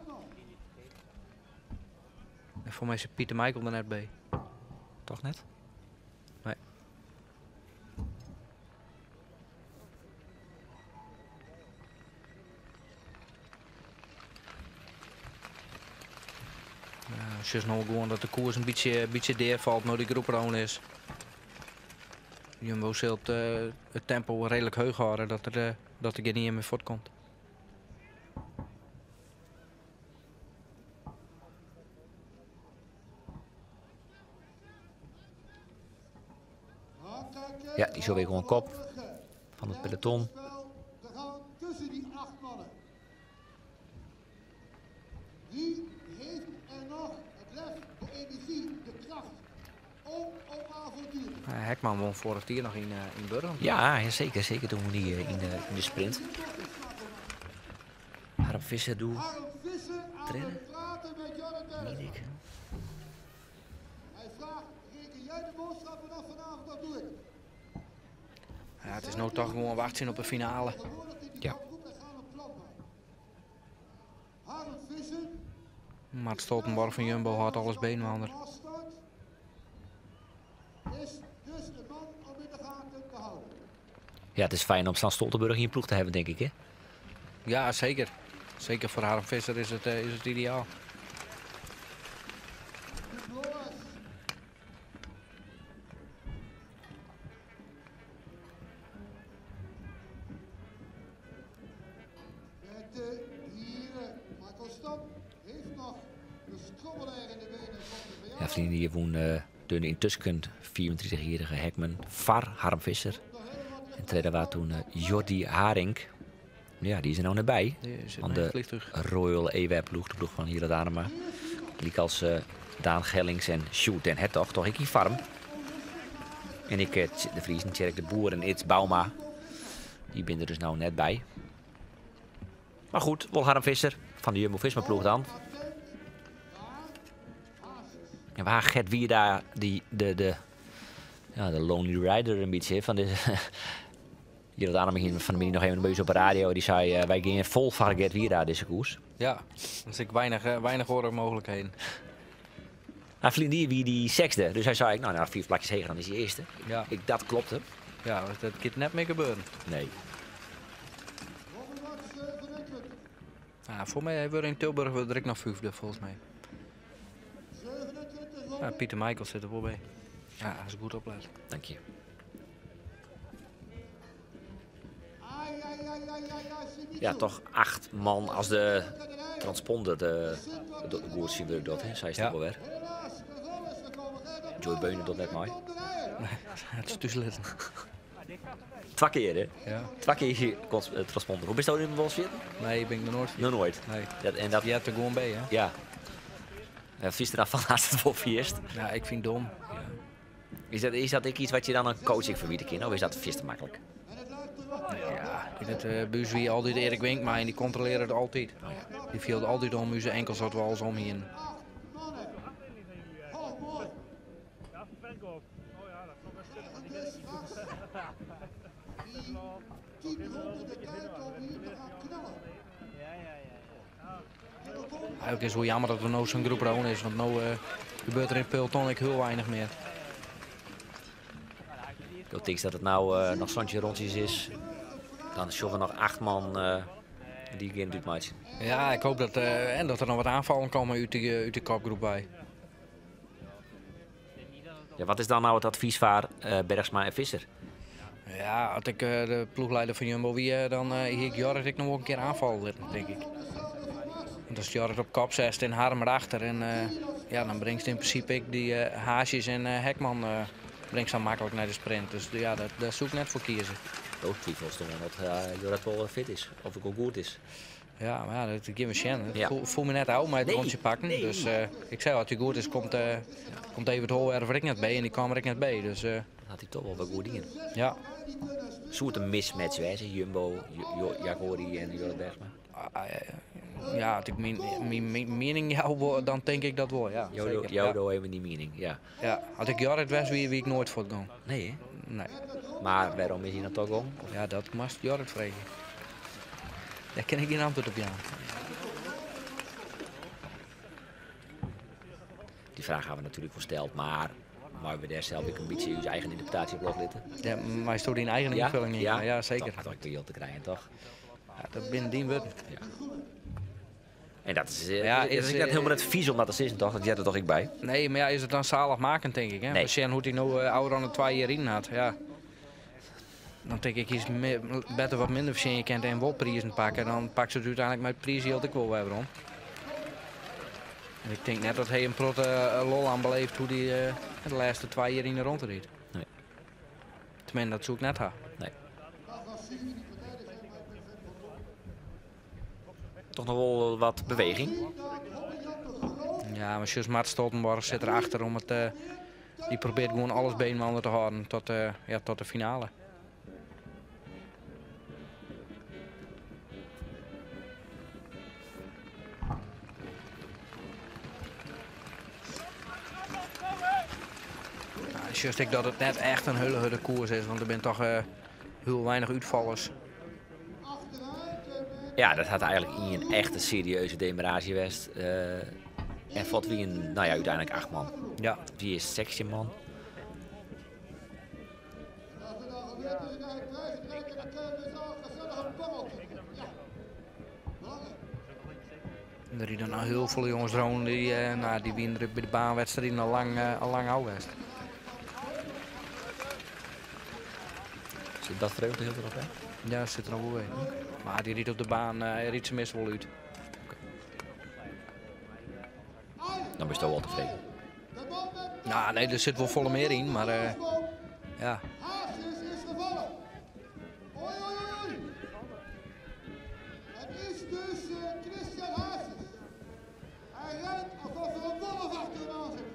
En voor mij is Pieter Michael er net bij. Toch net? Nee. Als je nou gewoon dat de koers een beetje deervalt, maar die groep erom is. Jumbo zult het tempo redelijk hoog houden, dat er niet meer voortkomt. Ja, die is weer gewoon kop van het peloton. We gaan tussen die 8 mannen. Wie heeft er nog het lef, de energie, de kracht om op avontuur? Hekman won vorig jaar nog in Burgum. Ja, zeker. Zeker doen we die in de sprint. Harm Visser doe. Harm Visser aan Trainen. het praten met Jorrit Bergsma. Niet ik. Hij vraagt, reken jij de boodschappen af vanavond, dat doe ik. Ja, het is nou toch gewoon wachten op een finale. Ja. Harm Visser. Maar Stoltenborg van Jumbo had alles beenwander. Is dus de man om in de gaten te houden. Ja, het is fijn om Stan Stoltenburg in je ploeg te hebben, denk ik, hè? Ja, zeker. Zeker voor Harm Visser is het ideaal. Met de dieren. Michael Stam heeft nog de schrobbelaar in de benen van de Ja, vrienden, hier woon de intussen 34-jarige Hekman, Var Harm Visser. En tweede was toen Jordi Haring. Ja, die is er nou net bij. Die zit Van mee in de het vliegtuig. Royal EW-ploeg, de ploeg van Hille Danema. Liek als Daan Gellings en Sjoerd den Hertog, toch ik hier farm. En ik, de Friesen, Tjerk de Boer en Its Bauma. Die ben er dus nou net bij. Maar goed, wel Harm Visser van de Jumbo-Visma-ploeg dan. En waar Gert wie daar de Lonely Rider een beetje van de... Hier had Arnhem van de middag nog even een beetje op de radio. Die zei, wij gingen vol van Gert Wiera deze koers. Ja, dus ik weinig mogelijkheden. Hij vliegde wie die sexde. Dus hij zei, nou 4 plakjes heger dan is hij eerste. Ja. Dat klopte. Ja, dat kan net meer gebeuren. Nee. Ja, voor mij hebben we in Tilburg wel direct nog 5e, volgens mij. Ja, Pieter Michael zit er wel bij. Ja, dat is goed oplet. Dank je. Ja, toch 8 man als de transponder de koers zien we dat, hè? Zij is er wel weer. Joy Beunen doet net mooi. Het is tussen. 2 keer, hè? Ja. 2 keer transponder. Hoe bist je in de bos zitten? Nee, ik ben er nooit. Nog nooit. Nee. En dat... Je hebt er gewoon bij, hè? Ja. Vies er dan van naast het wolfjeest. Ja, ik vind het dom. Ja. Is dat iets wat je dan een coaching verbieden kan? Of is dat vies te makkelijk? Ja, in het buis wie altijd Erik Wink, maar die controleren het altijd. Die viel altijd om u zijn enkels wat we alles om hier. Eigenlijk is het wel jammer dat er nou zo'n groep roon is, want nu gebeurt er in het peloton heel weinig meer. Ik denk dat het nou nog zo'n rondjes is. Dan zullen we nog 8 man die game doet matchen. Ja, ik hoop dat er nog wat aanvallen komen uit de kopgroep bij. Ja, wat is dan nou het advies van Bergsma en Visser? Ja, als ik de ploegleider van Jumbo wie, dan hier ik Jorrit ik nog wel een keer aanvallen, denk ik. Want als Jorrit op kop zet en Harm erachter en ja, dan brengt in principe ik die Haasjes en Hekman brengt ze makkelijk naar de sprint. Dus ja, daar zoek ik net voor kiezen. Ook twijfels toch dat Jorrit wel fit is, of ik ook goed is. Ja, maar ja, dat geeft me sjen. Ja. Voel me net oud met het Nee, rondje pakken. nee. Dus ik zei, als hij goed is, komt David Holwerf er ik net bij en die kwam er ik net bij. Dus Dan had hij toch wel wat goed dingen. ja. Soort een mismatch wijze, Jumbo, Jagori en Jorrit Bergsma. Ja, als ik mijn mening jou, dan denk ik dat wel, ja. zeker. Jodo even die mening, ja. Ja, als ik Jorrit was, wie ik nooit voor het gaan. Nee, hè? Nee. Maar waarom is hij dan toch om? Ja, dat moest Jorrit vragen. Daar ken ik geen antwoord op, ja. Die vraag hebben we natuurlijk voorsteld, maar we daar zelf ook een beetje onze eigen interpretatie op loslitten. Ja, maar je stond in eigen invulling in. Ja, zeker. Dat had ik weer te krijgen, toch? Ja, dat binnen die wordt. Ja. En dat is, is net helemaal net vies om dat te zeggen, toch? Dat jij er toch ik bij? Nee, maar ja, is het dan zaligmakend, denk ik. Hè? Nee. Als je hoe hij nou ouder dan de 2 jaar in had, ja. Dan denk ik, is beter wat minder verschillend kent en wel prijzen pakken. Dan pak ze het uiteindelijk met prijs heel ik wel weer om. En ik denk net dat hij een protte lol aan beleeft hoe hij de laatste 2 jaar in de rond reed. Nee. Tenminste, dat zoek ik net ha. Nee. Toch nog wel wat beweging. Ja, maar Sjus Mart Stoltenborg zit erachter om het... die probeert gewoon alles bij een ander te houden tot de finale. Just ik dat het net echt een hele koers is, want er zijn toch heel weinig uitvallers. Ja, dat had eigenlijk in een echte serieuze demaratie geweest. En valt wie een, nou ja, uiteindelijk 8 man. Ja. Wie is 16 man? Er rieden nou heel veel jongens rond die winnen bij de baanwedstrijden al lang oud is. Zit dat vreugde heel erop, hè? Ja, dat zit er al wel in. Maar die riet op de baan, hij riet ze meestal wel uit. Dan ben je toch wel tevreden. Nou, nee, er zit wel volle meer in, maar ja. Hazes is gevallen. Oei, oei, oei. Het is dus Christian Hazes. Hij rijdt alsof er een wolf achter hem aan zit.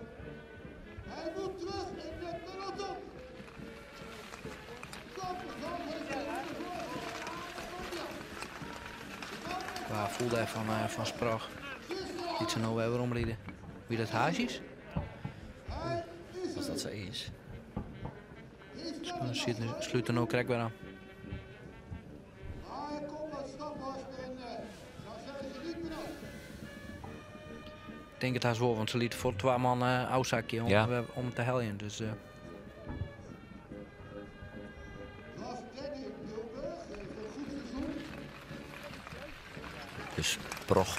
Hij moet terug in de peloton. Qua voelde hij van Spraag. Iets nou weer omrijden. Wie dat Haas is? Als dat zo is. Sluit er nou krek weer aan. Hij komt wat staphorst en dan zijn ze niet meer op. Ik denk het haast wel, want ze liet voor 2 man oudzakje om te heljen. Dus, Dus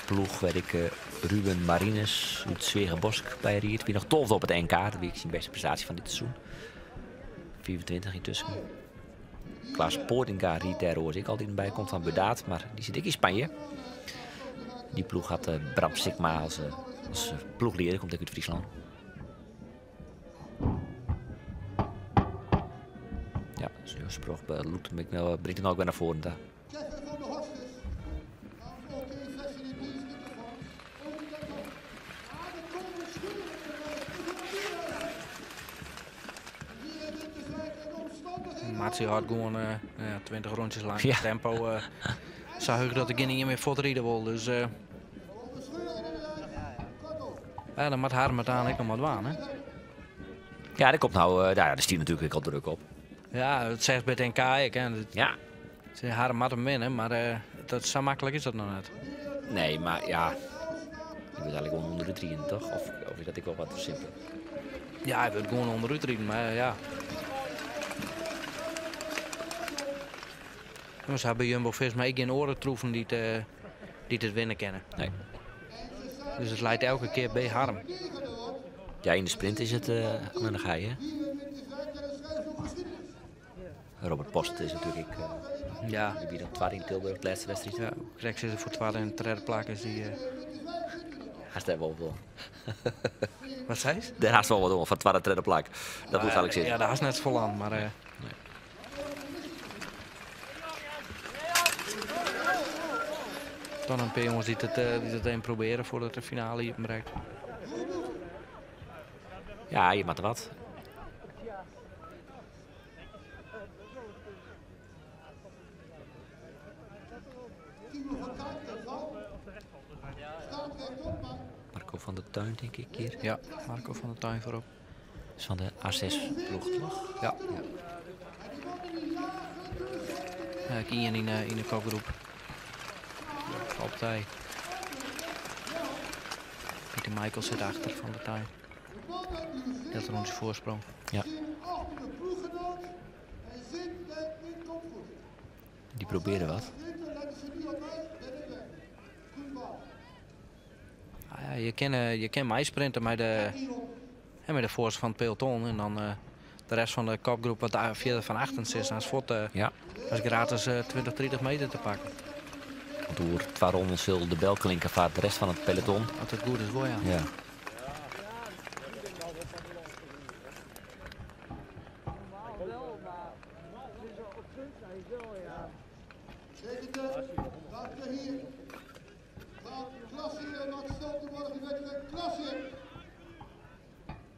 ploeg werd ik Ruben Marines uit Zwegenbosk bij Riet. Wie nog 12 op het NK. Dat is zijn beste prestatie van dit seizoen. 24 intussen. Klaas Poortinga riet daar hoor ik altijd bij. Komt van Bedaat, maar die zit ik in Spanje. Die ploeg had Bram Sigma als ploegleider. Komt ook uit Friesland. Ja, dus Sprog brengt hem ook weer naar voren daar. Kevin van der Horst is. Nou, ook in sessie in dienst niet ervan. Ook in dat nog. De komende schuur. Hier wint de zaak en omstandigheden. Matsi had gewoon 20 rondjes lang Ja. tempo. Zag ik dat ik niet meer voortrieden wil. Dus ja, dan moet haar met aan ik nog wat waan. Hè? Ja, daar komt nou, daar is die natuurlijk al druk op. Ja, het zegt bij het NK. Ja. Ze haar mat hem winnen, maar dat, zo makkelijk is dat nog net. Nee, maar ja. Je bent eigenlijk gewoon onder de 3, toch? Of is dat ik wel wat te simpel? Ja, hij wil gewoon onderuit rijden, maar ja. Ze hebben Jumbo-Visma geen oren troeven die het winnen kennen. Nee. Dus het leidt elke keer bij Harm. Ja, in de sprint is het aan de gaai, hè? Robert Post is natuurlijk ja. Die biedt dan 12 in Tilburg, de laatste wedstrijd. Ja, Greg zit er voor 12 en de derde plak is die... Haast daar wel wel. Wat zei ze? Daar haast wel wat om, van 12 derde plak. Dat moet eigenlijk zitten. Ja, daar is net vol aan, maar... Nee. Dan een paar jongens die het een proberen voordat de finale hier bereikt. Ja, je maakt er wat. Marco van der Tuin, denk ik hier. Ja, Marco van der Tuin voorop. Dat is van de A6-ploeg, toch? Ja. Ik in de kopgroep. op tij. Pieter Michael zit achter van de tij. Dat rond zijn voorsprong. Ja. Die probeerde wat. Ah, ja, je kan mij sprinten met de voorste van het peloton. En dan de rest van de kopgroep wat via van achteren zit. Als voet Ja. als gratis 20, 30 meter te pakken. Door 2 ronden zal de bel klinken van de rest van het peloton. Als het goed is, wel ja. Ja.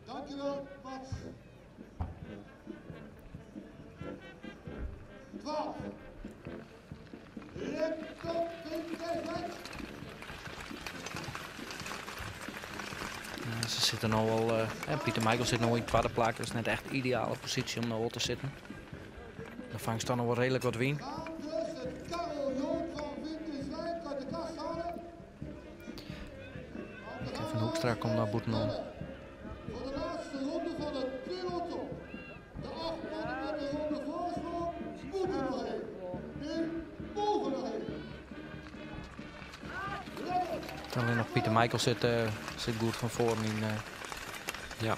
Dankjewel, Mats. 12. Leptop in Ze zitten nou al. Pieter Michael zit nou in tweede plek. Dat is net echt de ideale positie om nou al te zitten. Dan vangt ze dan nog wel redelijk wat wien. Kevin Hoekstra komt naar Boetenon. Voor de laatste ronde van het peloton. De 8 mannen met de ronde voorsprong moeten nog even. Nu mogen nog even. Dan alleen nog Pieter Michael zit goed van voren in. Ja.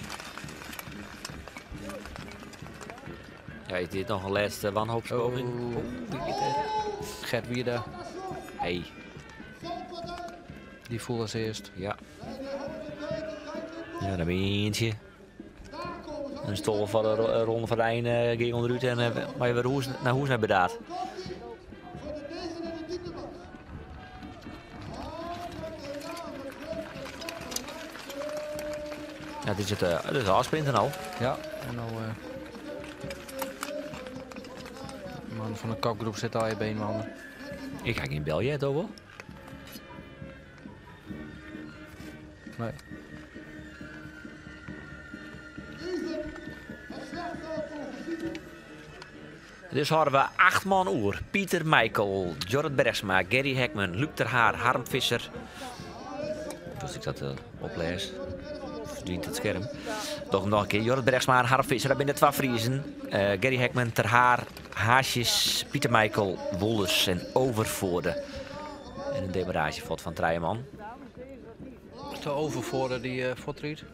Ja, is dit nog een laatste wanhoopspoging? Gert Wierda. Hey. Die voelt als eerst. Ja. Ja, dan ben je eentje. Een stol van de ronde van de einde ging onderuit en maar je weer naar hoes naar bedaad. Ja, dit is het afsprinten al. Ja, en nou. De man van de kopgroep zit al je beenwanden. Ik ga geen bel yet, hoor. Nee. Dus hadden we 8 man oer. Pieter Michael, Jorrit Bergsma, Gerry Hekman, Luc ter Haar, Harm Visser. Als ik dat oplees, verdient het scherm. Toch nog een keer. Jorrit Bergsma en Harm Visser, dat zijn de 2 Friezen. Gerry Hekman, ter Haar, Haasjes, Pieter Michael, Wolders en Overvoorde. En een demaragevod van Treijeman. De Overvoorde die voortriet.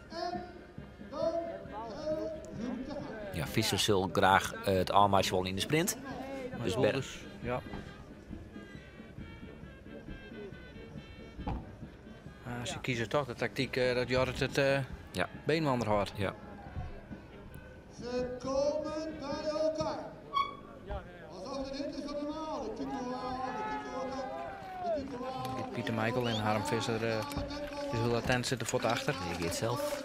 Ja, Visser zal graag het aanmaatje willen in de sprint. Dus Wolders, ja. Ze kiezen toch de tactiek dat Jorrit het ja. beenwander houdt. Ja. Ze komen bij elkaar. Alsof het hit is van normaal. De titulaar. Pieter Michael en Harm Visser is heel attent zitten voor het achter. Je gaat zelf.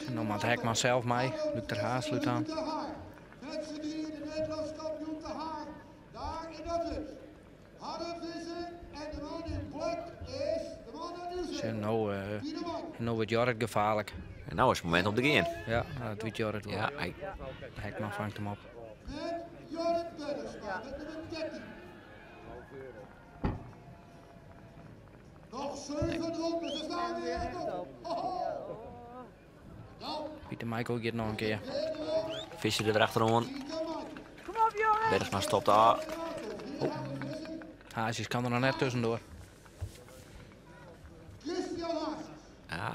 En dan maakt Hekman zelf mee. Luc ter Haar sluit aan. Mensen die in de Nederlands kampioen te Haar. Daar in dat wit. Harm Visser en de man in black is de man uit Nieuw-Zeeland. Nou wordt Jorrit gevaarlijk. En nou is het moment om te gaan. Ja, dat weet Jorrit wel. Ja, Hekman vangt hem op. Met Jorrit Bergsma met nummer 13. Nog 7 ronden, ze staan weer echt op. Pieter Michael gaat nog een keer. Visser er achterom. Bergsma stopt aan. Oh. Haasjes kan er nog net tussendoor.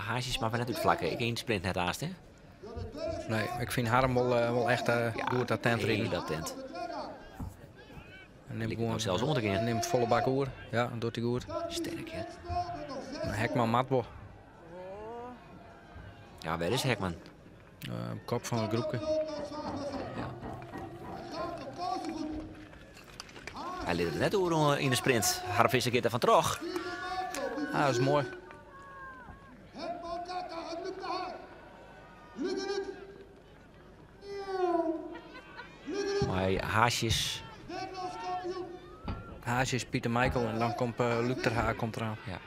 Haasjes mag maar net uitvlakken. Ik één sprint net haast, hè? Nee, ik vind Harm wel echt goed attent rijden. Heel attent. En neemt gewoon zelfs ondergaan. Neemt volle bak oer. Ja, dat doet hij goed. Sterk, hè? Hekman Matbo. Ja, waar is Hekman? Kop van het groepje. Ja. Hij liet het net over in de sprint. Harm Visser gaat er van terug. Ah, dat is mooi. Maar Haasjes. Haasjes, Pieter Michael en dan komt Luc ter Haar komt eraan. Ja.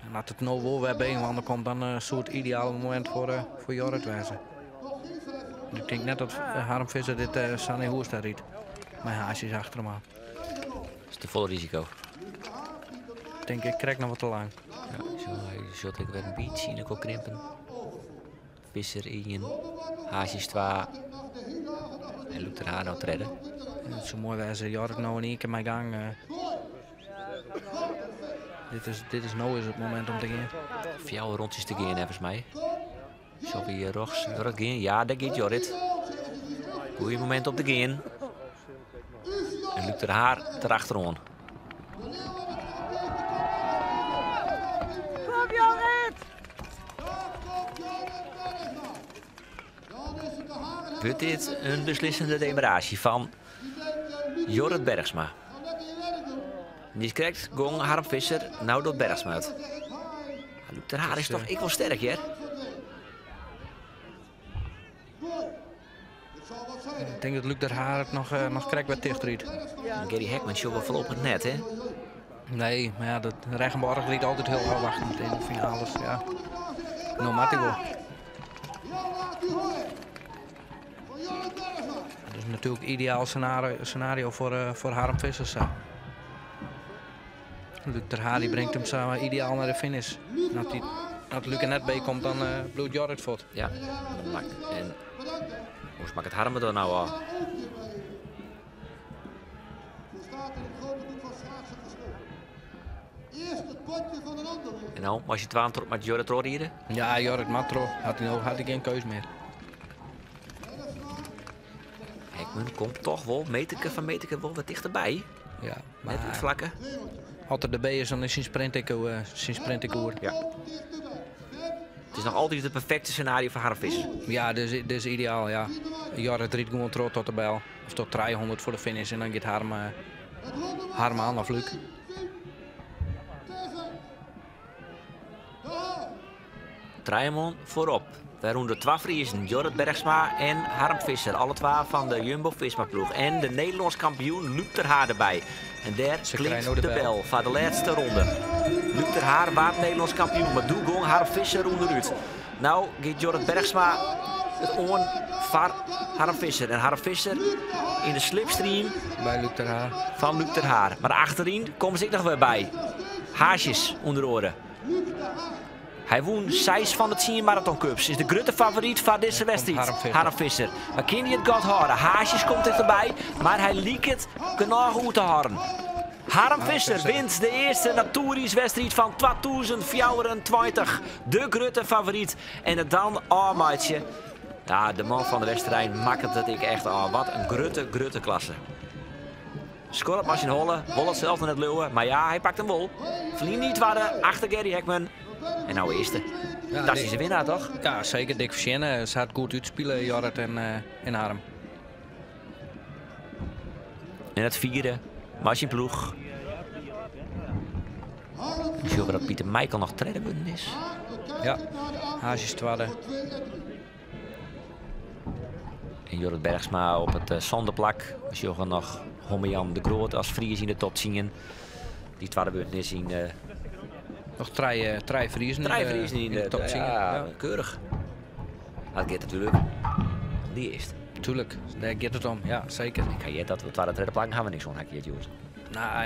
En als het nou wel weer beenwander komt, dan zou het ideale moment voor Jorrit wezen. Ik denk net dat Harm Visser dit Sanne Hoersta riet. Maar Haasjes achter hem aan. Dat is te vol risico. denk ik krijg nog wat te lang. Ja, je zult ik weer een beetje in de kop krimpen. Visser 1, Haasjes 2 en Luc ter Haar nou te redden. Ja, het is zo mooi wijze. Jorrit nou in één keer mijn gang. Dit is nou is het moment om te gaan. 4 rondjes te gaan, volgens mij. Zo weer Rogs. Jorrit gaan. Ja, daar gaat Jorrit. Goeie moment om te gaan. En Luc ter Haar erachteraan. Kom Jorrit! Wordt dit een beslissende demaratie van Jorrit Bergsma. Die is correct, gong Harm Visser, nou door Bergsma uit. Luc ter Haar is toch ik wel sterk, hè? Ik denk dat Luc ter Haar het nog krijgt bij Tichtried. Gary Hekman show wel voorlopig net, hè? Nee, maar ja, dat Regenborg liet altijd heel hard wachten meteen in de finales. Ja. Nou, maakt hij wel. Dat is natuurlijk ideaal scenario voor Harm Vissers. Luc ter Haar die brengt hem samen ideaal naar de finish. En als Luc er net bij komt, dan bloedt Jorrit voort. Ja, en hoe maakt het Harm er nou al? En nou, was je 12 met Jorrit rijden? Ja, Jorrit Matro had hij geen keus meer. Hekman komt toch wel meterke van meterke wel wat dichterbij. Ja, net iets vlakker. Als er erbij is, dan is zijn sprint oer. Ja. Het is nog altijd het perfecte scenario voor Harm Visser. Ja, dit is ideaal, ja. Jorrit riet gewoon terug tot de bel. Of tot 300 voor de finish en dan gaat Harm aan of Luc. Trijmon voorop. Daaronder 2 Friesen, Jorrit Bergsma en Harm Visser. Alle 2 van de Jumbo-Visma-ploeg. En de Nederlands kampioen Luc ter Haar erbij. En daar klinkt de bel van de laatste ronde. Luc ter Haar waard Nederlands kampioen. Maar doe gong Harm Visser onderuit. Nou gaat Jorrit Bergsma het on van Harm Visser. En Harm Visser in de slipstream bij Luc ter Haar. Van Luc ter Haar. Maar achterin komen ze nog weer bij. Haasjes onder oren. Hij won 6 van de 10 Marathon Cups. Is de grote favoriet van deze wedstrijd. Harm Visser. Maar kan hij het gaat houden? Haasjes komt dichterbij. Maar hij liekt het genoeg goed te houden. Harm Visser wint de eerste natuurreiswedstrijd van 2024. De grote favoriet. En dan maatje. Ja, de man van de wedstrijd maakt het ik echt aan. Wat een grote klasse. Score op Marcin Holle. Wol hetzelfde net Leeuwen. Maar ja, hij pakt hem wel. Verlien niet waarde achter Gary Hekman. En nou eerste. Fantastische winnaar, toch? Ja, zeker. Dik Versienne. Ze had goed uitspelen, Jorrit en Harm. En het vierde. Marcin ploeg. Zien we dat Pieter Michael nog treden is. Ja, Haasjes tweede. En Jorrit Bergsma op het zondeplak. We zien nog Hommejan de Groot als Fries in de top zien. Die tweede beurt is in... Nog drie Friesen in de top zien. Ja, keurig. Dat gaat natuurlijk. Die eerst. Tuurlijk, daar gaat het om. Ja, zeker. Ik ga je dat we het tweede plak gaan we niks van.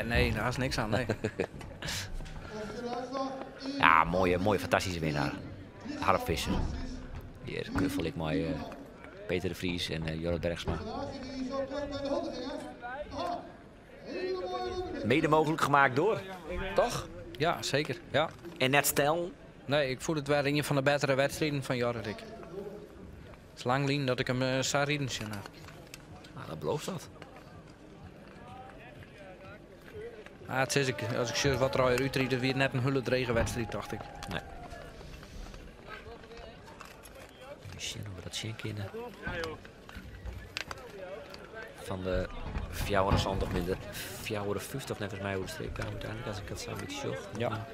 Nee, daar is niks aan. Nee. Ja, mooie, fantastische winnaar. Harm Visser. Hier knuffel ik mooi Peter de Vries en Jorrit Bergsma. Mede mogelijk gemaakt door, toch? Ja, zeker. Ja. En net stel? Nee, ik voel het wel een van de betere wedstrijden van Jorrit. Het is lang lien dat ik hem zou rijden. Nou, dat belooft dat. Het is ik. Als ik zie wat er al uitriet, is weer net een hulle drege wedstrijd, dacht ik. Nee. Misschien hoe we dat zien kunnen. Van de 400 minder. 450 net als mij hoe de streep kwam uiteindelijk, als ik dat zo een beetje zocht. Ja.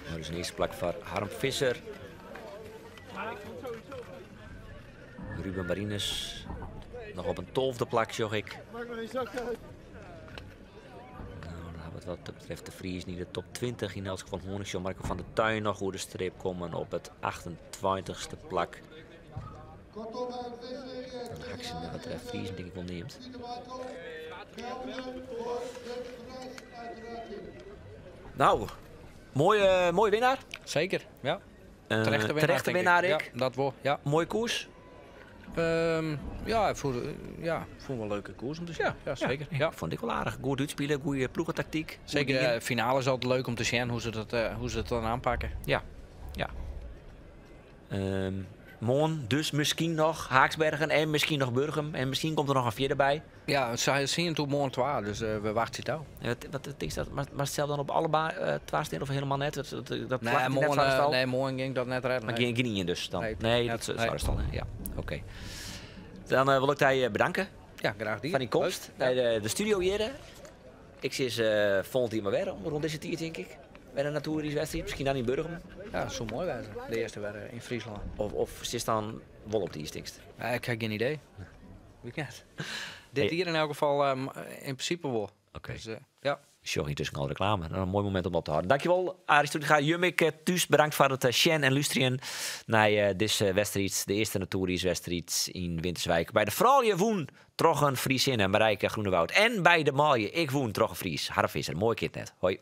Nou, dus een eerste plak voor Harm Visser. Ruben Marines nog op een 12e plak, zag ik. Nou, dan hebben we wat dat betreft de Vries niet de top 20. In elk geval Honingshow, Marco van der Tuin nog hoe de streep komen op het 28e plak. Dan Haxen wat betreft Vries denk ik wel neemt. Gelden voor de prijs uiteraard in. Nou, mooie winnaar. Zeker, ja. Terechte winnaar, Terechte denk winnaar, ik. ik. Ja, dat wel, ja. Mooie koers. Ja, ik vond wel een leuke koers om te zien. Ja, zeker. Ja. Vond ik wel aardig. Goed uitspelen, goede ploegentactiek. Zeker de finale is altijd leuk om te zien hoe ze het dan aanpakken. Ja. Moon, dus misschien nog Haaksbergen en misschien nog Burgum. En misschien komt er nog een vierde bij. Ja, ze zien toen morgen 12, dus we wachten het al. Wat is dat? Maar stel dan op allebei 12 steen of helemaal net? Dat Nee, morgen ging dat net redden. Maar geen Guinea dus dan? Nee, Nee, net- dat nee. zou dan. Ja, oké. Dan wil ik je bedanken Ja, graag die. van die komst Leuk. bij de studio hier. Ik zie volgend jaar maar weer rond deze tijd, denk ik. Bij de natuurreiswedstrijd, misschien dan in Burgum. Ja, dat zou mooi wezen. De eerste weer in Friesland. Of zit dan wel op die stikst? Ja, ik heb geen idee. Weet ik net. Dit Hey. hier in elk geval in principe wel. Oké. Dus, ja. Sorry, tussen al reclame. Dan een mooi moment om op te houden. Dankjewel, Aris Toetinga. Jummik, thuis bedankt voor het Sjen en Lustrien naar deze wedstrijd. De eerste natuurreiswedstrijd in Winterswijk. Bij de Fralje woen Troggen Fries in en Marijke Groenewoud. En bij de Malje, ik woen Troggen Fries. Harfvisser, mooi kind net. Hoi.